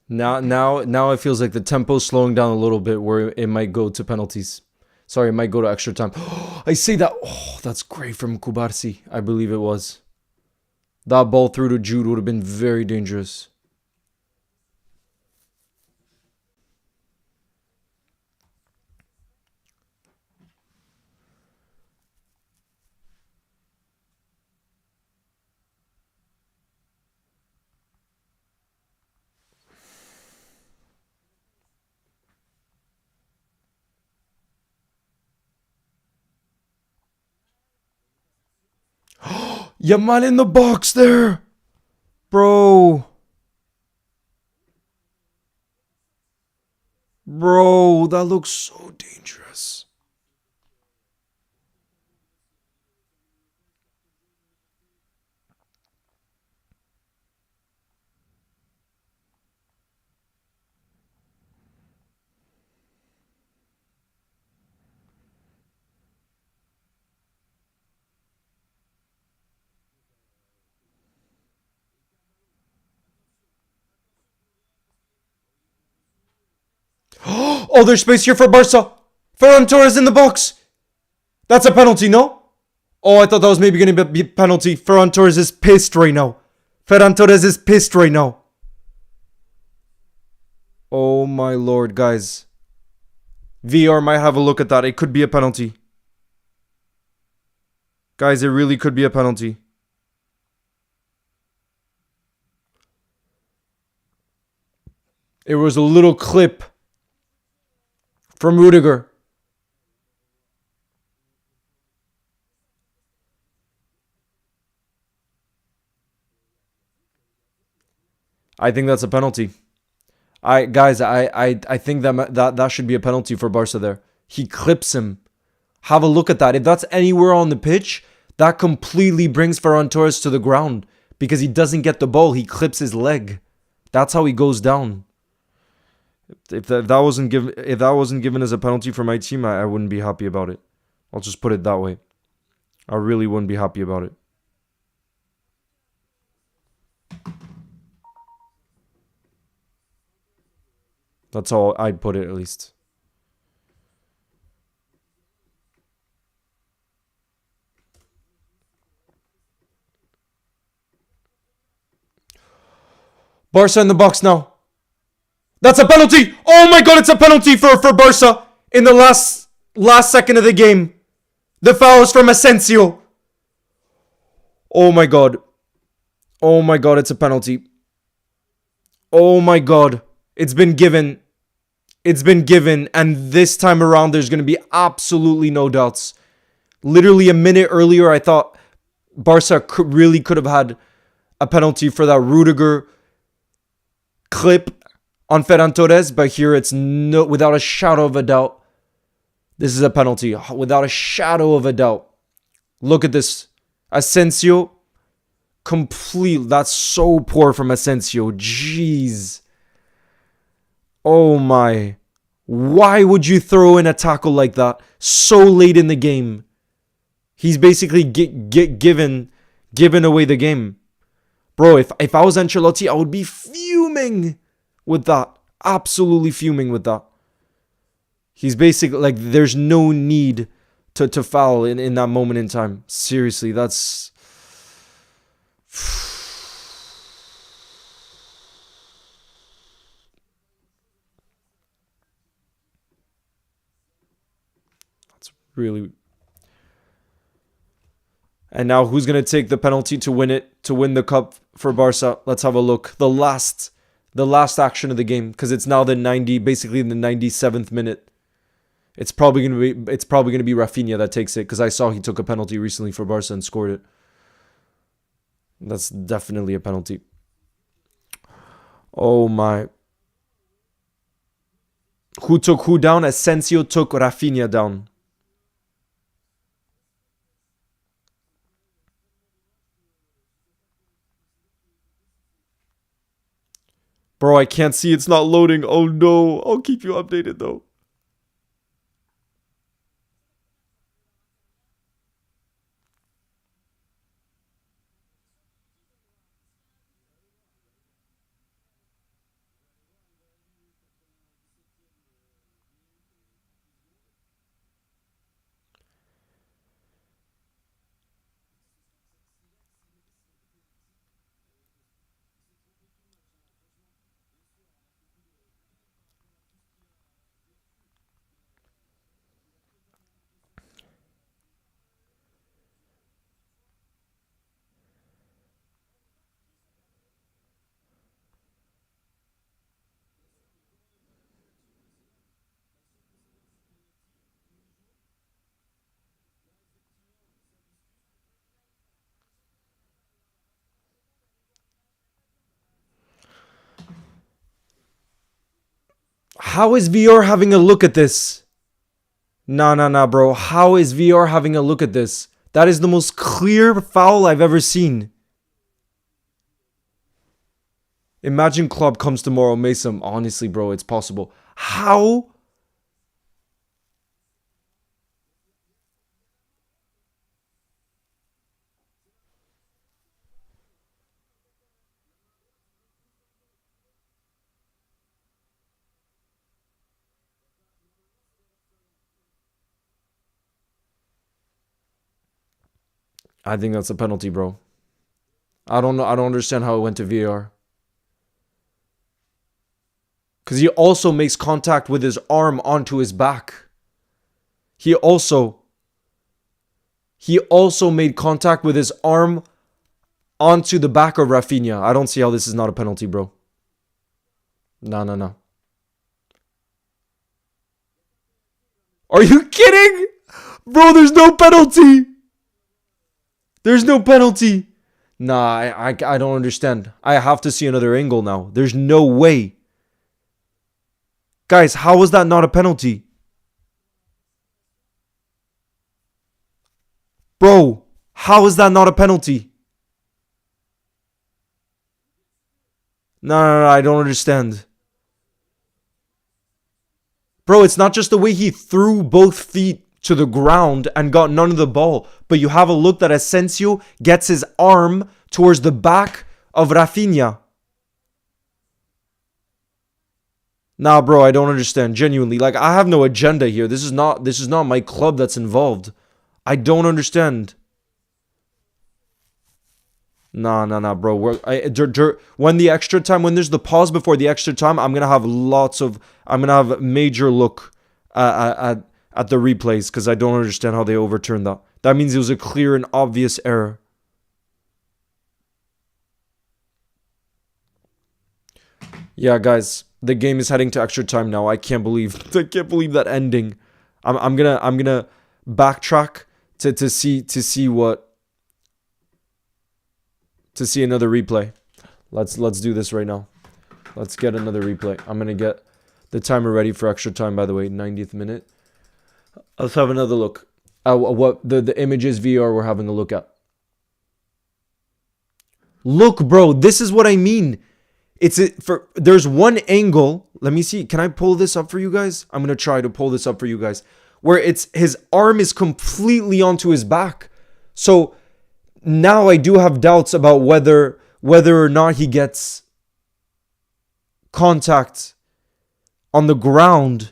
S1: Now it feels like the tempo's slowing down a little bit where it might go to penalties. Sorry, it might go to extra time. I say that. Oh, that's great from Kubarsi. I believe it was. That ball through to Jude would have been very dangerous. Yamal in the box there. Bro. Bro, that looks so dangerous. Oh, there's space here for Barca. Ferran Torres in the box. That's a penalty, no? Oh, I thought that was maybe going to be a penalty. Ferran Torres is pissed right now. Ferran Torres is pissed right now. Oh my lord, guys. VR might have a look at that. It could be a penalty. Guys, it really could be a penalty. It was a little clip from Rudiger. I think that's a penalty. I think that should be a penalty for Barca there. He clips him. Have a look at that. If that's anywhere on the pitch, that completely brings Ferran Torres to the ground because he doesn't get the ball. He clips his leg. That's how he goes down. If that wasn't given as a penalty for my team, I wouldn't be happy about it. I'll just put it that way. I really wouldn't be happy about it. That's how I'd put it, at least. Barca in the box now. That's a penalty. Oh my god, it's a penalty for Barca in the last second of the game. The foul is from Asensio. Oh my god. Oh my god, it's a penalty. Oh my god. It's been given. It's been given. And this time around, there's going to be absolutely no doubts. Literally a minute earlier, I thought Barca really could have had a penalty for that Rudiger clip on Ferran Torres. But here it's without a shadow of a doubt. This is a penalty. Without a shadow of a doubt. Look at this. Asensio. Complete. That's so poor from Asensio. Jeez. Oh my. Why would you throw in a tackle like that so late in the game? He's basically given away the game. Bro, if I was Ancelotti, I would be fuming with that. Absolutely fuming with that. He's basically like, there's no need to foul in that moment in time. Seriously, that's... Really. And now who's going to take the penalty to win the cup for Barca? Let's have a look. The last action of the game, because it's now basically in the 97th minute. It's probably gonna be Rafinha that takes it because I saw he took a penalty recently for Barca and scored it. That's definitely a penalty. Oh my. Who took who down? Asensio took Rafinha down. Bro, I can't see. It's not loading. Oh no. I'll keep you updated though. How is VR having a look at this? Nah, bro. How is VR having a look at this? That is the most clear foul I've ever seen. Imagine Klopp comes tomorrow, Mason. Honestly, bro, it's possible. How? I think that's a penalty, bro. I don't know. I don't understand how it went to VAR. Because he also makes contact with his arm onto his back. He also made contact with his arm onto the back of Rafinha. I don't see how this is not a penalty, bro. No. Are you kidding? Bro, there's no penalty. There's no penalty. Nah, I don't understand. I have to see another angle now. There's no way. Guys, how is that not a penalty? Bro, how is that not a penalty? No, I don't understand. Bro, it's not just the way he threw both feet to the ground and got none of the ball, but you have a look that Asensio gets his arm towards the back of Rafinha. Nah, bro, I don't understand. Genuinely, like I have no agenda here. This is not my club that's involved. I don't understand. Nah, bro. When the extra time, when there's the pause before the extra time, I'm gonna have major look at the replays because I don't understand how they overturned that. That means it was a clear and obvious error. Yeah, guys, the game is heading to extra time now. I can't believe that ending. I'm gonna backtrack to see another replay. Let's do this right now. Let's get another replay. I'm gonna get the timer ready for extra time. By the way, 90th minute. Let's have another look at what the images VR we're having a look at. Look, bro, this is what I mean. There's one angle. Let me see. Can I pull this up for you guys? I'm gonna try to pull this up for you guys. Where his arm is completely onto his back. So now I do have doubts about whether or not he gets contact on the ground.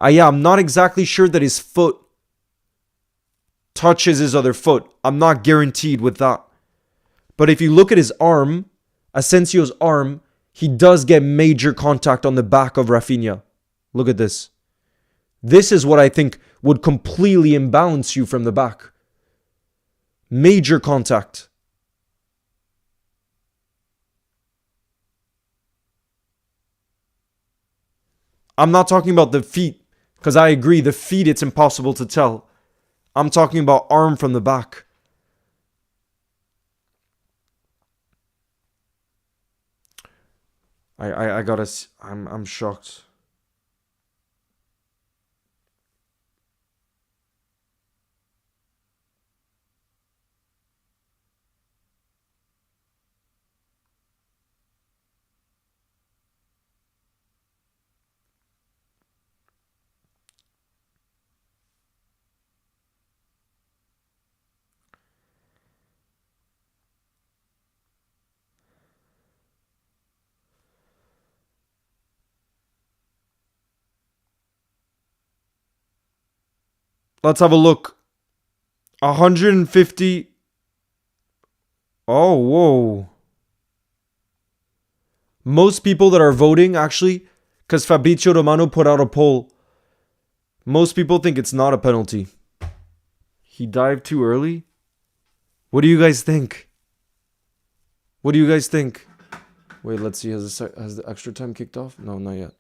S1: I'm not exactly sure that his foot touches his other foot. I'm not guaranteed with that. But if you look at his arm, Asensio's arm, he does get major contact on the back of Rafinha. Look at this. This is what I think would completely imbalance you from the back. Major contact. I'm not talking about the feet. Because I agree, the feet, it's impossible to tell. I'm talking about arm from the back. I gotta... I'm shocked. Let's have a look. 150. Oh, whoa. Most people that are voting, actually, because Fabrizio Romano put out a poll, most people think it's not a penalty. He dived too early? What do you guys think? What do you guys think? Wait, let's see. Has the extra time kicked off? No, not yet.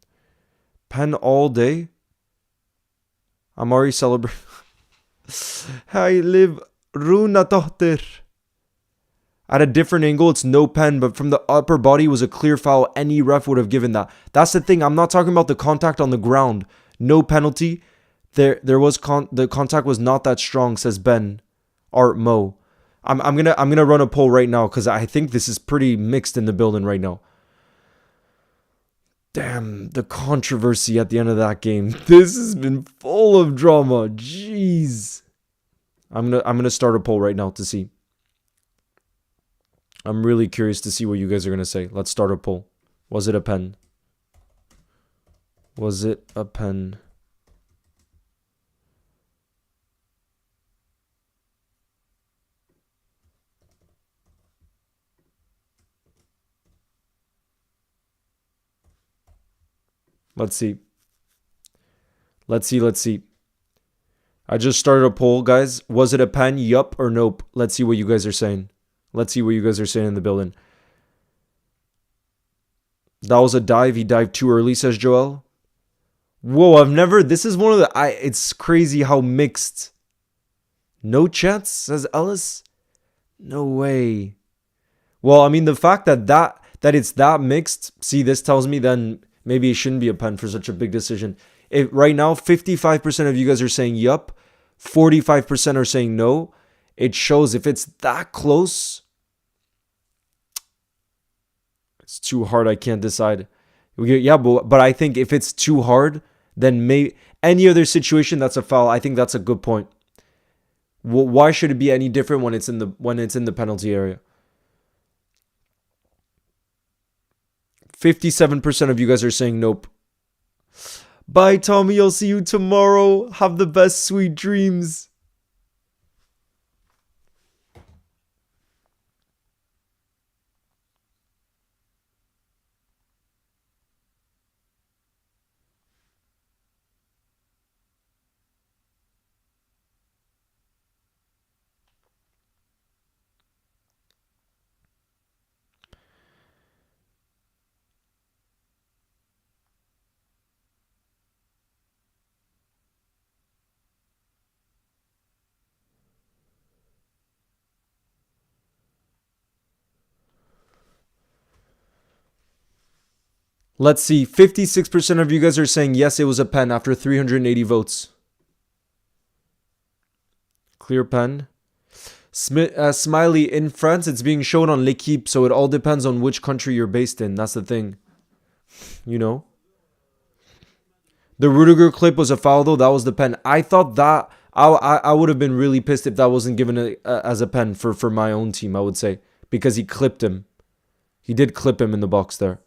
S1: Pen all day? I'm already celebrating. I live Runa Dotter. At a different angle, it's no pen, but from the upper body was a clear foul. Any ref would have given that. That's the thing. I'm not talking about the contact on the ground. No penalty. There was the contact was not that strong, says Ben Art Mo. I'm gonna run a poll right now because I think this is pretty mixed in the building right now. Damn, the controversy at the end of that game. This has been full of drama. Jeez. I'm gonna start a poll right now to see. I'm really curious to see what you guys are gonna say. Let's start a poll. Was it a pen? Was it a pen? Let's see. Let's see. I just started a poll, guys. Was it a pen? Yup or nope? Let's see what you guys are saying. Let's see what you guys are saying in the building. That was a dive. He dived too early, says Joel. Whoa, this is one of the... it's crazy how mixed. No chance, says Ellis. No way. Well, I mean, the fact that it's that mixed, see, this tells me then maybe it shouldn't be a pen for such a big decision. Right now, 55% of you guys are saying yup. 45% are saying no. It shows if it's that close, it's too hard. I can't decide. Yeah, but I think if it's too hard, then maybe any other situation that's a foul. I think that's a good point. Why should it be any different when it's in the penalty area? 57% of you guys are saying nope. Bye, Tommy. I'll see you tomorrow. Have the best sweet dreams. Let's see. 56% of you guys are saying yes, it was a pen after 380 votes. Clear pen. Smiley, in France, it's being shown on L'Equipe, so it all depends on which country you're based in. That's the thing. You know? The Rudiger clip was a foul, though. That was the pen. I thought that... I would have been really pissed if that wasn't given as a pen for my own team, I would say. Because he clipped him. He did clip him in the box there.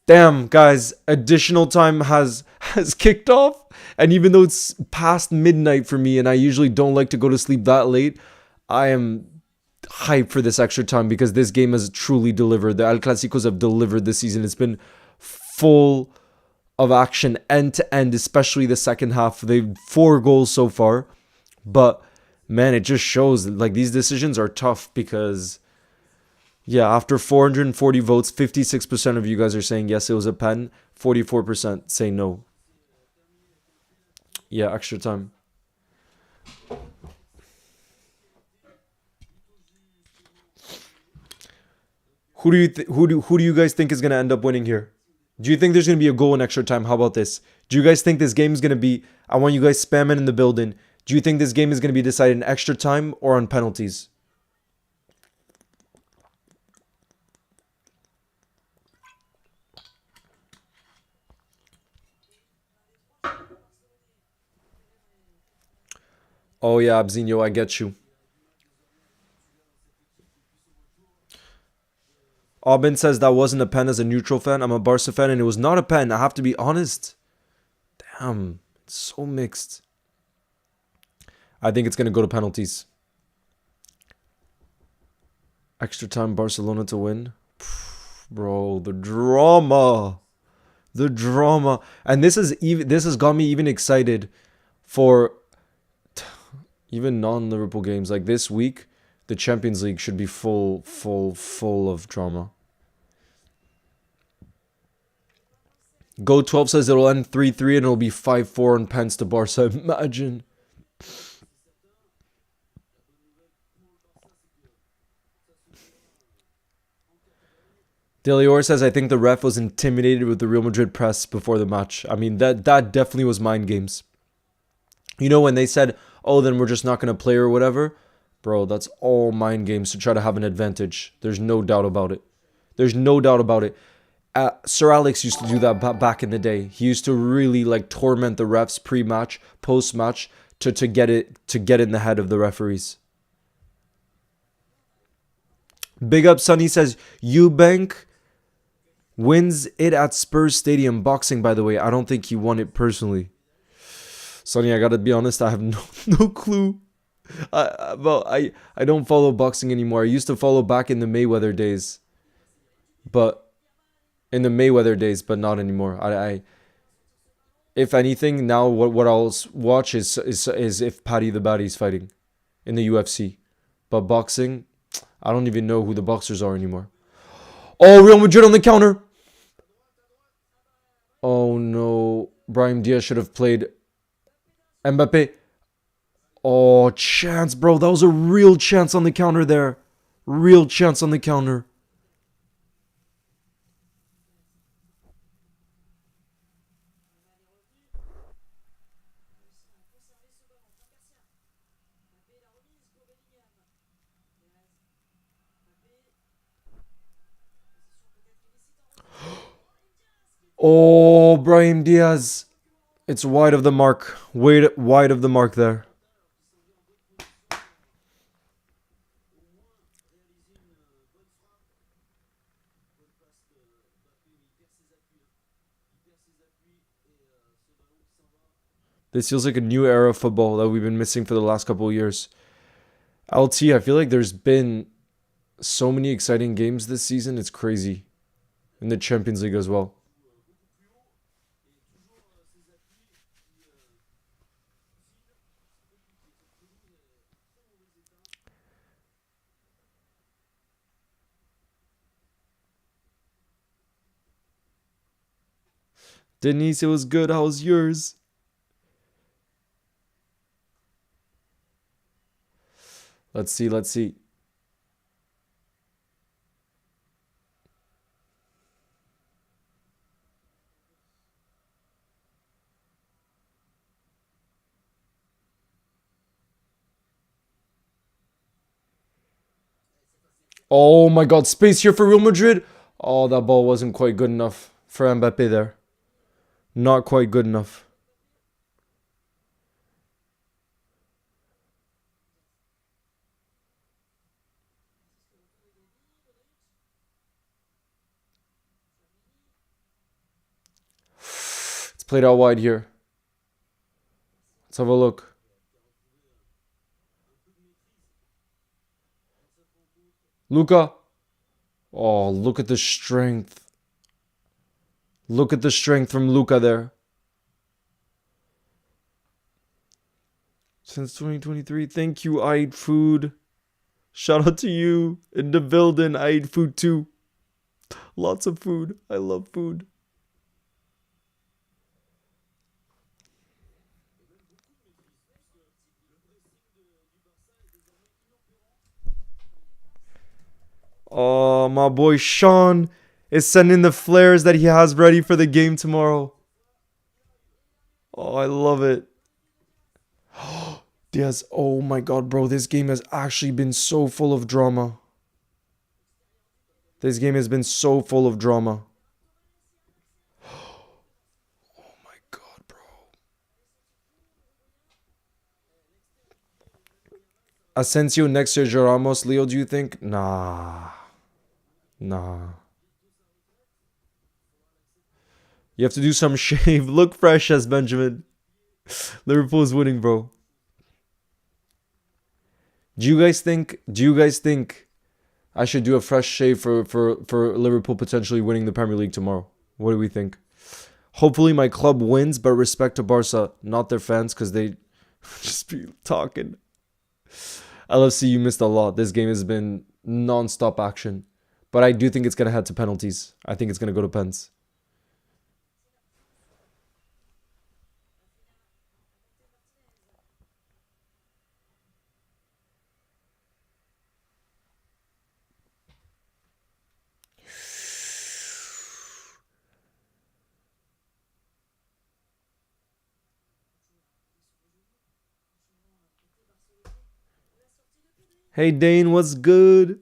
S1: Damn, guys, additional time has kicked off. And even though it's past midnight for me and I usually don't like to go to sleep that late, I am hyped for this extra time because this game has truly delivered. The El Clasicos have delivered this season. It's been full of action end to end, especially the second half. They've 4 goals so far. But, man, it just shows that, like, these decisions are tough because... yeah, after 440 votes, 56% of you guys are saying yes, it was a pen. 44% say no. Yeah, extra time. Who do you guys think is gonna end up winning here? Do you think there's gonna be a goal in extra time? How about this? Do you guys think this game is gonna be? I want you guys spamming in the building. Do you think this game is gonna be decided in extra time or on penalties? Oh yeah, Abzinho, I get you. Aubin says that wasn't a pen as a neutral fan. I'm a Barca fan and it was not a pen. I have to be honest. Damn, it's so mixed. I think it's going to go to penalties. Extra time Barcelona to win. Bro, the drama. The drama. And this has got me even excited for even non-Liverpool games. Like this week, the Champions League should be full of drama. Go 12 says it'll end 3-3 and it'll be 5-4 on pens to Barca. Imagine. Delior says, I think the ref was intimidated with the Real Madrid press before the match. I mean, that definitely was mind games. You know, when they said, oh, then we're just not going to play or whatever. Bro, that's all mind games to try to have an advantage. There's no doubt about it. There's no doubt about it. Sir Alex used to do that back in the day. He used to really like torment the refs pre-match, post-match to get in the head of the referees. Big up Sonny says Eubank wins it at Spurs Stadium. Boxing, by the way. I don't think he won it personally. Sonny, I gotta be honest, I have no clue. I don't follow boxing anymore. I used to follow back in the Mayweather days. But not anymore. I if anything, now what I'll watch is if Paddy the Baddy's fighting in the UFC. But boxing, I don't even know who the boxers are anymore. Oh, Real Madrid on the counter. Oh no, Brahim Diaz should have played. Mbappe. Oh, chance, bro. That was a real chance on the counter there. Real chance on the counter. Oh, Brahim Diaz. It's wide of the mark. Wide of the mark there. This feels like a new era of football that we've been missing for the last couple of years. LT, I feel like there's been so many exciting games this season. It's crazy. In the Champions League as well. Denise, it was good. How was yours? Let's see. Oh my god, space here for Real Madrid. Oh, that ball wasn't quite good enough for Mbappe there. Not quite good enough. It's played out wide here. Let's have a look. Luka. Oh, look at the strength. Look at the strength from Luka there. Since 2023. Thank you, I Eat Food. Shout out to you in the building. I eat food too. Lots of food. I love food. Oh, my boy Sean is sending the flares that he has ready for the game tomorrow. Oh, I love it. Diaz, oh my god, bro, this game has actually been so full of drama. This game has been so full of drama. Oh my god, bro. Asensio next to Ramos, Leo, do you think? Nah. Nah. You have to do some shave. Look fresh as Benjamin. Liverpool is winning, bro. Do you guys think I should do a fresh shave for Liverpool potentially winning the Premier League tomorrow? What do we think? Hopefully my club wins, but respect to Barca, not their fans, because they just be talking. LFC, you missed a lot. This game has been non-stop action. But I do think it's going to head to penalties. I think it's going to go to pens. Hey Dane, what's good?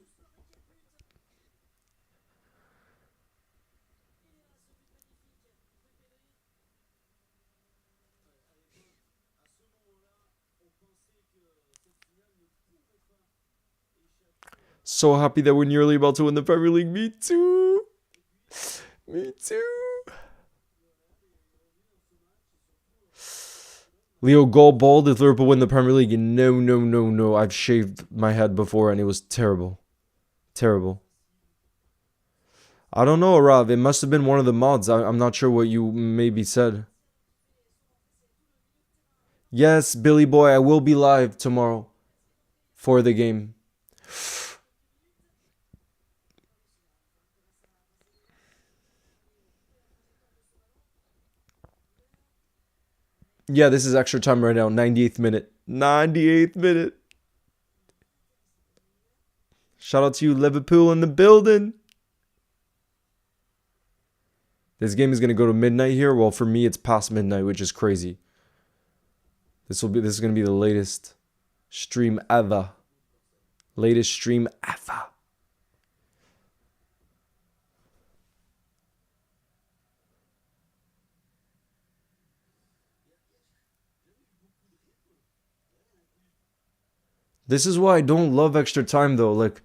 S1: So happy that we're nearly about to win the Premier League. Me too. Me too. Leo, go bald if Liverpool win the Premier League. No, no, no, no. I've shaved my head before and it was terrible. Terrible. I don't know, Arav. It must have been one of the mods. I'm not sure what you maybe said. Yes, Billy Boy, I will be live tomorrow for the game. Yeah, this is extra time right now. 98th minute. 98th minute. Shout out to you, Liverpool in the building. This game is going to go to midnight here. Well, for me, it's past midnight, which is crazy. This is going to be the latest stream ever. Latest stream ever. This is why I don't love extra time though. Like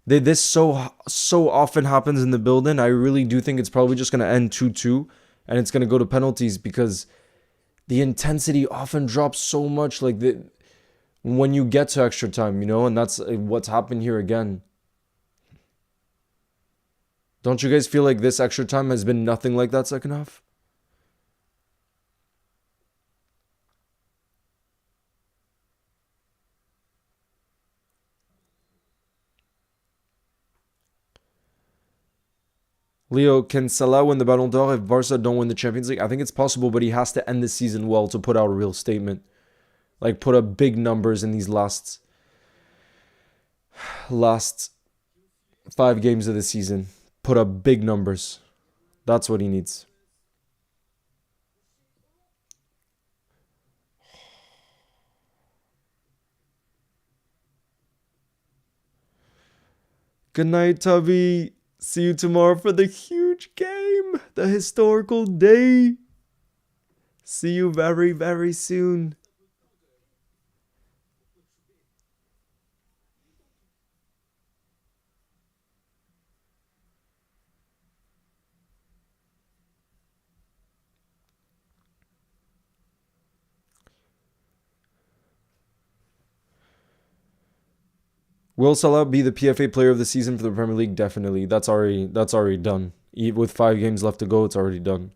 S1: this so often happens in the building. I really do think it's probably just gonna end 2-2 and it's gonna go to penalties because the intensity often drops so much when you get to extra time, you know, and that's what's happened here again. Don't you guys feel like this extra time has been nothing like that second half? Leo, can Salah win the Ballon d'Or if Barca don't win the Champions League? I think it's possible, but he has to end the season well to put out a real statement. Like put up big numbers in these last 5 games of the season. Put up big numbers. That's what he needs. Good night, Tubby. See you tomorrow for the huge game. The historical day. See you very, very soon. Will Salah be the PFA player of the season for the Premier League? Definitely. That's already done. With 5 games left to go, it's already done.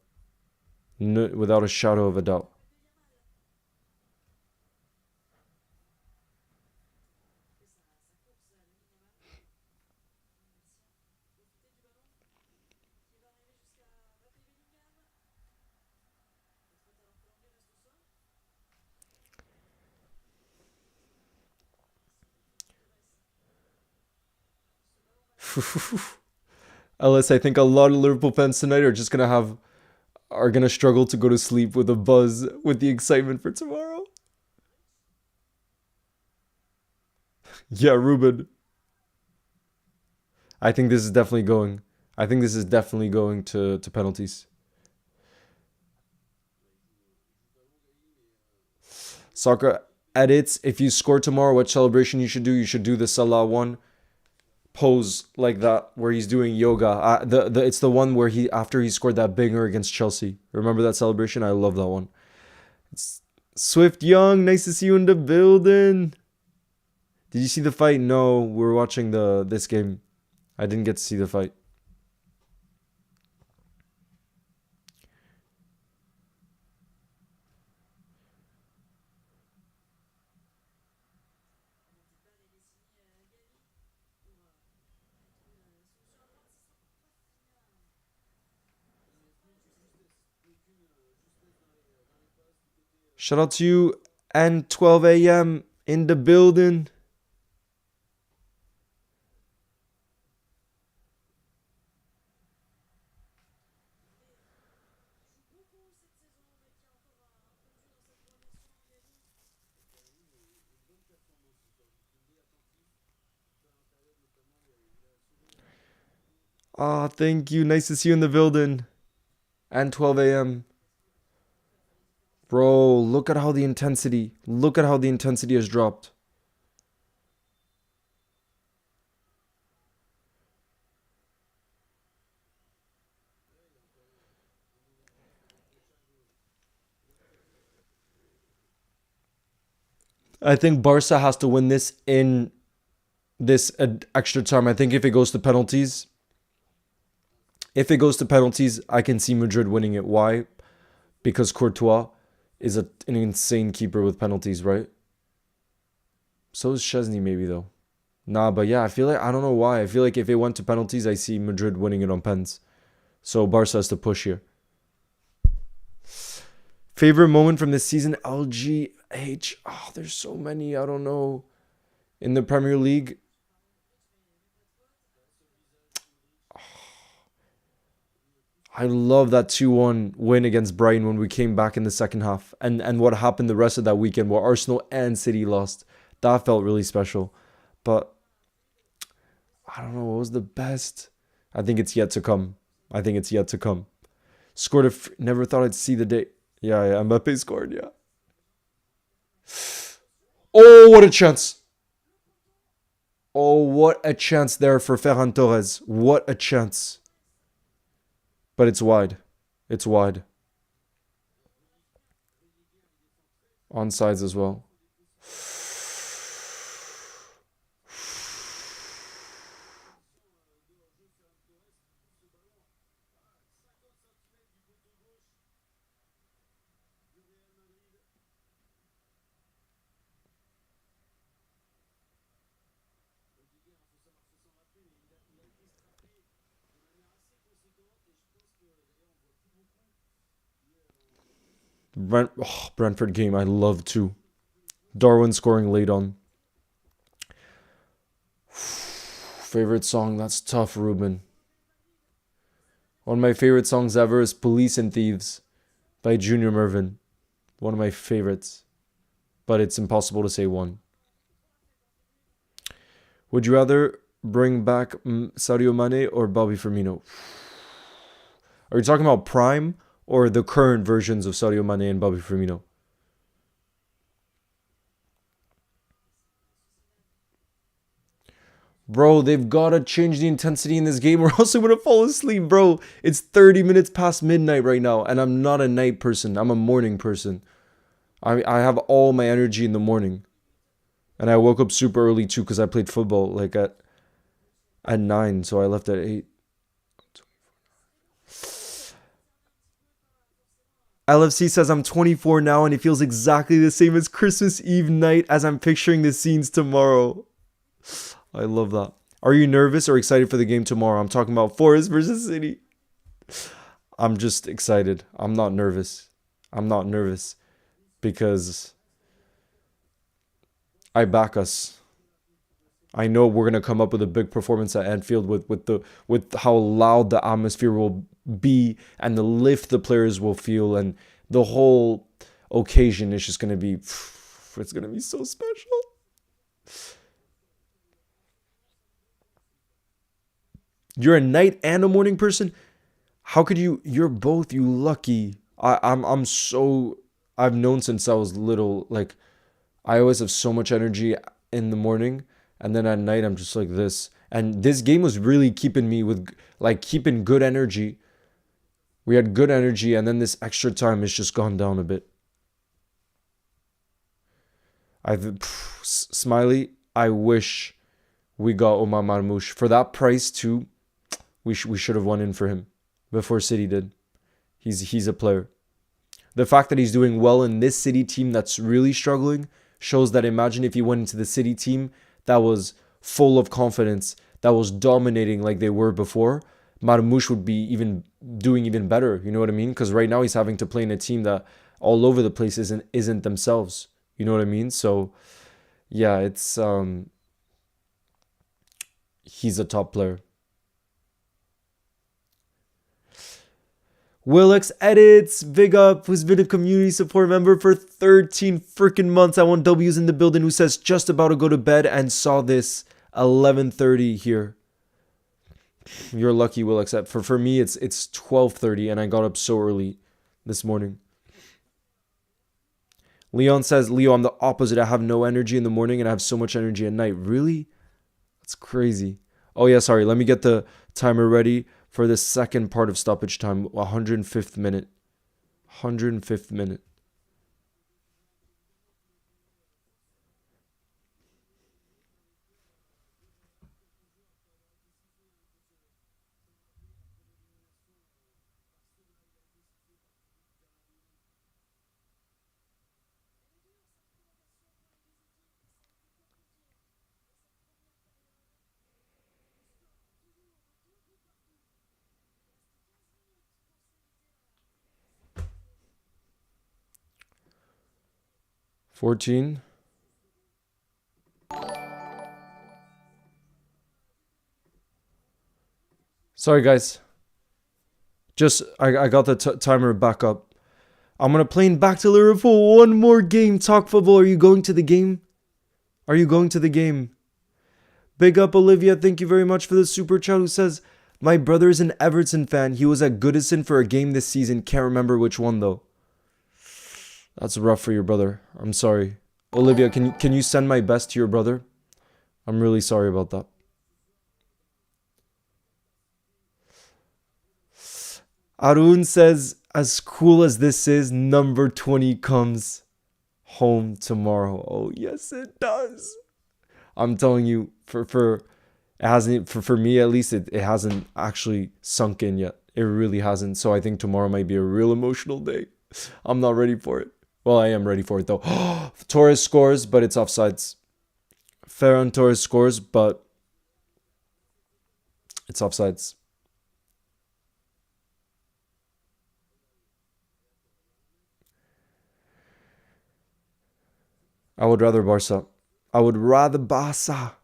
S1: No, without a shadow of a doubt. Ellis, I think a lot of Liverpool fans tonight are gonna struggle to go to sleep with a buzz with the excitement for tomorrow. Yeah, Ruben. I think this is definitely going. I think this is definitely going to penalties. Soccer edits. If you score tomorrow, what celebration you should do? You should do the Salah one pose like that where he's doing yoga. The it's the one where he after he scored that banger against Chelsea. Remember that celebration? I love that one. It's Swift Young, nice to see you in the building. Did you see the fight? No, we were watching the this game. I didn't get to see the fight. Shout out to you and 12 a.m. in the building. Ah, thank you. Nice to see you in the building. And 12 a.m. Bro, look at how the intensity has dropped. I think Barca has to win this in this extra time. I think if it goes to penalties, I can see Madrid winning it. Why? Because Courtois is an insane keeper with penalties, right? So is Chesney maybe though. Nah, but yeah, I feel like I don't know why. I feel like if it went to penalties, I see Madrid winning it on pens. So Barca has to push here. Favorite moment from this season, LGH. Oh, there's so many. I don't know. In the Premier League, I love that 2-1 win against Brighton when we came back in the second half. And what happened the rest of that weekend where Arsenal and City lost. That felt really special. But I don't know what was the best. I think it's yet to come. I think it's yet to come. Scored never thought I'd see the day. Yeah, Mbappe scored, yeah. Oh, what a chance. Oh, what a chance there for Ferran Torres. What a chance. But it's wide. It's wide. Onsides as well. Brentford game I love too. Darwin scoring late on. Favorite song? That's tough, Ruben. One of my favorite songs ever is Police and Thieves by Junior Mervin. One of my favorites. But it's impossible to say one. Would you rather bring back Sadio Mane or Bobby Firmino? Are you talking about Prime or the current versions of Sadio Mane and Bobby Firmino? Bro, they've got to change the intensity in this game or else I'm going to fall asleep, bro. It's 30 minutes past midnight right now, and I'm not a night person. I'm a morning person. I have all my energy in the morning. And I woke up super early too because I played football like at 9, so I left at 8. LFC says I'm 24 now and it feels exactly the same as Christmas Eve night as I'm picturing the scenes tomorrow. I love that. Are you nervous or excited for the game tomorrow? I'm talking about Forest versus City. I'm just excited. I'm not nervous. I'm not nervous because I back us. I know we're gonna come up with a big performance at Anfield with how loud the atmosphere will be and the lift the players will feel, and the whole occasion is just gonna be it's gonna be so special. You're a night and a morning person? How could you? You're both, you lucky. I'm so, I've known since I was little, like I always have so much energy in the morning, and then at night I'm just like this. And this game was really keeping me with, like, keeping good energy. We had good energy, and then this extra time has just gone down a bit. Smiley, I wish we got Omar Marmoush for that price too. We should have won in for him before City did. He's a player. The fact that he's doing well in this City team that's really struggling shows that, imagine if he went into the City team that was full of confidence, that was dominating like they were before, Marmoush would be doing even better. You know what I mean? Because right now he's having to play in a team that all over the place isn't themselves. You know what I mean? So yeah, it's he's a top player. Willix Edits, big up, who's been a community support member for 13 freaking months. I want W's in the building, who says just about to go to bed and saw this 11:30 here. You're lucky, Willix. For me, it's 12:30 and I got up so early this morning. Leon says, Leo, I'm the opposite. I have no energy in the morning and I have so much energy at night. Really? That's crazy. Oh yeah, sorry. Let me get the timer ready for the second part of stoppage time, 105th minute. 105th minute. $14. Sorry, guys. Just, I got the timer back up. I'm going to play in back to Liverpool. One more game. Talk football. Are you going to the game? Are you going to the game? Big up, Olivia. Thank you very much for the super chat, who says, my brother is an Everton fan. He was at Goodison for a game this season. Can't remember which one, though. That's rough for your brother. I'm sorry. Olivia, can you send my best to your brother? I'm really sorry about that. Arun says, as cool as this is, number 20 comes home tomorrow. Oh, yes, it does. I'm telling you, for it hasn't, for me at least, it hasn't actually sunk in yet. It really hasn't. So I think tomorrow might be a real emotional day. I'm not ready for it. Well, I am ready for it, though. Torres scores, but it's offsides. Ferran Torres scores, but it's offsides. I would rather Barca. I would rather Barca.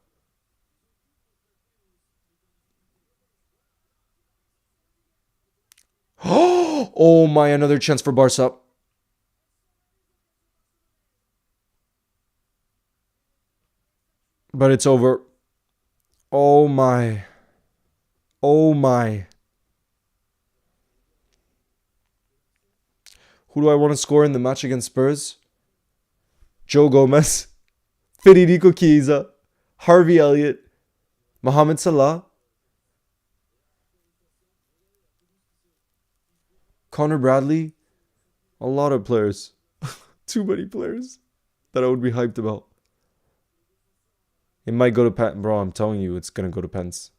S1: Oh my, another chance for Barca. But it's over. Oh my. Oh my. Who do I want to score in the match against Spurs? Joe Gomez, Federico Chiesa, Harvey Elliott, Mohamed Salah, Connor Bradley. A lot of players. Too many players that I would be hyped about. It might go to Pence. Bro, I'm telling you, it's going to go to Pence.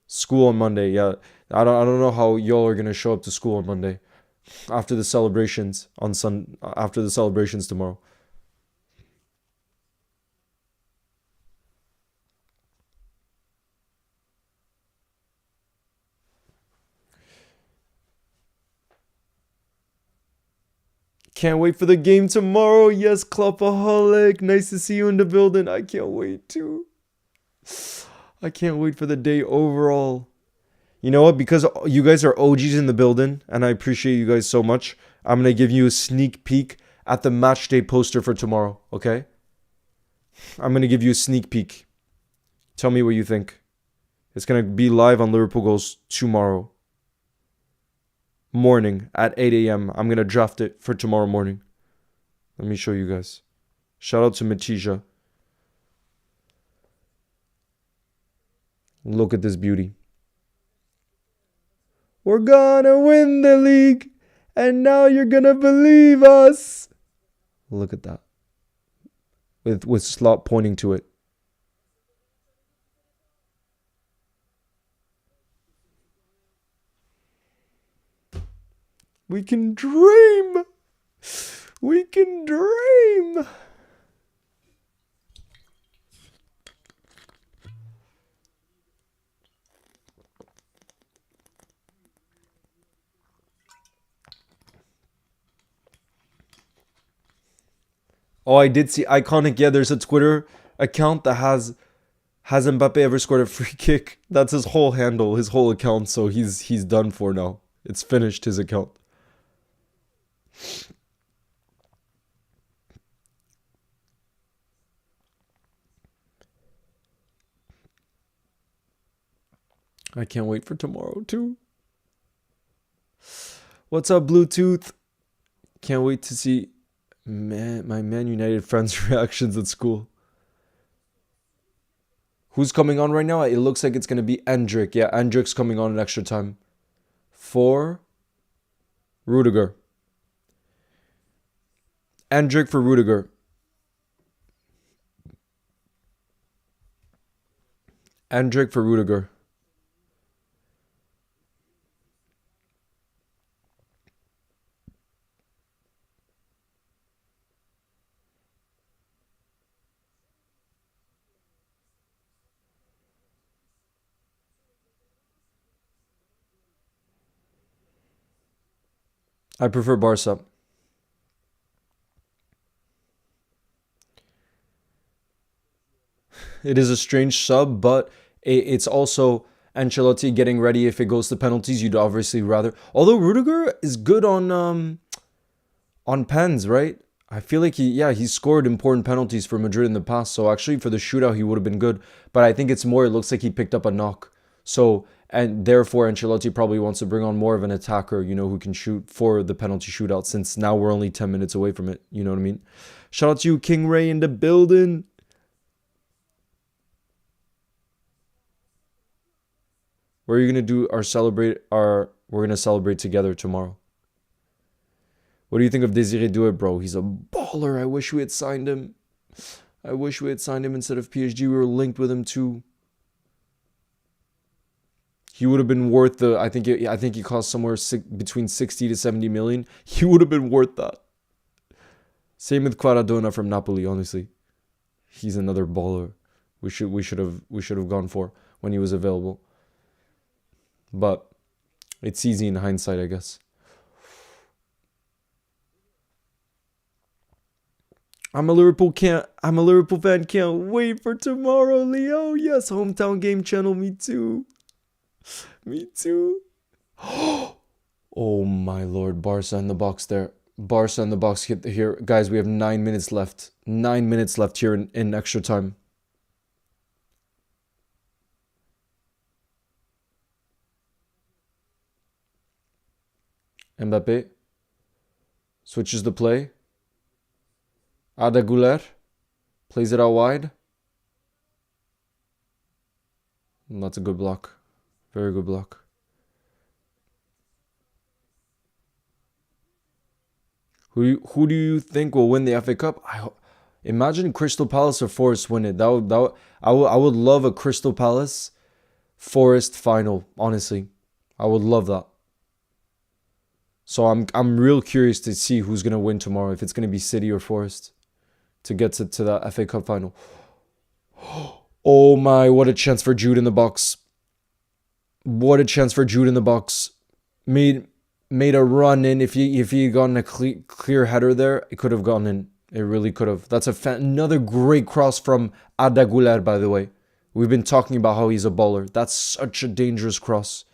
S1: School on Monday. Yeah, I don't know how y'all are going to show up to school on Monday. After the celebrations after the celebrations tomorrow. Can't wait for the game tomorrow. Yes, Kloppaholic. Nice to see you in the building. I can't wait too. I can't wait for the day overall. You know what? Because you guys are OGs in the building, and I appreciate you guys so much, I'm going to give you a sneak peek at the match day poster for tomorrow, okay? I'm going to give you a sneak peek. Tell me what you think. It's going to be live on Liverpool Goals tomorrow morning at 8 a.m. I'm going to draft it for tomorrow morning. Let me show you guys. Shout out to Matija. Look at this beauty. We're gonna win the league, and now you're gonna believe us. Look at that. With Slot pointing to it. We can dream. We can dream. Oh, I did see iconic. Yeah, there's a Twitter account that has Mbappe ever scored a free kick? That's his whole handle, his whole account. So he's done for now. It's finished, his account. I can't wait for tomorrow too. What's up, Bluetooth? Can't wait to see my Man United friends' reactions at school. Who's coming on right now? It looks like it's going to be Endrick. Yeah, Endrick's coming on in extra time. For Rudiger. Endrick for Rudiger. Endrick for Rudiger. I prefer Barca. It is a strange sub, but it's also Ancelotti getting ready if it goes to penalties. You'd obviously rather. Although Rudiger is good on pens, right? I feel like he scored important penalties for Madrid in the past. So actually for the shootout he would have been good. But I think it's more, it looks like he picked up a knock. So, and therefore Ancelotti probably wants to bring on more of an attacker, who can shoot for the penalty shootout, since now we're only 10 minutes away from it. You know what I mean? Shout out to you, King Ray, in the building. Where are you gonna do we're gonna celebrate together tomorrow. What do you think of Desiree Doué, bro? He's a baller. I wish we had signed him. I wish we had signed him instead of PSG. We were linked with him too. He would have been worth I think he cost somewhere between 60 to 70 million. He would have been worth that. Same with Quaradona from Napoli, honestly. He's another baller. We should have gone for when he was available. But it's easy in hindsight, I guess. I'm a Liverpool fan. Can't wait for tomorrow, Leo. Yes, hometown game channel. Me too. Me too. Oh my lord, Barca in the box there. Barca in the box here. Guys, we have 9 minutes left. 9 minutes left here in extra time. Mbappe switches the play. Ada Güler plays it out wide. And that's a good block. Very good block. Who do you think will win the FA Cup? Imagine Crystal Palace or Forest win it. I would love a Crystal Palace Forest final, honestly. I would love that. So I'm real curious to see who's gonna win tomorrow, if it's gonna be City or Forest, to get to that FA Cup final. Oh my, what a chance for Jude in the box. What a chance for Jude in the box. Made a run in. If he had gotten a clear header there, it could have gone in. It really could have. That's another great cross from Ada Güler, by the way. We've been talking about how he's a baller. That's such a dangerous cross.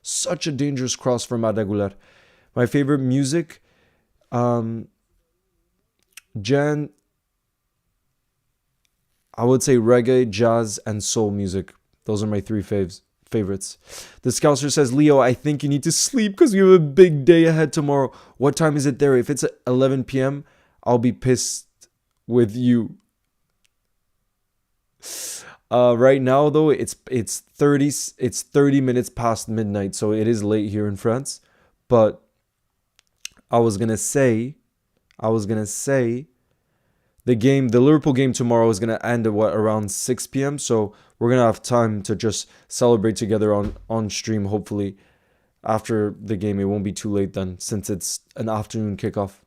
S1: Such a dangerous cross from Arda. My favorite music, Jan, I would say reggae, jazz, and soul music. Those are my three favorites. The Scouser says, Leo, I think you need to sleep because we have a big day ahead tomorrow. What time is it there? If it's 11 p.m., I'll be pissed with you. Right now, though, it's 30 minutes past midnight, so it is late here in France. But I was gonna say, the Liverpool game tomorrow is gonna end at around 6 p.m. So we're gonna have time to just celebrate together on stream. Hopefully, after the game, it won't be too late then, since it's an afternoon kickoff.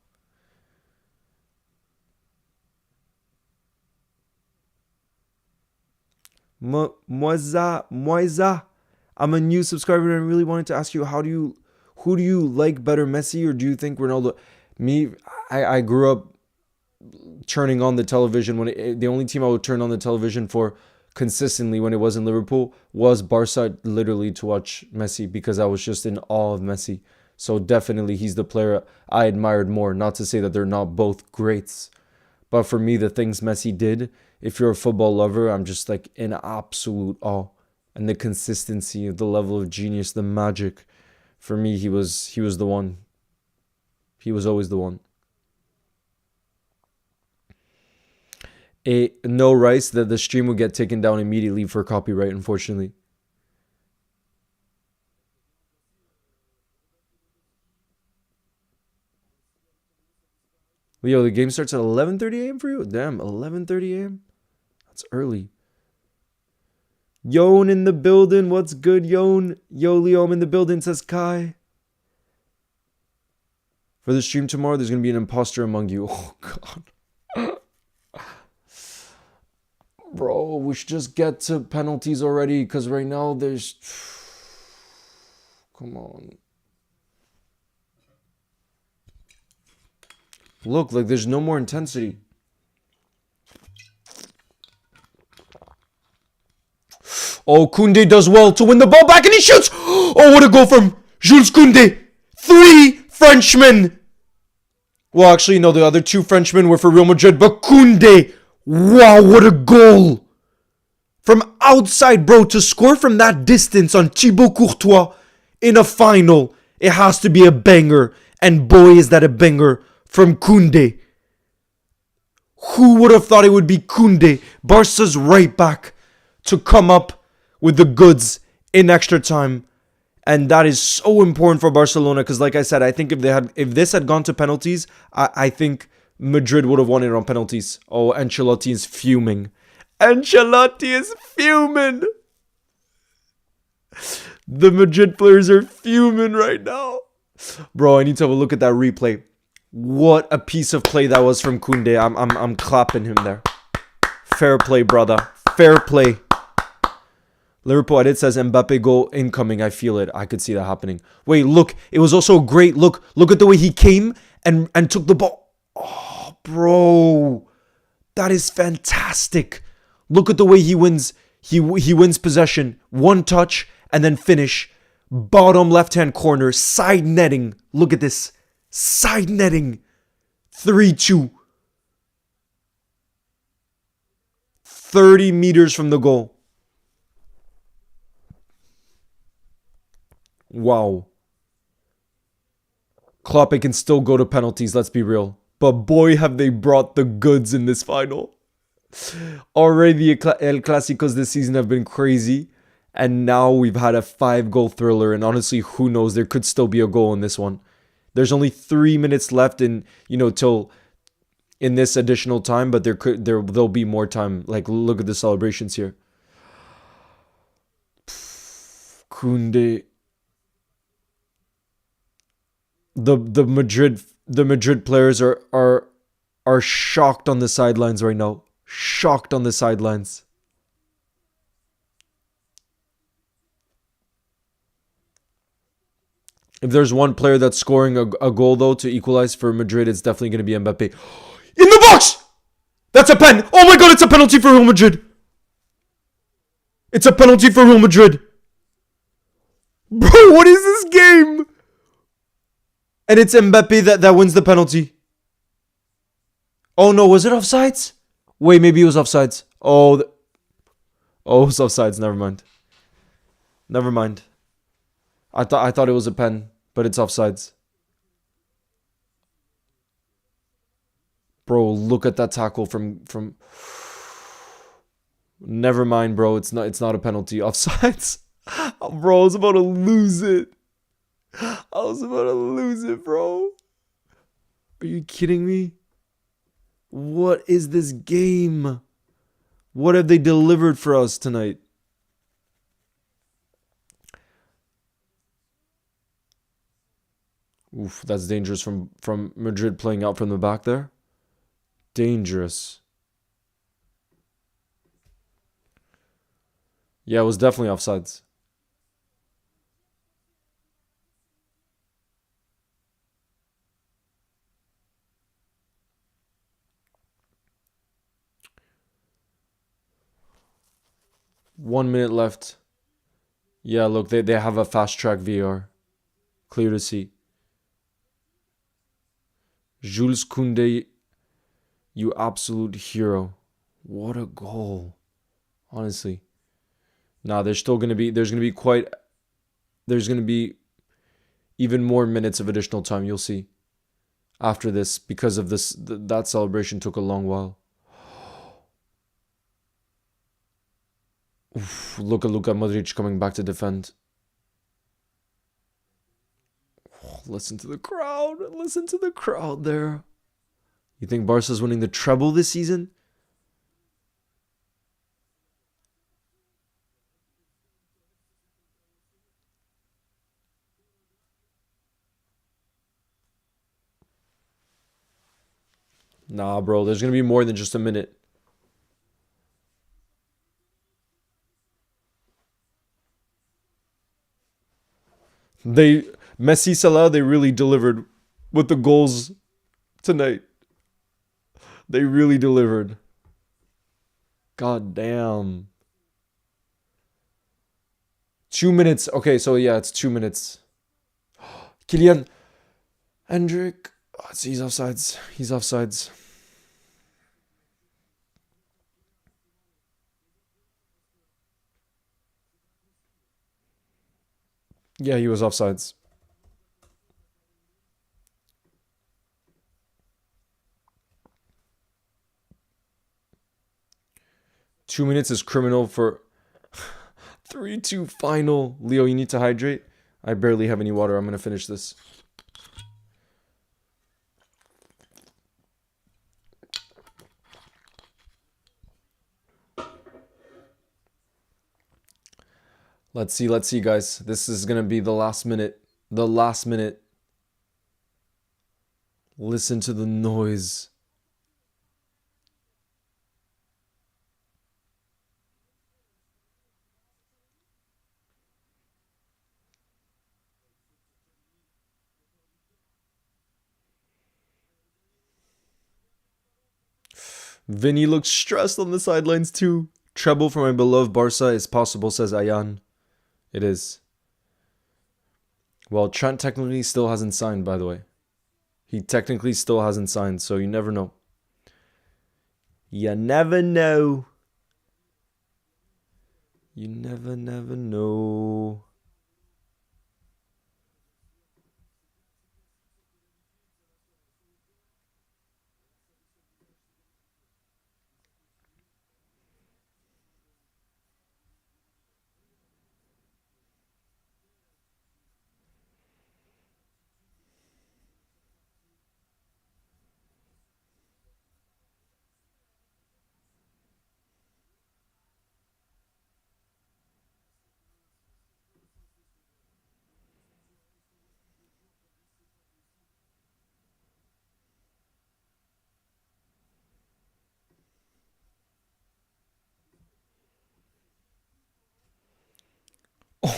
S1: Moiza, I'm a new subscriber and I really wanted to ask you, who do you like better, Messi or do you think Ronaldo? Me, I grew up turning on the television the only team I would turn on the television for consistently when it was in Liverpool was Barca, literally to watch Messi, because I was just in awe of Messi. So definitely he's the player I admired more. Not to say that they're not both greats, but for me, the things Messi did, if you're a football lover, I'm just like in absolute awe. And the consistency, the level of genius, the magic. For me, he was the one. He was always the one. No Rice, that the stream will get taken down immediately for copyright, unfortunately. Leo, the game starts at 11:30 a.m. for you? Damn, 11:30 a.m.? That's early. Yon in the building. What's good, Yon? Yo, Leo, I'm in the building, says Kai. For the stream tomorrow, there's going to be an imposter among you. Oh, God. Bro, we should just get to penalties already, because right now there's... Come on. Look, like there's no more intensity. Oh, Koundé does well to win the ball back and he shoots. Oh, what a goal from Jules Koundé. 3 Frenchmen. Well, actually, no, the other 2 Frenchmen were for Real Madrid, but Koundé. Wow, what a goal. From outside, bro, to score from that distance on Thibaut Courtois in a final, it has to be a banger. And boy, is that a banger from Koundé. Who would have thought it would be Koundé, Barca's right back, to come up with the goods in extra time? And that is so important for Barcelona because, like I said, I think if this had gone to penalties, I think Madrid would have won it on penalties. Oh, Ancelotti is fuming. Ancelotti is fuming. The Madrid players are fuming right now. Bro, I need to have a look at that replay. What a piece of play that was from Koundé. I'm clapping him there. Fair play, brother. Fair play. Liverpool edit says Mbappe goal incoming. I feel it. I could see that happening. Wait, look. It was also great. Look at the way he came and took the ball. Oh, bro. That is fantastic. Look at the way he wins. He wins possession. One touch and then finish. Bottom left-hand corner. Side netting. Look at this. Side netting. 3-2. 30 meters from the goal. Wow. Klopp can still go to penalties, let's be real. But boy, have they brought the goods in this final. Already the El Clásicos this season have been crazy. And now we've had a 5-goal thriller. And honestly, who knows? There could still be a goal in this one. There's only 3 minutes left in, till in this additional time. But there'll be more time. Like, look at the celebrations here. Koundé. The Madrid players are shocked on the sidelines right now. Shocked on the sidelines. If there's one player that's scoring a goal though to equalize for Madrid, it's definitely going to be Mbappe. In the box! That's a pen! Oh my god, it's a penalty for Real Madrid! It's a penalty for Real Madrid. Bro, what is this game? And it's Mbappe that wins the penalty. Oh no, was it offsides? Wait, maybe it was offsides. Oh, it was offsides. Never mind. Never mind. I thought it was a pen, but it's offsides. Bro, look at that tackle from. Never mind, bro. It's not a penalty. Offsides. Bro, I was about to lose it. Bro. Are you kidding me? What is this game? What have they delivered for us tonight? Oof, that's dangerous from Madrid playing out from the back there. Dangerous. Yeah, it was definitely offsides. One minute left. Yeah, look, they have a fast track VR. Clear to see. Jules Koundé, you absolute hero. What a goal. Honestly. Nah, there's going to be even more minutes of additional time, you'll see. After this, because of this, that celebration took a long while. Oof, look at Luka Modric coming back to defend. Oh, listen to the crowd. Listen to the crowd there. You think Barca's winning the treble this season? Nah, bro. There's going to be more than just a minute. Messi, Salah, they really delivered with the goals tonight. They really delivered. God damn. 2 minutes. Okay, so yeah, it's 2 minutes. Kylian. Hendrick. Oh, he's offsides. He's offsides. Yeah, he was offsides. Two minutes is criminal for 3-2 final. Leo, you need to hydrate. I barely have any water. I'm going to finish this. Let's see, guys. This is going to be the last minute. The last minute. Listen to the noise. Vinny looks stressed on the sidelines too. Treble for my beloved Barca is possible, says Ayan. It is. Well, Trent technically still hasn't signed, by the way. He technically still hasn't signed, so you never know. You never know. You never know.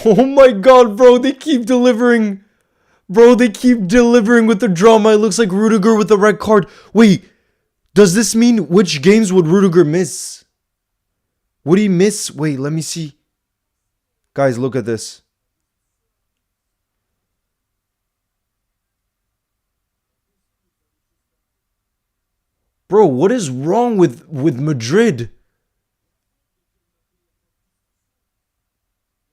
S1: Oh my god, bro, they keep delivering. Bro, they keep delivering with the drama. It looks like Rudiger with the red card. Wait, does this mean which games would Rudiger miss? Would he miss? Wait, let me see. Guys, look at this. Bro, what is wrong with Madrid?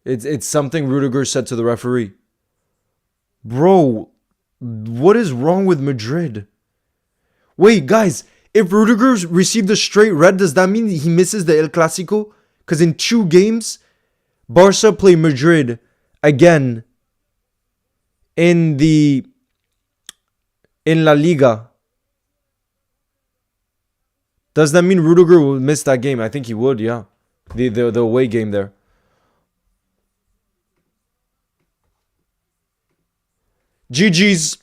S1: It's something Rudiger said to the referee. Bro, what is wrong with Madrid? Wait, guys, if Rudiger received a straight red, does that mean he misses the El Clasico? Because in 2 games, Barca play Madrid again in the in La Liga. Does that mean Rudiger will miss that game? I think he would, yeah. The away game there. GG's.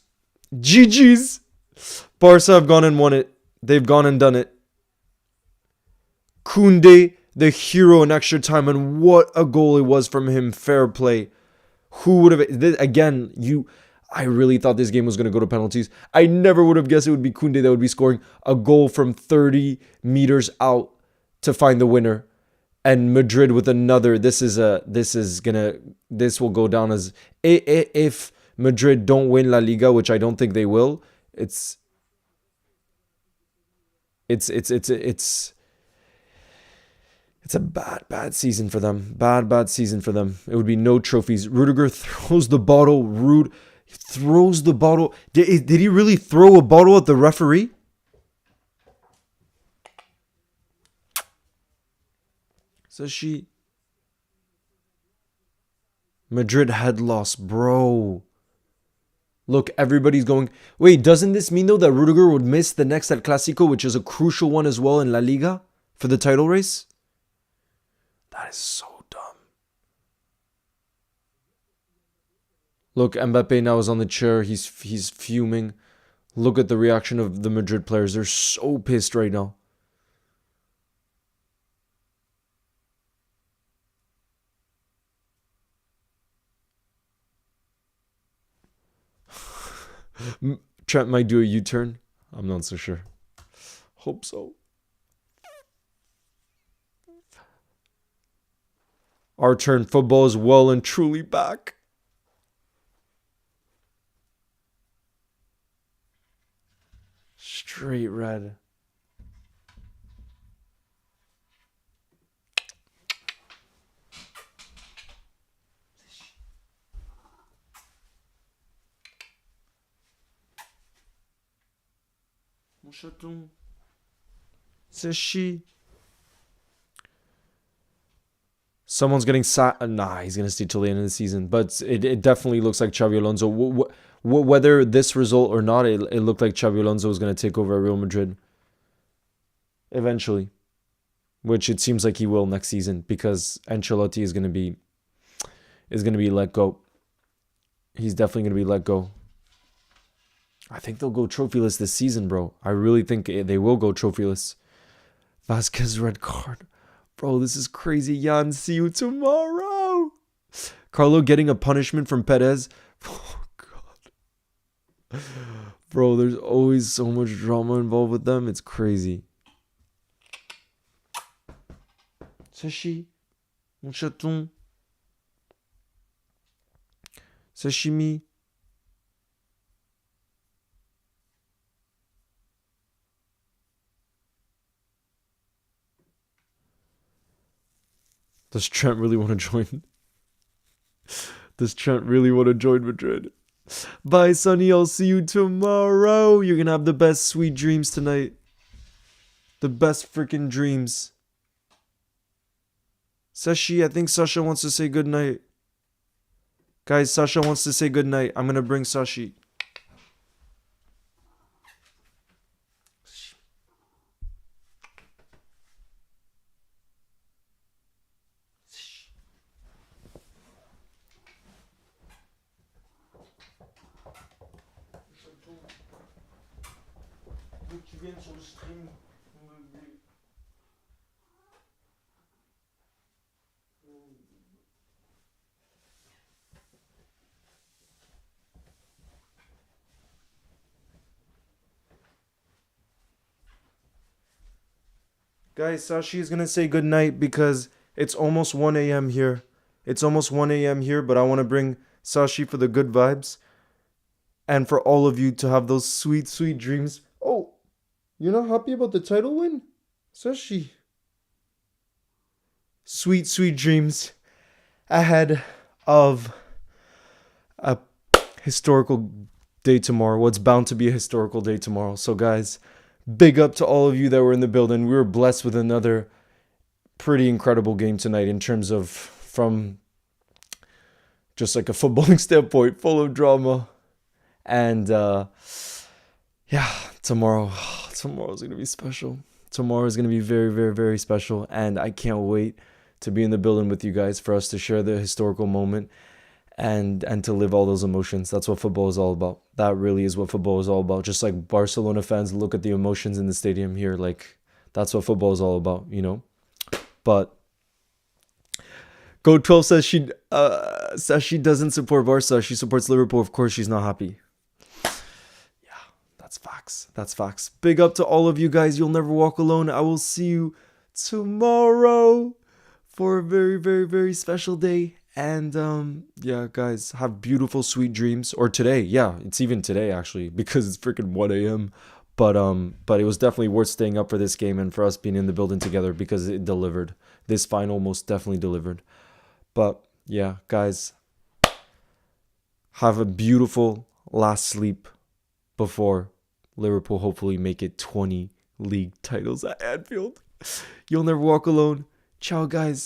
S1: GG's. Barca have gone and won it. They've gone and done it. Koundé, the hero in extra time, and what a goal it was from him. Fair play. Who would have... Again, I really thought this game was going to go to penalties. I never would have guessed it would be Koundé that would be scoring a goal from 30 meters out to find the winner. And Madrid with another. This will go down as... If Madrid don't win La Liga, which I don't think they will, it's a bad season for them. Bad season for them. It would be no trophies. Rudiger throws the bottle. Throws the bottle. Did he really throw a bottle at the referee? So Madrid had lost, bro. Look, everybody's going... Wait, doesn't this mean, though, that Rudiger would miss the next El Clasico, which is a crucial one as well in La Liga for the title race? That is so dumb. Look, Mbappe now is on the chair. He's fuming. Look at the reaction of the Madrid players. They're so pissed right now. Trent might do a U-turn. I'm not so sure. Hope so. Our turn. Football is well and truly back. Straight red. Mon chaton. C'est she. Someone's getting nah, he's going to stay till the end of the season. But it definitely looks like Xabi Alonso. Whether this result or not, it looked like Xabi Alonso was going to take over at Real Madrid. Eventually. Which it seems like he will next season. Because Ancelotti is going to be let go. He's definitely going to be let go. I think they'll go trophyless this season, bro. I really think they will go trophyless. Vasquez red card. Bro, this is crazy. Jan, see you tomorrow. Carlo getting a punishment from Perez. Oh, God. Bro, there's always so much drama involved with them. It's crazy. Sashi. Mon chaton. Sashimi. Does Trent really want to join? Does Trent really want to join Madrid? Bye, Sonny. I'll see you tomorrow. You're going to have the best sweet dreams tonight. The best freaking dreams. Sashi, I think Sasha wants to say goodnight. Guys, Sasha wants to say goodnight. I'm going to bring Sashi. Guys, Sashi is going to say goodnight because it's almost 1 a.m. here. It's almost 1 a.m. here, but I want to bring Sashi for the good vibes and for all of you to have those sweet, sweet dreams. Oh, you're not happy about the title win? Sashi. Sweet, sweet dreams ahead of a historical day tomorrow. What's bound to be a historical day tomorrow. So, guys, big up to all of you that were in the building. We were blessed with another pretty incredible game tonight in terms of from just like a footballing standpoint, full of drama. And yeah, tomorrow's going to be special. Tomorrow is going to be very, very, very special. And I can't wait to be in the building with you guys for us to share the historical moment and to live all those emotions. That's what football is all about. That really is what football is all about. Just like Barcelona fans look at the emotions in the stadium here, like that's what football is all about, you know? But Go 12 says she doesn't support Barca. She supports Liverpool. Of course, she's not happy. Yeah, that's facts. That's facts. Big up to all of you guys. You'll never walk alone. I will see you tomorrow for a very, very, very special day. And yeah, guys, have beautiful, sweet dreams. Or today, yeah, it's even today actually because it's freaking 1 a.m. But it was definitely worth staying up for this game and for us being in the building together because it delivered. This final most definitely delivered. But yeah, guys, have a beautiful last sleep before Liverpool hopefully make it 20 league titles at Anfield. You'll never walk alone. Ciao, guys.